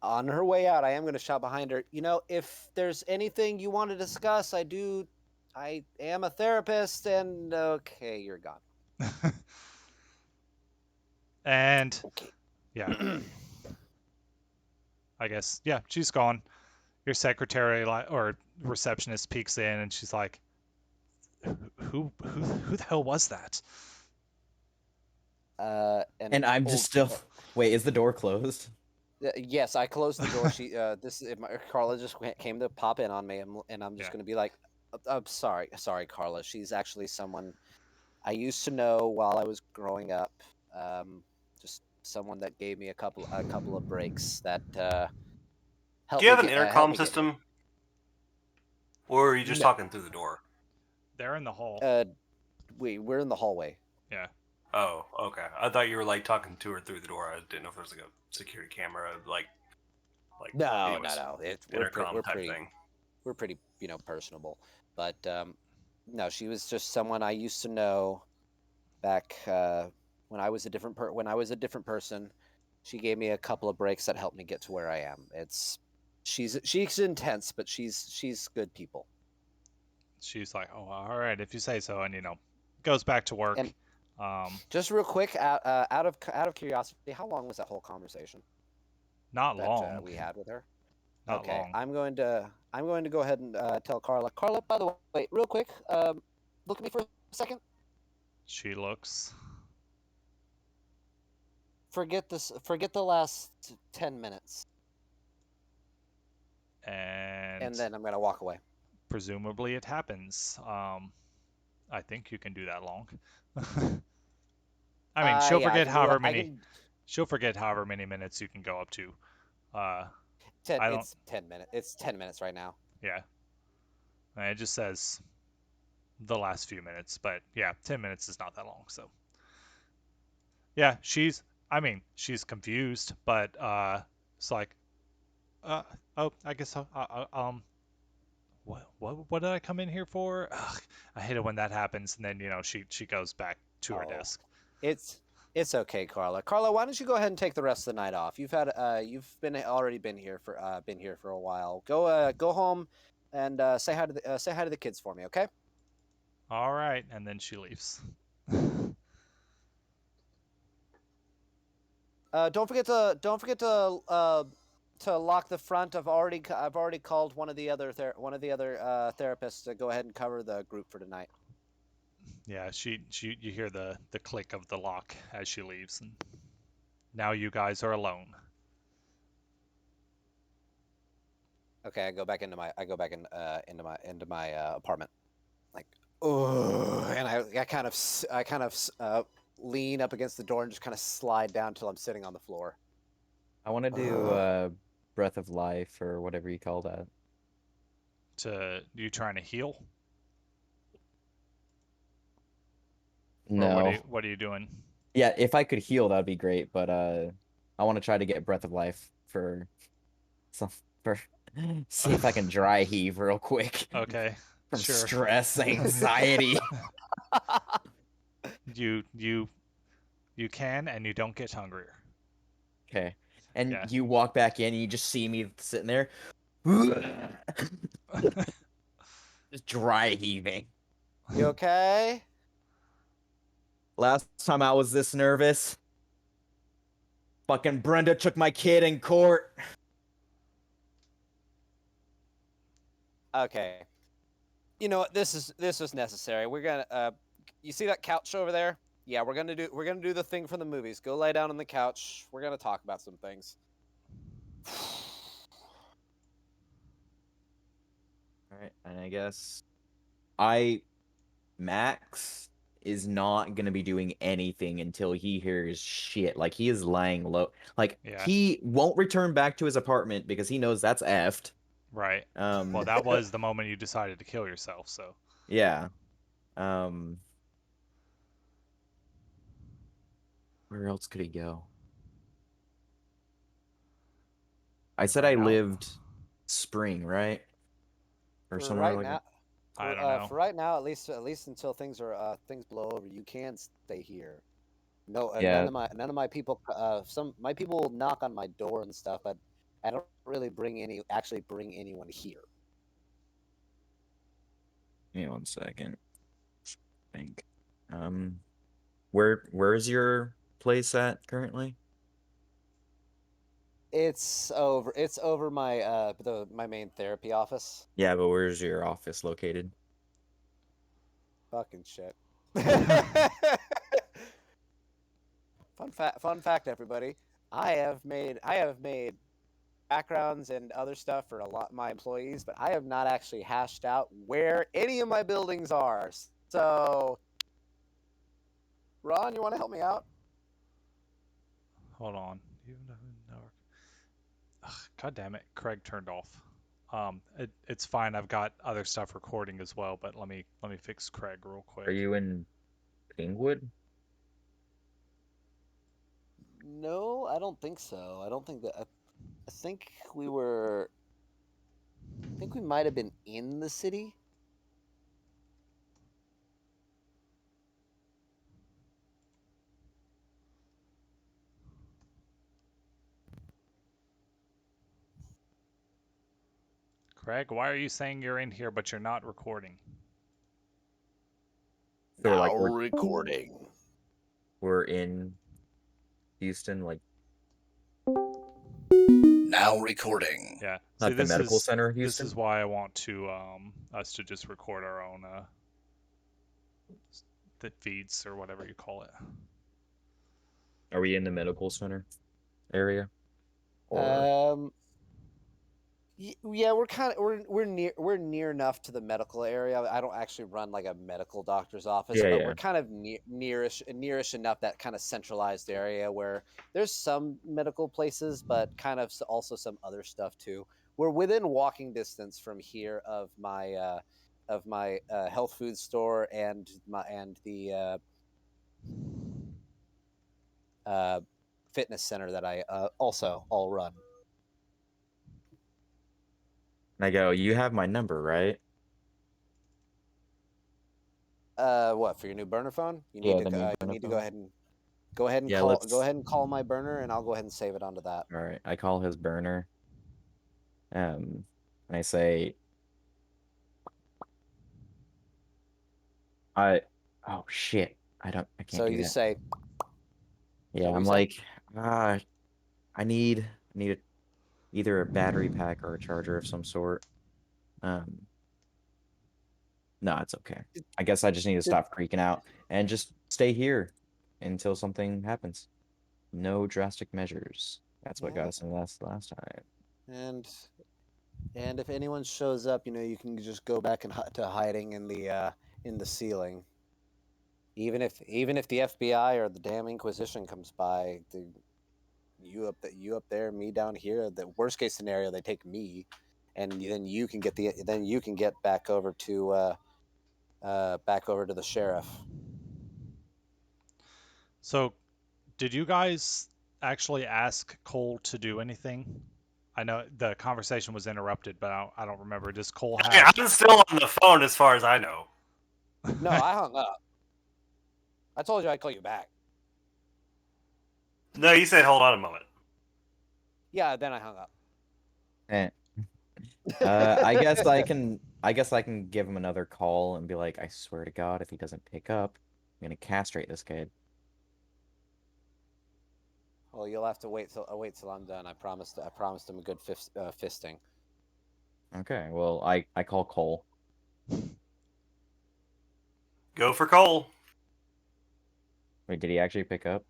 On her way out, I am going to shout behind her, if there's anything you want to discuss, I am a therapist, and okay, you're gone. And okay. Yeah. I guess, yeah, she's gone. Your secretary or receptionist peeks in, and she's like, who the hell was that? And I'm just still. Wait, is the door closed? Yes, I closed the door. Carla just came to pop in on me, and I'm just going to be like, I'm sorry, Carla. She's actually someone I used to know while I was growing up. Just someone that gave me a couple of breaks that helped. Do you have an intercom system, or are you just talking through the door? They're in the hall. We're in the hallway. Yeah. Oh, okay. I thought you were like talking to her through the door. I didn't know if there was like a security camera, like. No. Intercom type thing. We're pretty, personable, but no, she was just someone I used to know back when I was a different person. She gave me a couple of breaks that helped me get to where I am. She's intense, but she's good people. She's like, oh, all right, if you say so, and goes back to work. And just real quick, out of curiosity, how long was that whole conversation? Not long. We had with her. Not long. I'm going to go ahead and tell Carla. Carla, by the way, real quick, look at me for a second. She looks. Forget this. Forget the last 10 minutes, And then I'm gonna walk away. presumably it happens. I think you can do that long. I mean, she'll Yeah, forget however many. I can. She'll forget however many minutes you can go up to. I don't. It's 10 minutes. It's 10 minutes right now. Yeah. And it just says the last few minutes, but yeah, 10 minutes is not that long. So yeah, she's. I mean, she's confused, but it's like, oh, I guess what did I come in here for? Ugh, I hate it when that happens, and then she goes back to her desk. It's okay, Carla. Carla, why don't you go ahead and take the rest of the night off? You've already been here for a while. Go home and say hi to the kids for me, okay? All right, and then she leaves. Don't forget to lock the front. I've already called one of the other therapists to go ahead and cover the group for tonight. Yeah, you hear the click of the lock as she leaves, and now you guys are alone. Okay, I go back into my apartment, like, oh, and I kind of lean up against the door and just kind of slide down till I'm sitting on the floor. I want to do Breath of Life or whatever you call that. You trying to heal? No. Or what are you doing? Yeah, if I could heal, that'd be great. But I want to try to get Breath of Life for see if I can dry heave real quick. Okay. From sure. stress, anxiety. You can, and you don't get hungrier. Okay. And Yeah. you walk back in, and you just see me sitting there, just dry heaving. You okay? Last time I was this nervous, fucking Brenda took my kid in court. Okay. You know what? This is necessary. We're gonna you see that couch over there? Yeah, we're gonna do the thing from the movies. Go lay down on the couch. We're gonna talk about some things. All right, and I guess Max is not gonna be doing anything until he hears shit. Like, he is lying low. Like, he won't return back to his apartment because he knows that's effed. Right. Well, that was the moment you decided to kill yourself, so. Yeah. Where else could he go? I said I lived spring, right? Or somewhere like that. I don't know. For right now, at least until things blow over, you can stay here. No, Yeah. none of my people. My people will knock on my door and stuff, but I don't really bring anyone here. Give me 1 second. I think. Where is your place at currently? It's over my my main therapy office. Yeah, but where's your office located? Fucking shit. Fun fact, everybody. I have made backgrounds and other stuff for a lot of my employees, but I have not actually hashed out where any of my buildings are. So, Ron, you want to help me out? Hold on. God damn it, Craig turned off. It's fine. I've got other stuff recording as well, but let me fix Craig real quick. Are you in Kingwood? No, I don't think so. I don't think that. I think we might have been in the city. Craig, why are you saying you're in here but you're not recording? So now we're recording. We're in Houston, like. Now recording. Yeah. At the medical center, Houston. This is why I want to us to just record our own feeds or whatever you call it. Are we in the medical center area? Yeah, we're near enough to the medical area. I don't actually run like a medical doctor's office, but we're kind of nearish enough, that kind of centralized area where there's some medical places, but kind of also some other stuff too. We're within walking distance from here of my health food store and the fitness center that I also all run. And I go, you have my number, right? What, for your new burner phone? You Yeah, need the to new you burner need to phone. go ahead and Yeah, go ahead and call my burner, and I'll go ahead and save it onto that. All right, I call his burner. And I say, oh shit, I can't So do you that. say, Yeah, I'm like, I need either a battery pack or a charger of some sort. No, it's okay. I guess I just need to stop freaking out and just stay here until something happens. No drastic measures. That's what got us in the last time. And if anyone shows up, you can just go back to hiding in the ceiling. Even if the FBI or the damn Inquisition comes by, you up there, me down here. The worst case scenario, they take me, and then you can get back over to the sheriff. So, did you guys actually ask Cole to do anything? I know the conversation was interrupted, but I don't remember. Does Cole have? I'm still on the phone, as far as I know. No, I hung up. I told you I'd call you back. No, you said hold on a moment. Yeah, then I hung up. I guess I can give him another call and be like, I swear to God, if he doesn't pick up, I'm gonna castrate this kid. Well, you'll have to wait till I'm done. I promised him a good fisting. Okay, well, I call Cole. Go for Cole. Wait, did he actually pick up?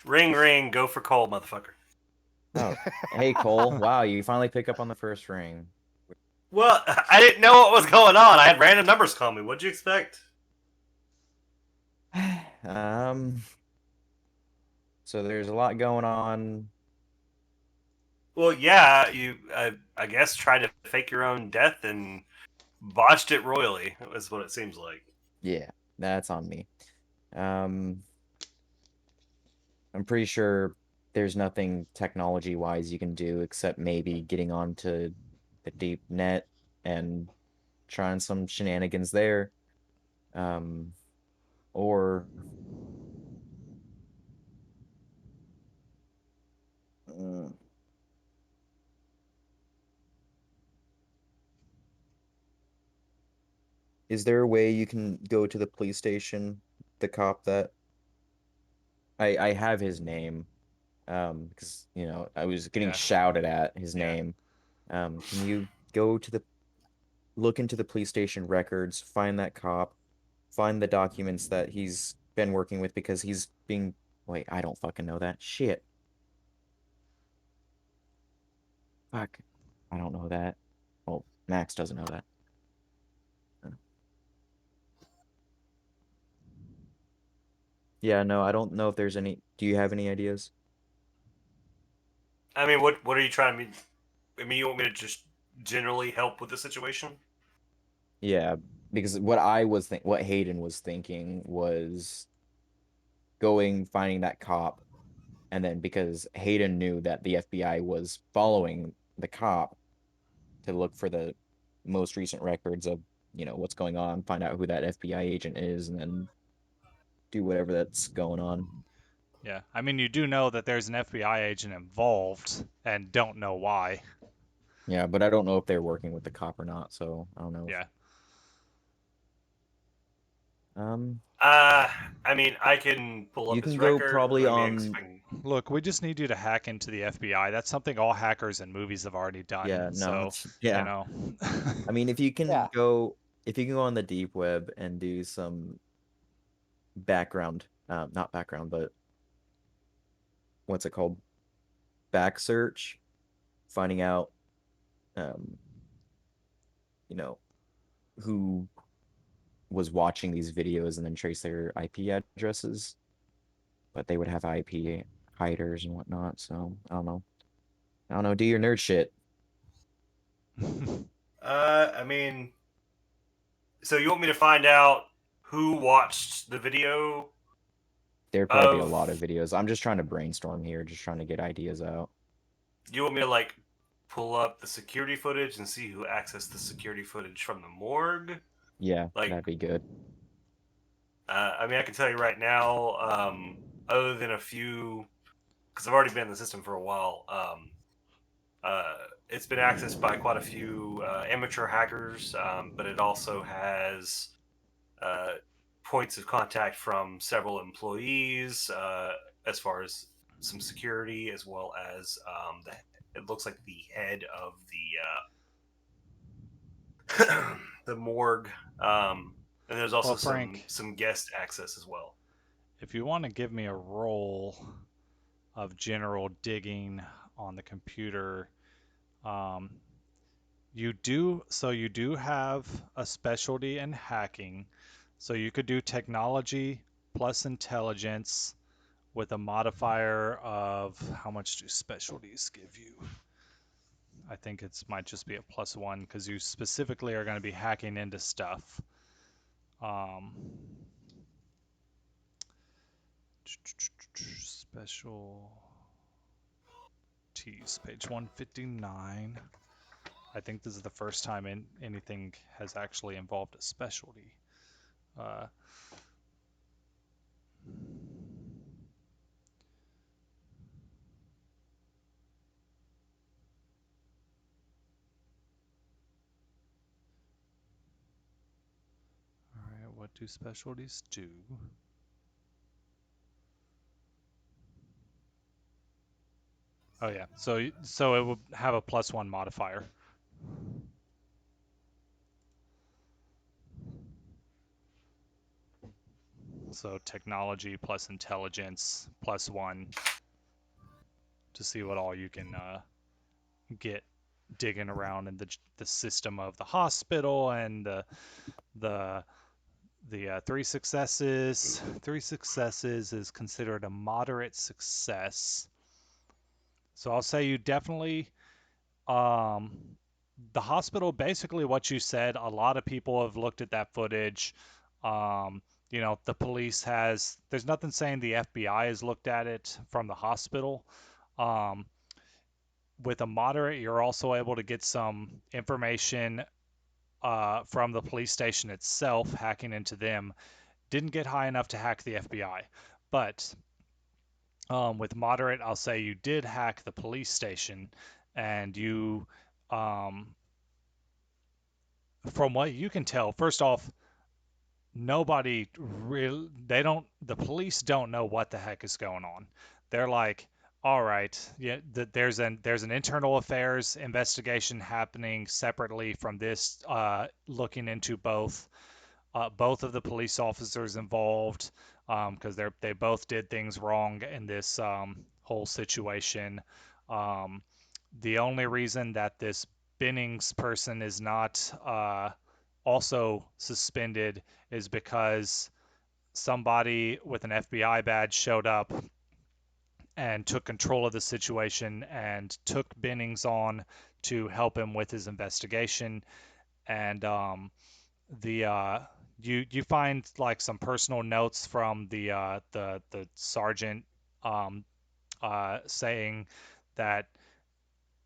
Ring, ring. Go for Cole, motherfucker. Oh, hey Cole! Wow, you finally pick up on the first ring. Well, I didn't know what was going on. I had random numbers call me. What'd you expect? So there's a lot going on. Well, yeah, you, I guess, tried to fake your own death and botched it royally, is what it seems like. Yeah, that's on me. I'm pretty sure there's nothing technology-wise you can do except maybe getting onto the deep net and trying some shenanigans there. Or is there a way you can go to the police station, the cop that I have his name, because I was getting shouted at his name. Can you go to look into the police station records, find that cop, find the documents that he's been working with, because he's being wait, I don't fucking know that shit. Fuck, I don't know that. Well, Max doesn't know that. Yeah, no, I don't know if there's any. Do you have any ideas? I mean, what are you trying to mean? I mean, you want me to just generally help with the situation? Yeah, because what Hayden was thinking was finding that cop, and then because Hayden knew that the FBI was following the cop to look for the most recent records of, what's going on, find out who that FBI agent is, and then do whatever that's going on. Yeah, I mean, you do know that there's an FBI agent involved, and don't know why. Yeah, but I don't know if they're working with the cop or not, so I don't know. Yeah. I mean, I can pull up his record. You can go probably on. Look, we just need you to hack into the FBI. That's something all hackers in movies have already done. Yeah, no, so, yeah. I mean, if you can go if you can go on the deep web and do some background, not background, but what's it called? Back search, finding out, um, who was watching these videos and then trace their IP addresses, but they would have IP hiders and whatnot. So I don't know. Do your nerd shit. I mean, so you want me to find out who watched the video There'd probably be a lot of of? videos. I'm just trying to brainstorm here, just trying to get ideas out. You want me to like pull up the security footage and see who accessed the security footage from the morgue? Yeah, Like, that'd be good. I mean, I can tell you right now, other than a few, because I've already been in the system for a while, it's been accessed by quite a few amateur hackers, but it also has uh, points of contact from several employees, as far as some security, as well as it looks like the head of the morgue, and there's also Well, Frank, some guest access as well. if you want to give me a roll of general digging on the computer, um, you do have a specialty in hacking, so you could do technology plus intelligence with a modifier of how much do specialties give you? I think it might just be a +1 because you specifically are going to be hacking into stuff. Special T's, page 159. I think this is the first time anything has actually involved a specialty. All right, what do specialties do? Oh yeah, so it will have a +1 modifier. So technology plus intelligence +1 to see what all you can get digging around in the system of the hospital, and the 3 successes. 3 successes is considered a moderate success. So I'll say you definitely, the hospital, basically what you said, a lot of people have looked at that footage. The police there's nothing saying the FBI has looked at it from the hospital. With a moderate, you're also able to get some information from the police station itself, hacking into them. Didn't get high enough to hack the FBI, but with moderate, I'll say you did hack the police station, and you, from what you can tell, first off, nobody really, the police don't know what the heck is going on. They're like, all right, yeah, there's an internal affairs investigation happening separately from this, looking into both of the police officers involved, because they both did things wrong in this whole situation. Um, the only reason that this Bennings person is not also suspended is because somebody with an FBI badge showed up and took control of the situation and took Bennings on to help him with his investigation. And the you find like some personal notes from the sergeant, saying that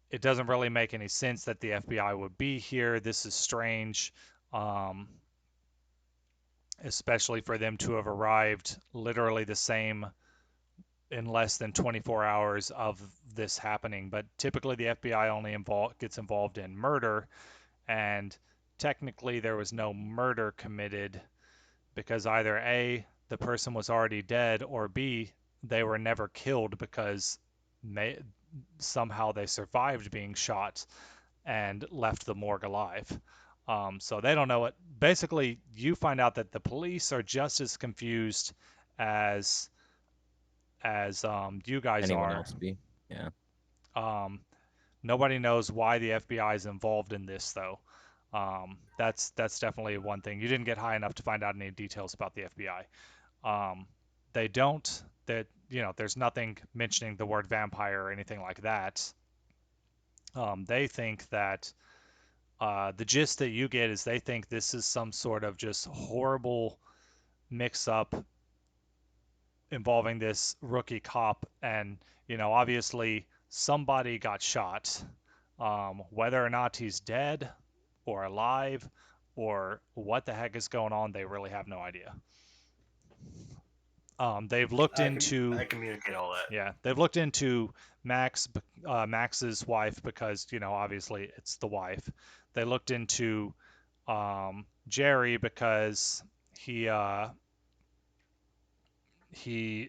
it doesn't really make any sense that the FBI would be here. This is strange, especially for them to have arrived literally the same in less than 24 hours of this happening. But typically, the FBI only gets involved in murder, and technically, there was no murder committed because either A, the person was already dead, or B, they were never killed because somehow they survived being shot and left the morgue alive. So they don't know it. Basically, you find out that the police are just as confused as you guys Anyone are. else be? Yeah. Nobody knows why the FBI is involved in this, though. That's definitely one thing. You didn't get high enough to find out any details about the FBI. They don't. That there's nothing mentioning the word vampire or anything like that. They think that the gist that you get is they think this is some sort of just horrible mix-up involving this rookie cop, and obviously somebody got shot. Whether or not he's dead or alive or what the heck is going on, they really have no idea. They've looked into. I communicate all that. Yeah, they've looked into Max's wife because obviously it's the wife. They looked into Jerry because he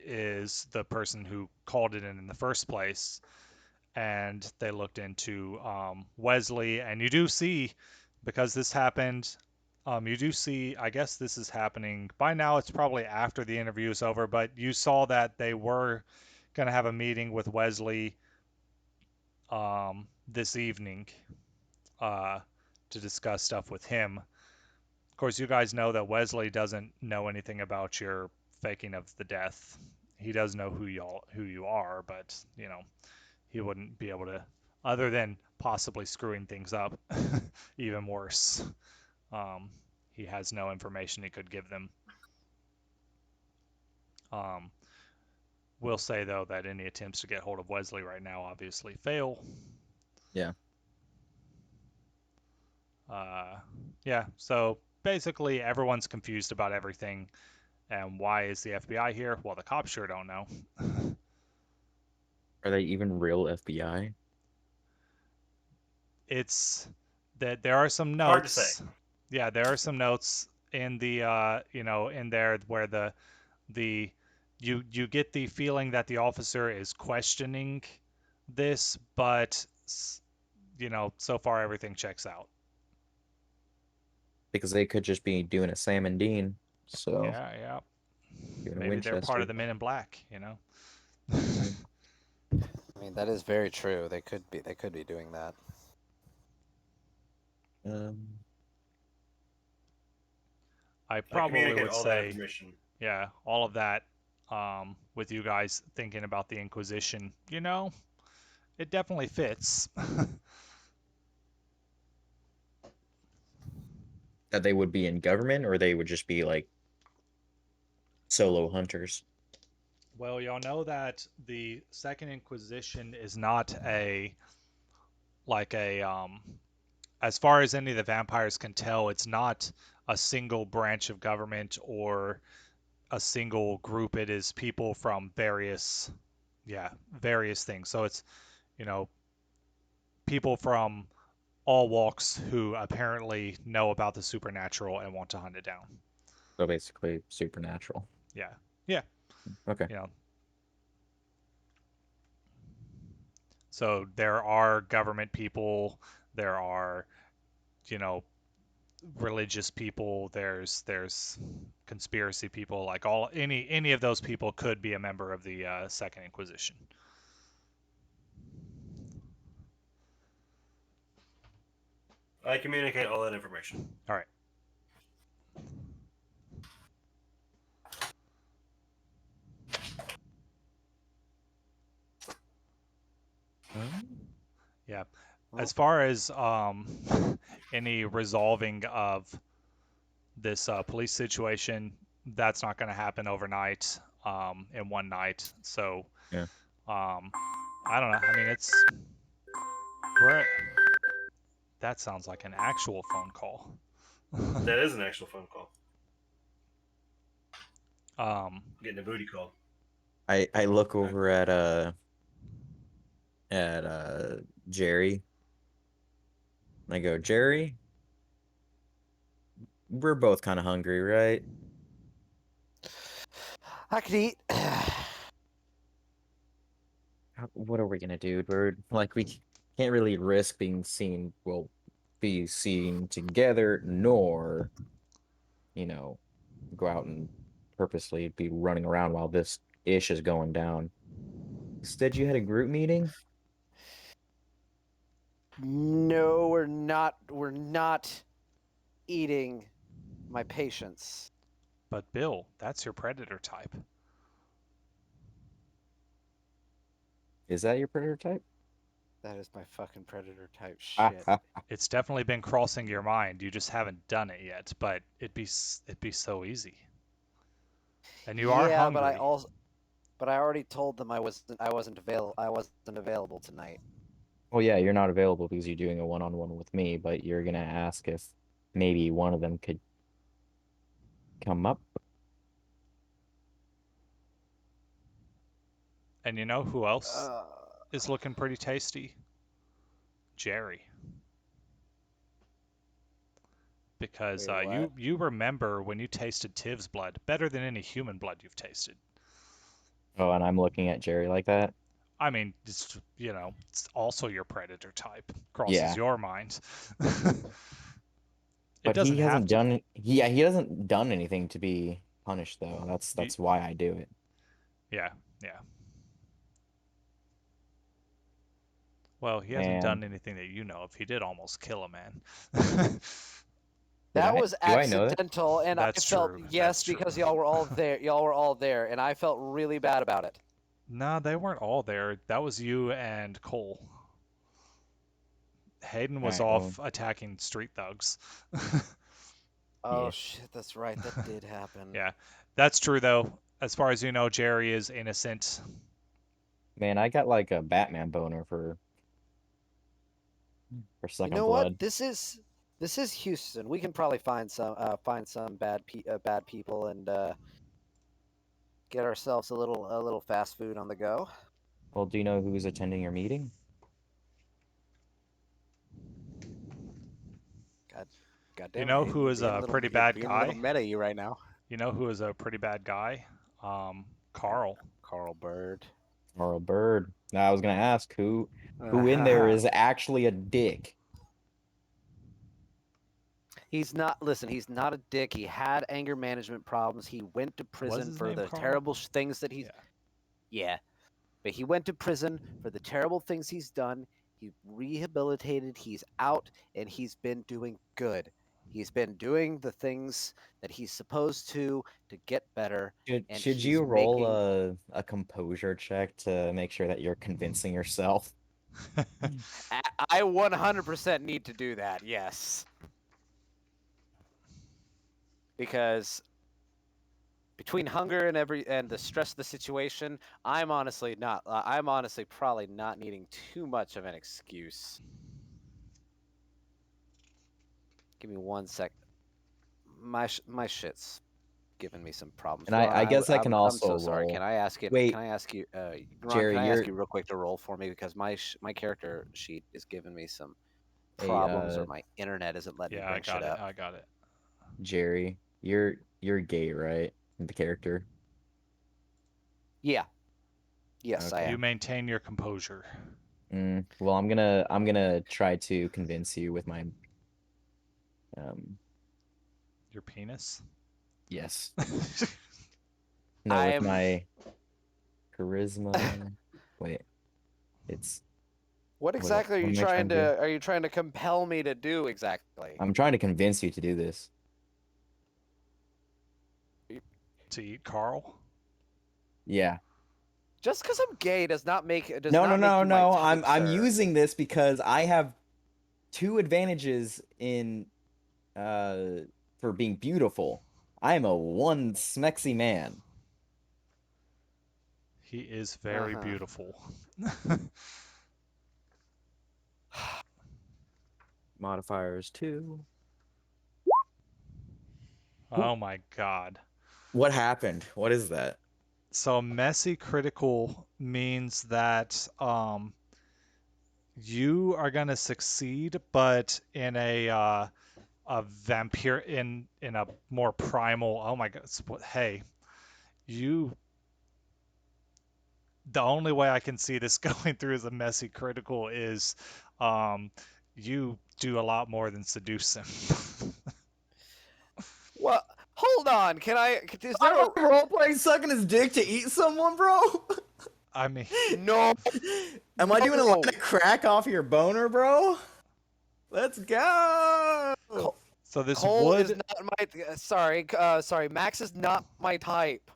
is the person who called it in the first place, and they looked into Wesley, and you do see, because this happened, you do see, I guess this is happening by now. It's probably after the interview is over, but you saw that they were going to have a meeting with Wesley this evening to discuss stuff with him. Of course, you guys know that Wesley doesn't know anything about your faking of the death. He does know who you are, but he wouldn't be able to, other than possibly screwing things up even worse. He has no information he could give them. We'll say though that any attempts to get hold of Wesley right now obviously fail. Yeah. Yeah. So basically, everyone's confused about everything. And why is the FBI here? Well, the cops sure don't know. Are they even real FBI? It's that there are some notes. Hard to say. Yeah, there are some notes in the in there where you get the feeling that the officer is questioning this, but so far everything checks out. Because they could just be doing a Sam and Dean. So Yeah. Maybe they're part of the Men in Black, Mhm. I mean, that is very true. They could be doing that. I probably would all say, yeah, all of that with you guys thinking about the Inquisition, it definitely fits. That they would be in government, or they would just be like solo hunters. Well, y'all know that the Second Inquisition is not as far as any of the vampires can tell, it's not a single branch of government or a single group. It is people from various things. So it's, people from all walks who apparently know about the supernatural and want to hunt it down. So basically supernatural. Yeah. Okay. So there are government people, there are, religious people, there's conspiracy people, like any of those people could be a member of the Second Inquisition. I communicate all that information. All right. Yeah. As far as any resolving of this police situation, that's not going to happen overnight, in one night. So, yeah. I don't know. I mean, that sounds like an actual phone call. That is an actual phone call. Getting a booty call. I look over at Jerry. And I go, Jerry, we're both kind of hungry, right? I could eat. What are we gonna do? We're like, we can't really risk being seen. Well, be seen together, nor, go out and purposely be running around while this ish is going down. Instead, you had a group meeting? No, we're not. We're not eating my patients. But Bill, that's your predator type. Is that your predator type? That is my fucking predator type Ah, shit. It's definitely been crossing your mind. You just haven't done it yet, but it'd be so easy. And you are Yeah, but hungry. I already told them I wasn't available tonight. Well, yeah, you're not available because you're doing a one-on-one with me, but you're gonna ask if maybe one of them could come up. And you know who else Uh, is looking pretty tasty? Jerry. Because Wait, what? you remember when you tasted Tiv's blood better than any human blood you've tasted. Oh, and I'm looking at Jerry like that. I mean, it's also your predator type. Crosses Yeah, your mind. It but doesn't he have hasn't to. done. He hasn't done anything to be punished, though. That's why I do it. Yeah, yeah. Well, he hasn't And done anything that you know of. He did almost kill a man. That was do I know that? accidental, and I That's felt true. yes That's true. because y'all were all there. Y'all were all there, and I felt really bad about it. Nah, they weren't all there. That was you and Cole. Hayden All was right. Well, off attacking street thugs. Oh yeah, shit, that's right. That did happen. Yeah, that's true though. As far as you know, Jerry is innocent. man, I got like a Batman boner for You Second know what? Blood. This is Houston. We can probably find some bad people and get ourselves a little fast food on the go. Well, do you know who's attending your meeting? God You damn it, know Hayden, who is a pretty you're bad being a little guy? meta you right now. You know who is a pretty bad guy? Carl. Carl Bird. Or a bird? Now, I was gonna ask who in there is actually a dick. He's not. Listen, he's not a dick. He had anger management problems. He went to Was prison his for name the Carl? terrible things that he's. Yeah. Yeah, but he went to prison for the terrible things he's done. He rehabilitated. He's out, and he's been doing good. He's been doing the things that he's supposed to get better. And Should he's you roll making. a composure check to make sure that you're convincing yourself? I 100% need to do that. Yes, because between hunger and the stress of the situation, I'm honestly probably not needing too much of an excuse. Give me 1 sec. My shit's giving me some problems. And Ron, I guess I can I'm also so sorry. roll. Can I ask you? Wait, Can I ask you, Ron? Jerry, Can I ask you're you real quick to roll for me because my character sheet is giving me some a problems, or my internet isn't letting me Yeah, I bring shit got it. up. I got it. Jerry, you're gay, right? The character. Yeah. Yes, I Okay. You am. maintain your composure. Well, I'm gonna try to convince you with my Your penis? yes. No, with I'm. my charisma. Wait, it's What exactly what am I trying to do? are you trying to compel me to do exactly? I'm trying to convince you to do this. To eat Carl? Yeah. Just because I'm gay does not make you No. my type, I'm sir. using this because I have two advantages in for being beautiful. I am a one smexy man. He is very Uh-huh. beautiful. Modifiers too. Oh my god. What happened? What is that? So messy critical means that you are gonna succeed, but in a vampire in a more primal. Oh my god! Hey, you. The only way I can see this going through as a messy critical is, um, you do a lot more than seduce him. Well, hold on. Is there I'm role-playing sucking his dick to eat someone, bro? I mean, No. Am I doing a No. line of crack off your boner, bro? Let's go! so this Cole is would not my. Sorry. Max is not my type.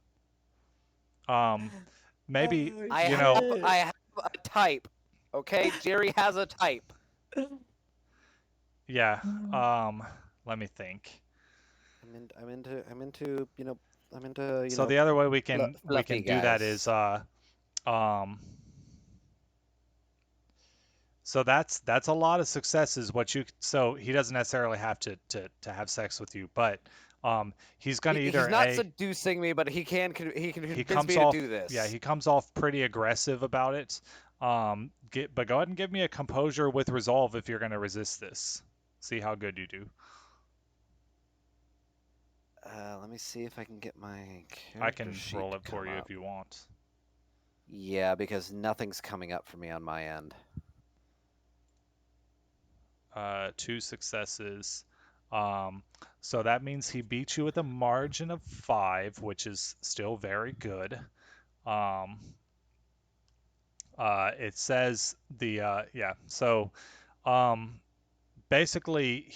maybe Oh, I have a type. Okay, Jerry has a type. yeah. Let me think. I'm into So the other way we can fluffy do that guys. is so that's a lot of successes. So he doesn't necessarily have to have sex with you, but he's gonna either he's not seducing me, but he can convince me to do this. Yeah, he comes off pretty aggressive about it. But go ahead and give me a composure with resolve if you're gonna resist this. See how good you do. Let me see if I can get my character I can sheet roll to it for come you up. if you want. Yeah, because nothing's coming up for me on my end. 2 successes. So that means he beat you with a margin of 5, which is still very good. It says yeah. So basically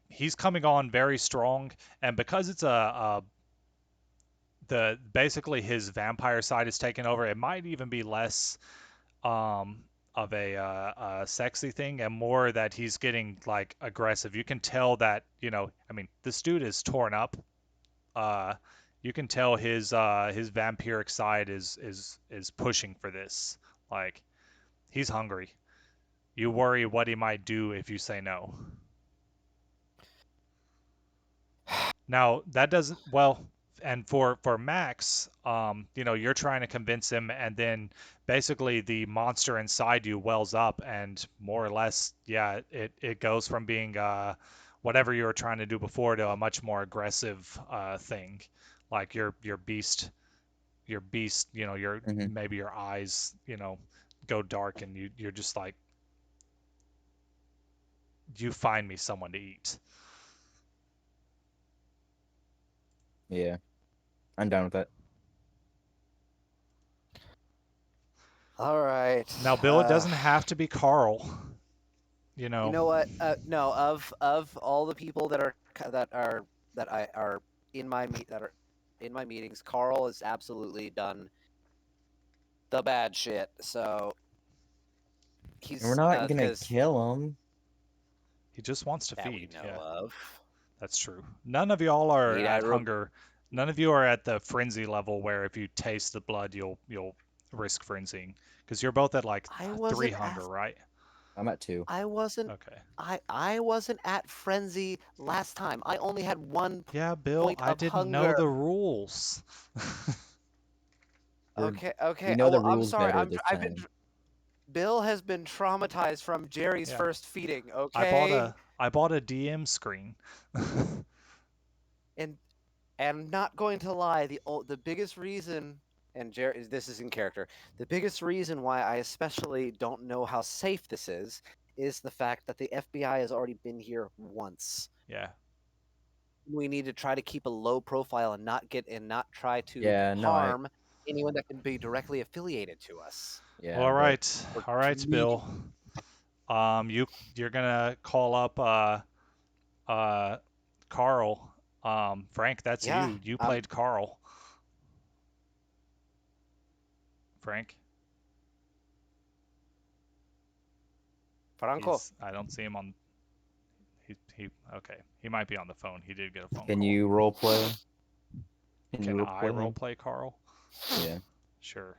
he's coming on very strong, and because it's basically his vampire side is taking over, it might even be less of a sexy thing and more that he's getting like aggressive. You can tell that, I mean, this dude is torn up. You can tell his vampiric side is pushing for this. Like, he's hungry. You worry what he might do if you say no. Now that doesn't well, and for Max, you're trying to convince him, and then basically the monster inside you wells up, and more or less, yeah, it goes from being whatever you were trying to do before to a much more aggressive thing, like your beast, maybe your eyes, go dark, and you're just like, you find me someone to eat. Yeah, I'm down with that. All right. Now, Bill, it doesn't have to be Carl. You know what? No, of all the people that are in my meetings, Carl has absolutely done the bad shit. So he's We're not gonna 'cause kill him. He just wants to that we feed. know Yeah, of. that's true. None of y'all are I at wrote- hunger. None of you are at the frenzy level where if you taste the blood, you'll risk frenzying. Because you're both at like I 3 wasn't hunger, right? I'm at 2. I wasn't Okay. I wasn't at frenzy last time. I only had 1 Yeah, Bill, point I of didn't hunger. know the rules. Okay. We know the I'm rules sorry. better this I've been time. Bill has been traumatized from Jerry's Yeah. first feeding. I Okay. bought a DM screen. And I'm not going to lie, the biggest reason, and Jerry, this is in character, the biggest reason why I especially don't know how safe this is the fact that the FBI has already been here once. Yeah. We need to try to keep a low profile and not try to Yeah, no, harm anyone that can be directly affiliated to us. yeah. Well, all but right, we- Bill. You're gonna call up Carl. Frank, that's Yeah, you. You played Carl. Frank. Franco. I don't see him on. He okay. He might be on the phone. He did get a phone Can call. you role play? Can I role play Carl? Yeah. Sure.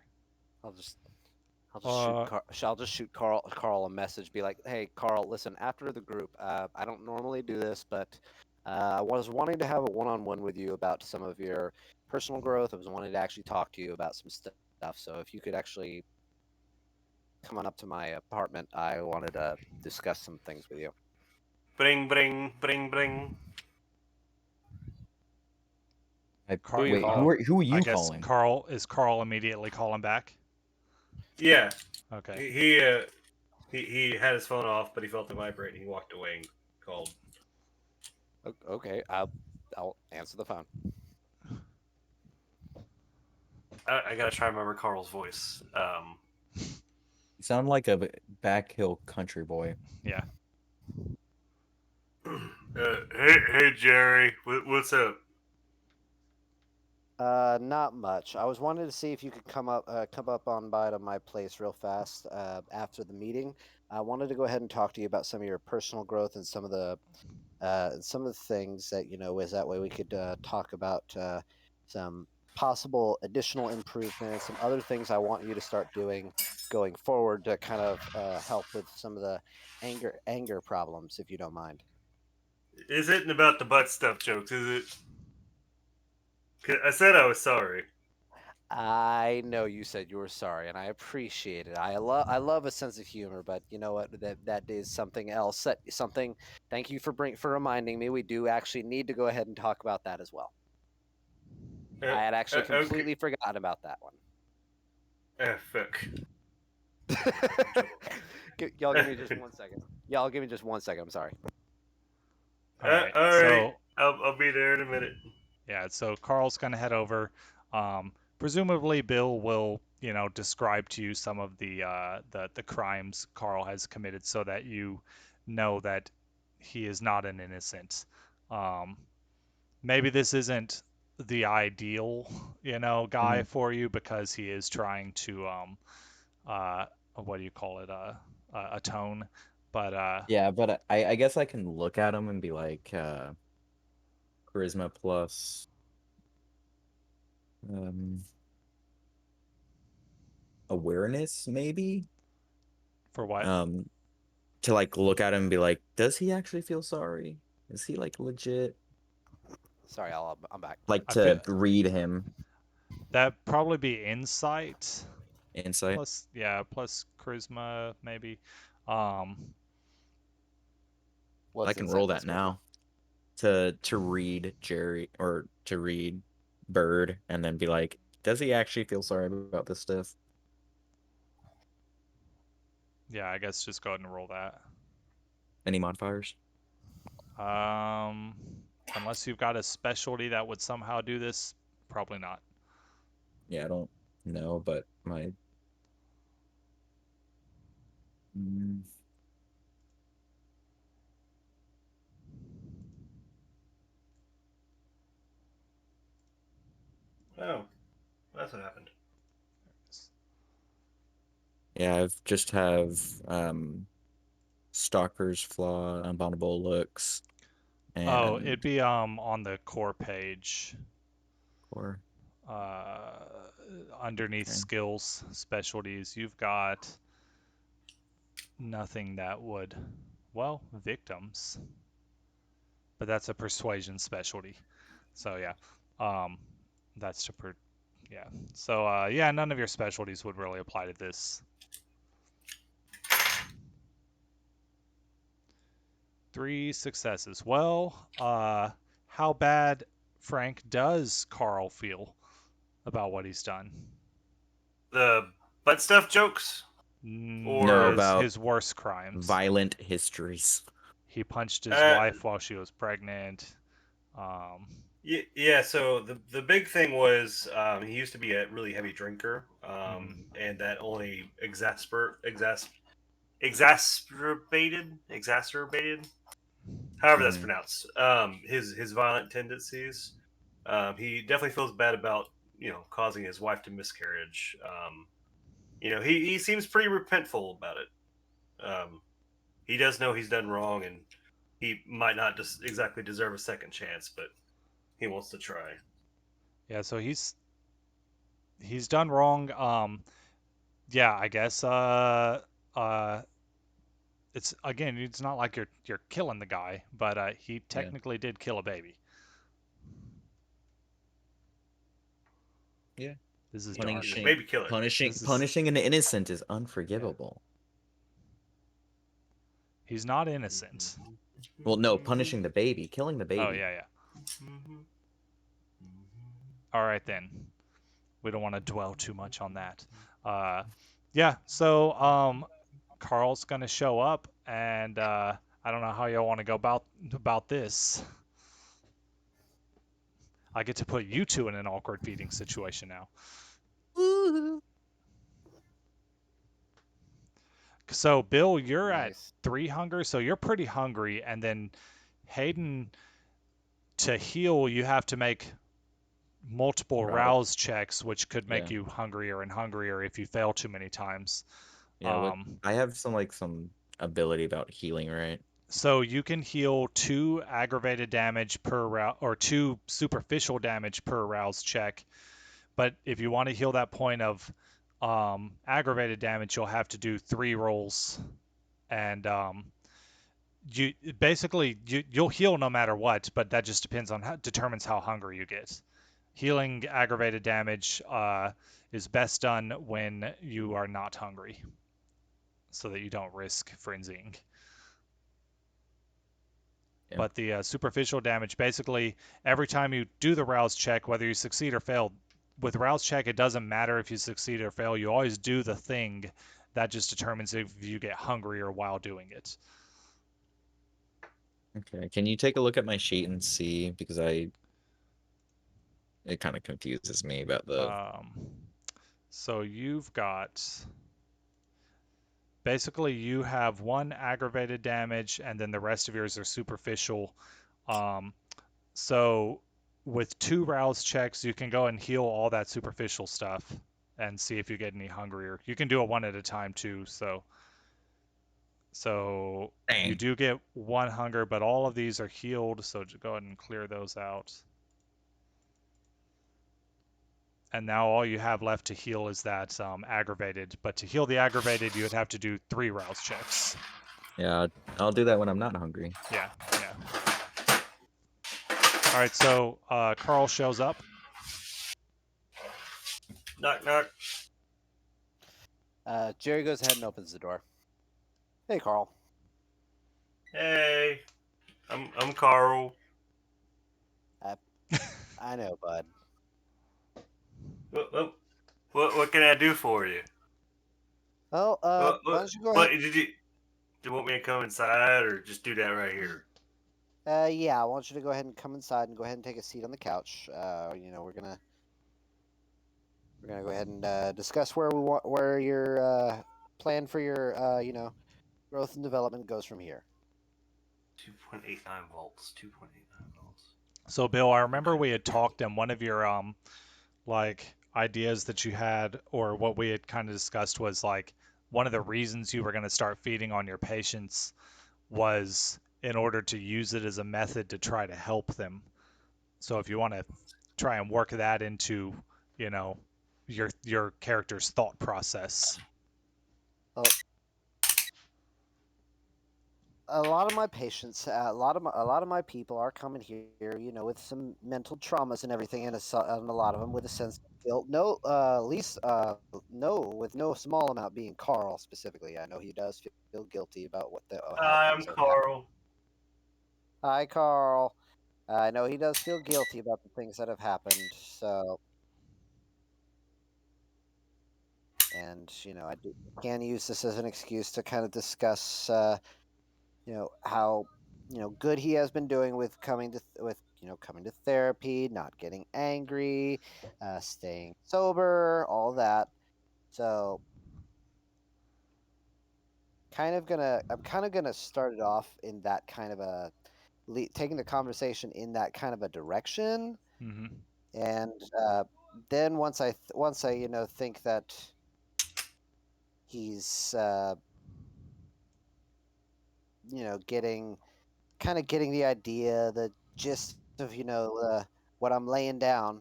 I'll just shoot Carl a message. Be like, hey, Carl, listen. After the group, I don't normally do this, but I was wanting to have a one-on-one with you about some of your personal growth. I was wanting to actually talk to you about some stuff. So if you could actually come on up to my apartment, I wanted to discuss some things with you. Bring, bring, bring, bring. Carl, Wait, who are you I guess calling? Carl immediately calling back. Yeah. Okay. He had his phone off, but he felt it vibrate, and he walked away and called. Okay, I'll answer the phone. I gotta try and remember Carl's voice. You sound like a back hill country boy. Yeah. Hey Jerry, what's up? Not much. I was wanting to see if you could come up on by to my place real fast after the meeting. I wanted to go ahead and talk to you about some of your personal growth and some of the things that is that way we could talk about some possible additional improvements, some other things I want you to start doing going forward to kind of help with some of the anger problems, if you don't mind. Is it about the butt stuff jokes? Is it? 'Cause I said I was sorry. I know you said you were sorry, and I appreciate it. I love a sense of humor, but you know what? That is something else. Something. Thank you for reminding me. We do actually need to go ahead and talk about that as well. I had actually Okay. completely forgotten about that one. Fuck. Y'all give me just 1 second. Y'all give me just 1 second. I'm sorry. All right. All right. So I'll be there in a minute. yeah, so Carl's gonna head over. Presumably, Bill will, describe to you some of the crimes Carl has committed, so that you know that he is not an innocent. Um, Maybe this isn't the ideal, guy for you, because he is trying to uh, what do you call it, atone. But Yeah, but I guess I can look at him and be like, charisma plus awareness, maybe. for what? To like look at him and be like, does he actually feel sorry? Is he like legit? Sorry, I'm back. Like I to feel read him. that probably be insight. Insight. Plus charisma maybe. Um, I What's can insight roll that plus charisma? now. To read Jerry or to read Bird and then be like, does he actually feel sorry about this stuff? yeah, I guess just go ahead and roll that. Any modifiers? Um, Unless you've got a specialty that would somehow do this, probably not. Yeah, I don't know, but my Oh, that's what happened. yeah, I've just have Stalker's Flaw, Unboundable Looks, Oh, and it'd be on the core page. or Uh, Underneath okay. skills specialties, you've got nothing that would, well, victims, but that's a persuasion specialty. So yeah, um, that's to yeah. So yeah, none of your specialties would really apply to this. 3 successes. Well, how bad, Frank, does Carl feel about what he's done? The butt stuff jokes, No, or His about his worst crimes. violent histories. He punched his uh, wife while she was pregnant. Um, yeah. So the big thing was he used to be a really heavy drinker, mhm, and that only exacerbated, however that's Mhm. pronounced, his violent tendencies. He definitely feels bad about causing his wife to miscarriage. He seems pretty repentful about it. He does know he's done wrong, and he might not just exactly deserve a second chance, but he wants to try. yeah, so he's done wrong. Yeah, I guess. Uh, it's not like you're killing the guy, but he Yeah. technically did kill a baby. Yeah. This is He's a dark. Punishing baby killer. punishing This is punishing an innocent is yeah. unforgivable. He's not innocent. Well, no, punishing the baby, killing the Oh baby. yeah, yeah. All right then. We don't want to dwell too much on that. Yeah. So Carl's gonna show up, and I don't know how y'all want to go about this. I get to put you two in an awkward feeding situation now. So, Bill, you're at Nice. 3 hunger, so you're pretty hungry. And then Hayden, to heal, you have to make multiple Right. rouse checks, which could make Yeah. you hungrier and hungrier if you fail too many times. Yeah, I have some ability about healing, right? So you can heal 2 aggravated damage per rouse, or 2 superficial damage per rouse check. But if you want to heal that point of aggravated damage, you'll have to do 3 rolls, and you basically you'll heal no matter what, but that just depends on determines how hungry you get. Healing aggravated damage is best done when you are not hungry, so that you don't risk frenzying. Yeah. But the superficial damage, basically, every time you do the rouse check, whether you succeed or fail, with rouse check, it doesn't matter if you succeed or fail. You always do the thing. That just determines if you get hungrier while doing it. Okay. Can you take a look at my sheet and see, because it kind of confuses me about the. So you've got. Basically, you have 1 aggravated damage, and then the rest of yours are superficial. So with 2 rouse checks, you can go and heal all that superficial stuff and see if you get any hungrier. You can do it 1 at a time too. So you Dang. do get 1 hunger, but all of these are healed. So go ahead and clear those out. And now all you have left to heal is that aggravated. But to heal the aggravated, you would have to do 3 rouse checks. Yeah, I'll do that when I'm not hungry. Yeah. All right, so Carl shows up. Knock knock. Jerry goes ahead and opens the door. Hey, Carl. Hey, I'm Carl. I know, bud. What can I do for you? Well, why don't you go ahead? Do you want me to come inside or just do that right here? Yeah, I want you to go ahead and come inside and go ahead and take a seat on the couch. We're gonna go ahead and discuss where your plan for your growth and development goes from here. 2.89 volts. 2.89 volts. So, Bill, I remember we had talked, and one of your ideas that you had, or what we had kind of discussed, was like one of the reasons you were going to start feeding on your patients was in order to use it as a method to try to help them. So if you want to try and work that into, your character's thought process. Well, a lot of my patients, a lot of my people are coming here, with some mental traumas and everything, and a lot of them with a sense of guilt. No, with no small amount being Carl specifically. I know he does feel guilty about how I'm things have happened. Carl. Hi, Carl. I know he does feel guilty about the things that have happened. So, and I can use this as an excuse to kind of discuss, how good he has been doing with coming to therapy, not getting angry, staying sober, all that. So I'm kind of gonna start it off in that kind of taking the conversation in that kind of a direction. Mm-hmm. And then once I think that he's getting the idea, the gist of what I'm laying down.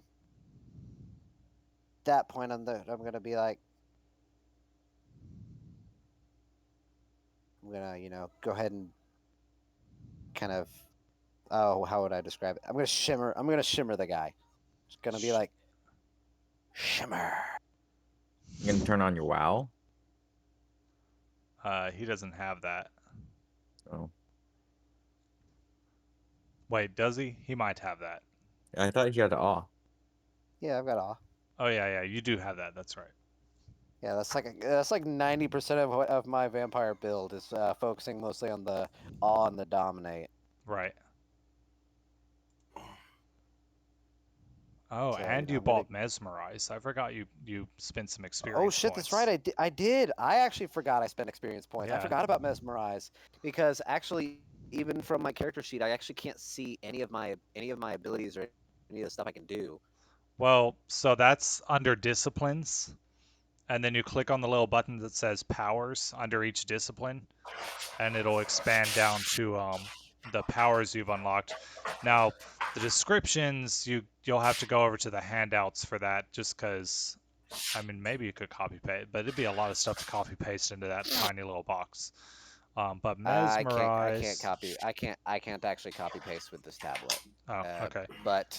At that point, I'm gonna be like, I'm gonna go ahead and kind of, oh, how would I describe it? I'm gonna shimmer the guy. It's gonna be like shimmer. You're gonna turn on your WoW? He doesn't have that. Oh, Wait, does he? He might have that. I thought you had awe. Yeah, I've got awe. Oh yeah, you do have that. That's right. Yeah, that's like 90% of my vampire build is focusing mostly on the awe and the dominate. Right. Oh, So and you I'm gonna. bought Mesmerize. I forgot you spent some experience Oh shit, that's points. right. I did. I actually forgot I spent experience points. I Yeah. forgot about mesmerize because actually, even from my character sheet, I actually can't see any of my abilities or any of the stuff I can do. Well, so that's under disciplines, and then you click on the little button that says powers under each discipline, and it'll expand down to the powers you've unlocked. Now, the descriptions you'll have to go over to the handouts for that, just because. I mean, maybe you could copy paste, but it'd be a lot of stuff to copy paste into that tiny little box. But I can't. mesmerize. I can't actually copy paste with this tablet. Oh, okay. But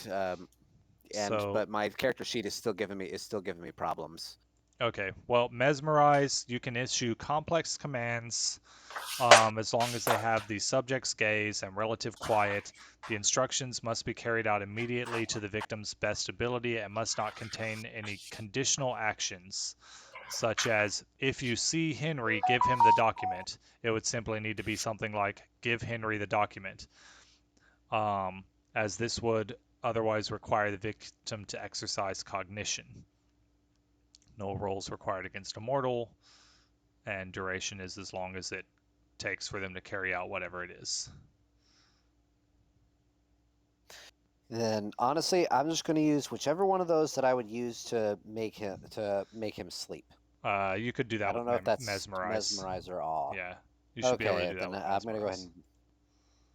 So my character sheet is still giving me problems. okay, well, mesmerize. You can issue complex commands as long as they have the subject's gaze and relative quiet. The instructions must be carried out immediately to the victim's best ability and must not contain any conditional actions, such as, if you see Henry, give him the document. It would simply need to be something like, give Henry the document, as this would otherwise require the victim to exercise cognition. No rolls required against a mortal, and duration is as long as it takes for them to carry out whatever it is. Then honestly, I'm just going to use whichever one of those that I would use to make him sleep. You could do that I with don't know if that's mesmerize. mesmerize or awe. Yeah, you should be able to Okay, do that then with I'm going to go ahead mesmerize. and.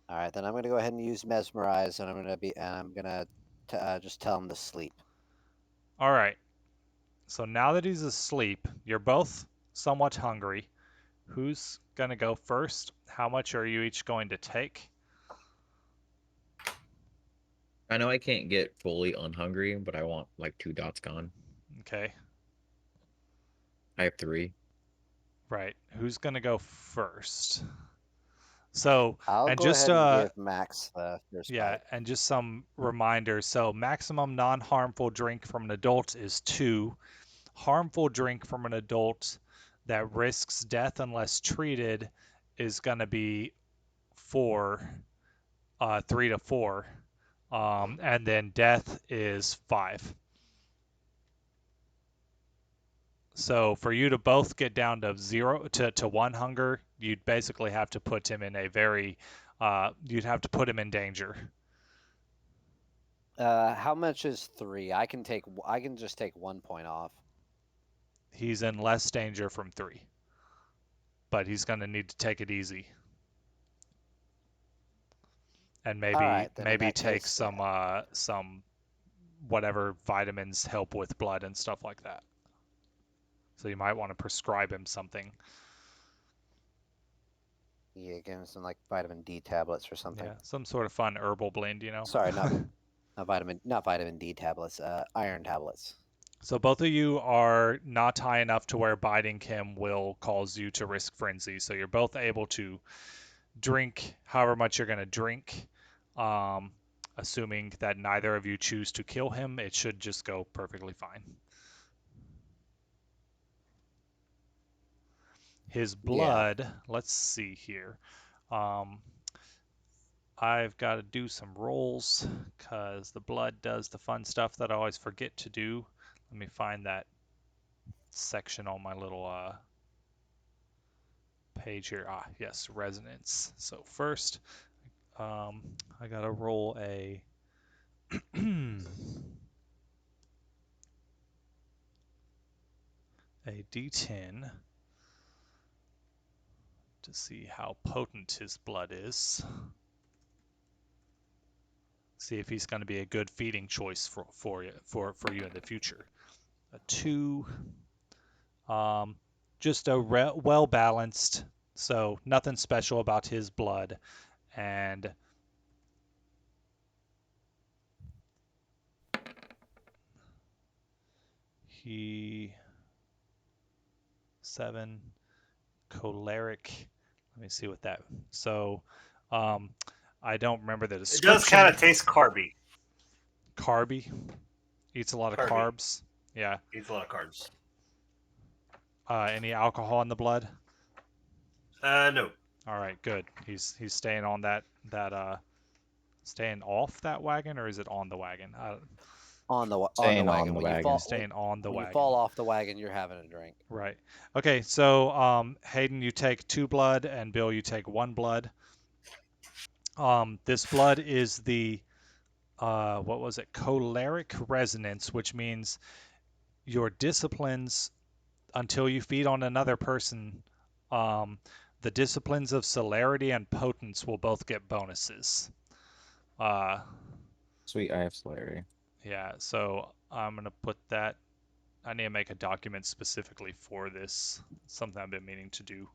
All right, then I'm going to go ahead and use mesmerize, and I'm going to just tell him to sleep. All right. So now that he's asleep, you're both somewhat hungry. Who's gonna go first? How much are you each going to take? I know I can't get fully unhungry, but I want like 2 dots gone. Okay. I have 3. Right. Who's gonna go first? So, I'll and go just ahead and give Max the first yeah, bite. and just some reminders. So, maximum non-harmful drink from an adult is 2. Harmful drink from an adult that risks death unless treated is gonna be 4, 3 to 4, and then death is 5. So for you to both get down to 0 to 1 hunger, you'd basically have to put him in a very, you'd have to put him in danger. How much is 3? I can just take 1 point off. He's in less danger from 3, but he's going to need to take it easy, and Alright, then in maybe that take case, some whatever vitamins help with blood and stuff like that. So you might want to prescribe him something. Yeah, give him some like vitamin D tablets or something. Yeah, some sort of fun herbal blend, you know. Sorry, not vitamin D tablets, iron tablets. So both of you are not high enough to where biting him will cause you to risk frenzy. So you're both able to drink however much you're going to drink. Assuming that neither of you choose to kill him, it should just go perfectly fine. His blood, let's see here. I've got to do some rolls because the blood does the fun stuff that I always forget to do. Let me find that section on my little page here. Yes, resonance. So first, I gotta roll a a d10 to see how potent his blood is. See if he's going to be a good feeding choice for you in the future. A 2, just a well balanced. So nothing special about his blood, and he 7 choleric. Let me see what that. So, I don't remember the description. It does kind of taste carby. Carby, eats a lot of carbs. Yeah. Eats a lot of carbs. Any alcohol in the blood? No. All right, good. He's staying on that staying off that wagon, or is it on the wagon? On the Staying wagon. on the When you wagon. fall Staying on the when you wagon. fall off the wagon, you're having a drink. Right. Okay, so Hayden, you take 2 blood, and Bill, you take 1 blood. This blood is the what was it? Choleric resonance, which means your disciplines until you feed on another person. The disciplines of celerity and potence will both get bonuses. Sweet, I have celerity. Yeah, so I'm gonna put that. I need to make a document specifically for this. Something I've been meaning to do.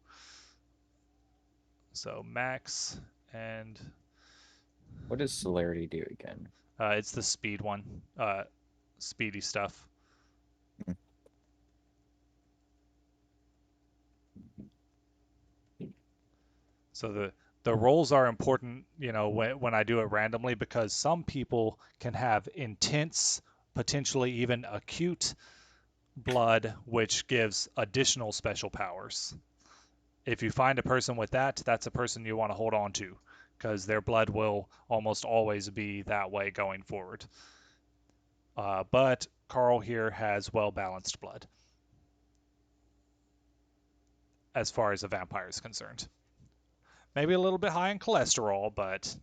So max and What does celerity do again? it's the speed one. Speedy stuff. So the rolls are important, when I do it randomly, because some people can have intense, potentially even acute blood, which gives additional special powers. If you find a person with that, that's a person you want to hold on to, because their blood will almost always be that way going forward. But Carl here has well-balanced blood, as far as a vampire is concerned. Maybe a little bit high in cholesterol, but,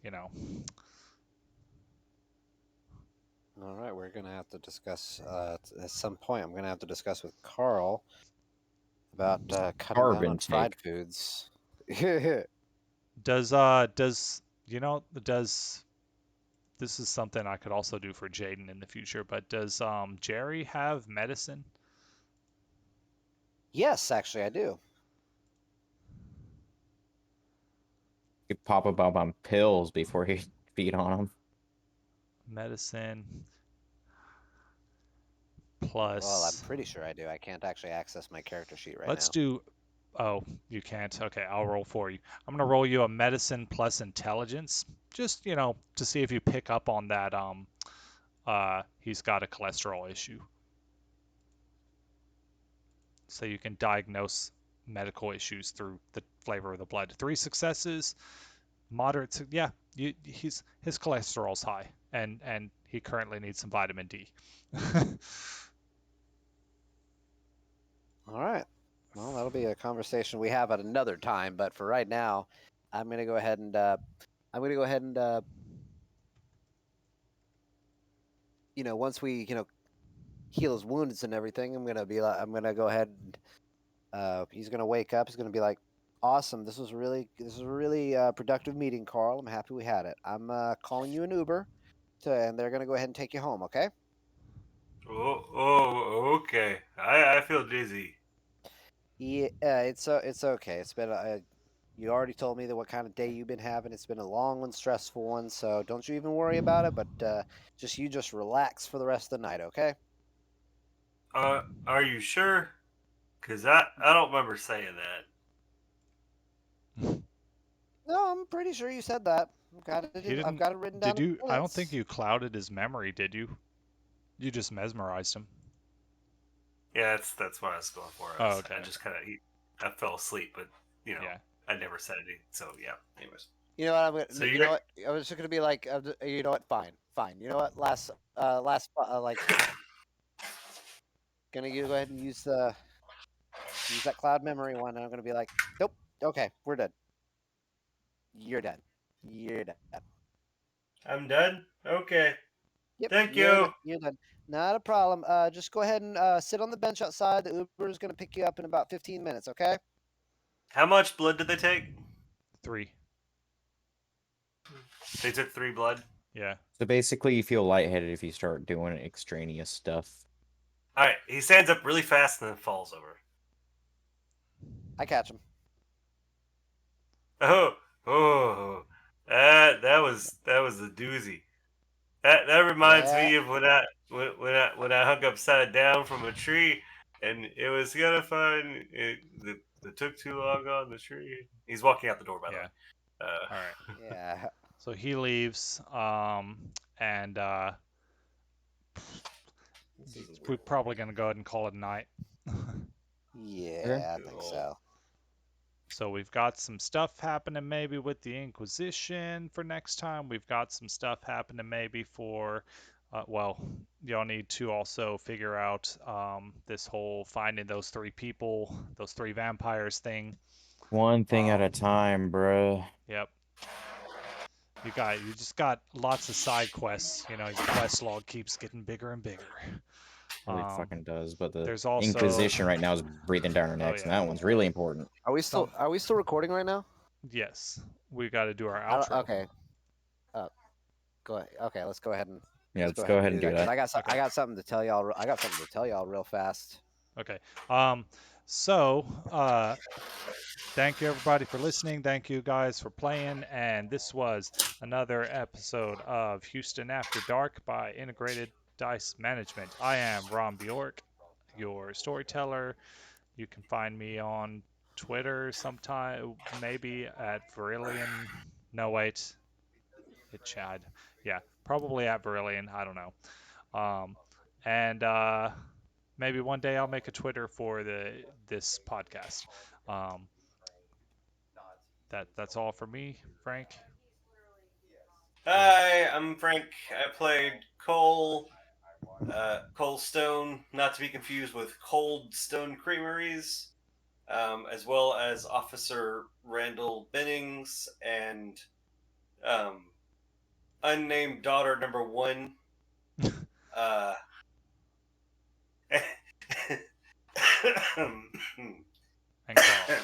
All right, we're gonna have to discuss at some point. I'm gonna have to discuss with Carl about cutting Carb down on fried intake. foods. Does this is something I could also do for Jaden in the future, but does Jerry have medicine? Yes, actually, I do. You pop up on pills before you feed on them. Medicine plus. Well, I'm pretty sure I do. I can't actually access my character sheet right Let's now. do. Oh, you can't. Okay, I'll roll for you. I'm gonna roll you a medicine plus intelligence, just to see if you pick up on that. He's got a cholesterol issue, so you can diagnose medical issues through the flavor of the blood. 3 successes, moderate. Yeah, his cholesterol's high, and he currently needs some vitamin D. All right. Well, that'll be a conversation we have at another time. But for right now, I'm gonna go ahead and once we heal his wounds and everything, I'm gonna go ahead and he's gonna wake up. He's gonna be like, "Awesome! This was a really productive meeting, Carl. I'm happy we had it. I'm calling you an Uber, and they're gonna go ahead and take you home. Okay?" Okay. I feel dizzy. Yeah, it's okay. It's been you already told me that what kind of day you've been having. It's been a long and stressful one, so don't you even worry about it. But just relax for the rest of the night, okay? Are you sure? Cause I don't remember saying that. No, I'm pretty sure you said that. He didn't. I've got it written down. Did you? I don't think you clouded his memory, did you? You just mesmerized him. Yeah, that's what I was going for. Okay. I just kind of I fell asleep, but Yeah. I never said anything. So yeah. Anyways. You know what? I'm gonna. So You know what? I was just gonna be like, you know what? Fine. You know what? Gonna go ahead and use that cloud memory one, and I'm gonna be like, nope. Okay, we're done. You're done. You're done. I'm done. Okay. Yep. Thank you. You're done. Not a problem. Just go ahead and sit on the bench outside. The Uber is gonna pick you up in about 15 minutes. Okay? How much blood did they take? 3. They took 3 blood. Yeah. So basically, you feel lightheaded if you start doing extraneous stuff. All right. He stands up really fast and then falls over. I catch him. Oh, that was a doozy. That reminds me of when I hung upside down from a tree, and it was gonna fun. It took too long on the tree. He's walking out the door, by the way. All right. Yeah. So he leaves, and we're probably gonna go ahead and call it a night. Yeah, I think so. So we've got some stuff happening maybe with the Inquisition for next time. We've got some stuff happening maybe for, well, y'all need to also figure out this whole finding those 3 people, those 3 vampires thing. One thing at a time, bruh. Yep. You just got lots of side quests. You know, your quest log keeps getting bigger and bigger. Really fucking does, but the There's also Inquisition right now is breathing down our necks, and that one's really important. Are we still recording right now? Yes, we got to do our outro. Okay. Go ahead. Okay, let's go ahead and let's go ahead and do that. 'cause I got something to tell y'all. I got something to tell y'all real fast. Okay. Thank you everybody for listening. Thank you guys for playing. And this was another episode of Houston After Dark by Integrated Dice Management. I am Ron Bjork, your storyteller. You can find me on Twitter sometime, maybe at Virillion. No, wait. It Chad. Yeah, probably at Virillion. I don't know. Maybe one day I'll make a Twitter for this podcast. That's all for me, Frank. Hi, I'm Frank. I played Cole Stone, not to be confused with Cold Stone Creameries, as well as Officer Randall Bennings and unnamed daughter number 1. And Carl.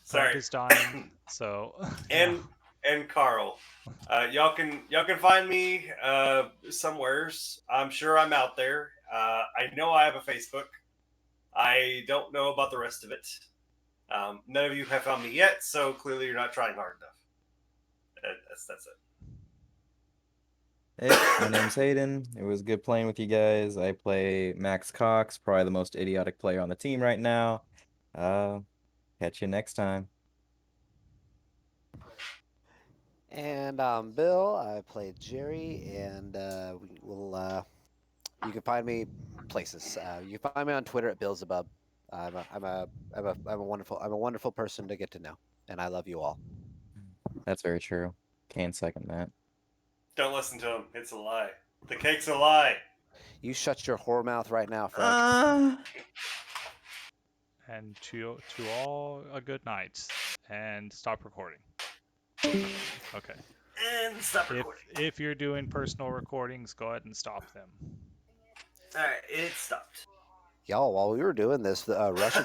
Sorry. Frank is dying, so and Carl. Y'all can find me somewheres. I'm sure I'm out there. I know I have a Facebook. I don't know about the rest of it. None of you have found me yet, so clearly you're not trying hard enough. That's it. Hey, my name's Hayden. It was good playing with you guys. I play Max Cox, probably the most idiotic player on the team right now. Catch you next time. And Bill, I played Jerry, and you can find me places. You can find me on Twitter at Billzabub. I'm a wonderful person to get to know, and I love you all. That's very true. Can't second that. Don't listen to him. It's a lie. The cake's a lie. You shut your whore mouth right now, Frank. And to all a good night, and stop recording. Okay. And stop recording. If you're doing personal recordings, go ahead and stop them. All right, it stopped. Y'all, while we were doing this, Russian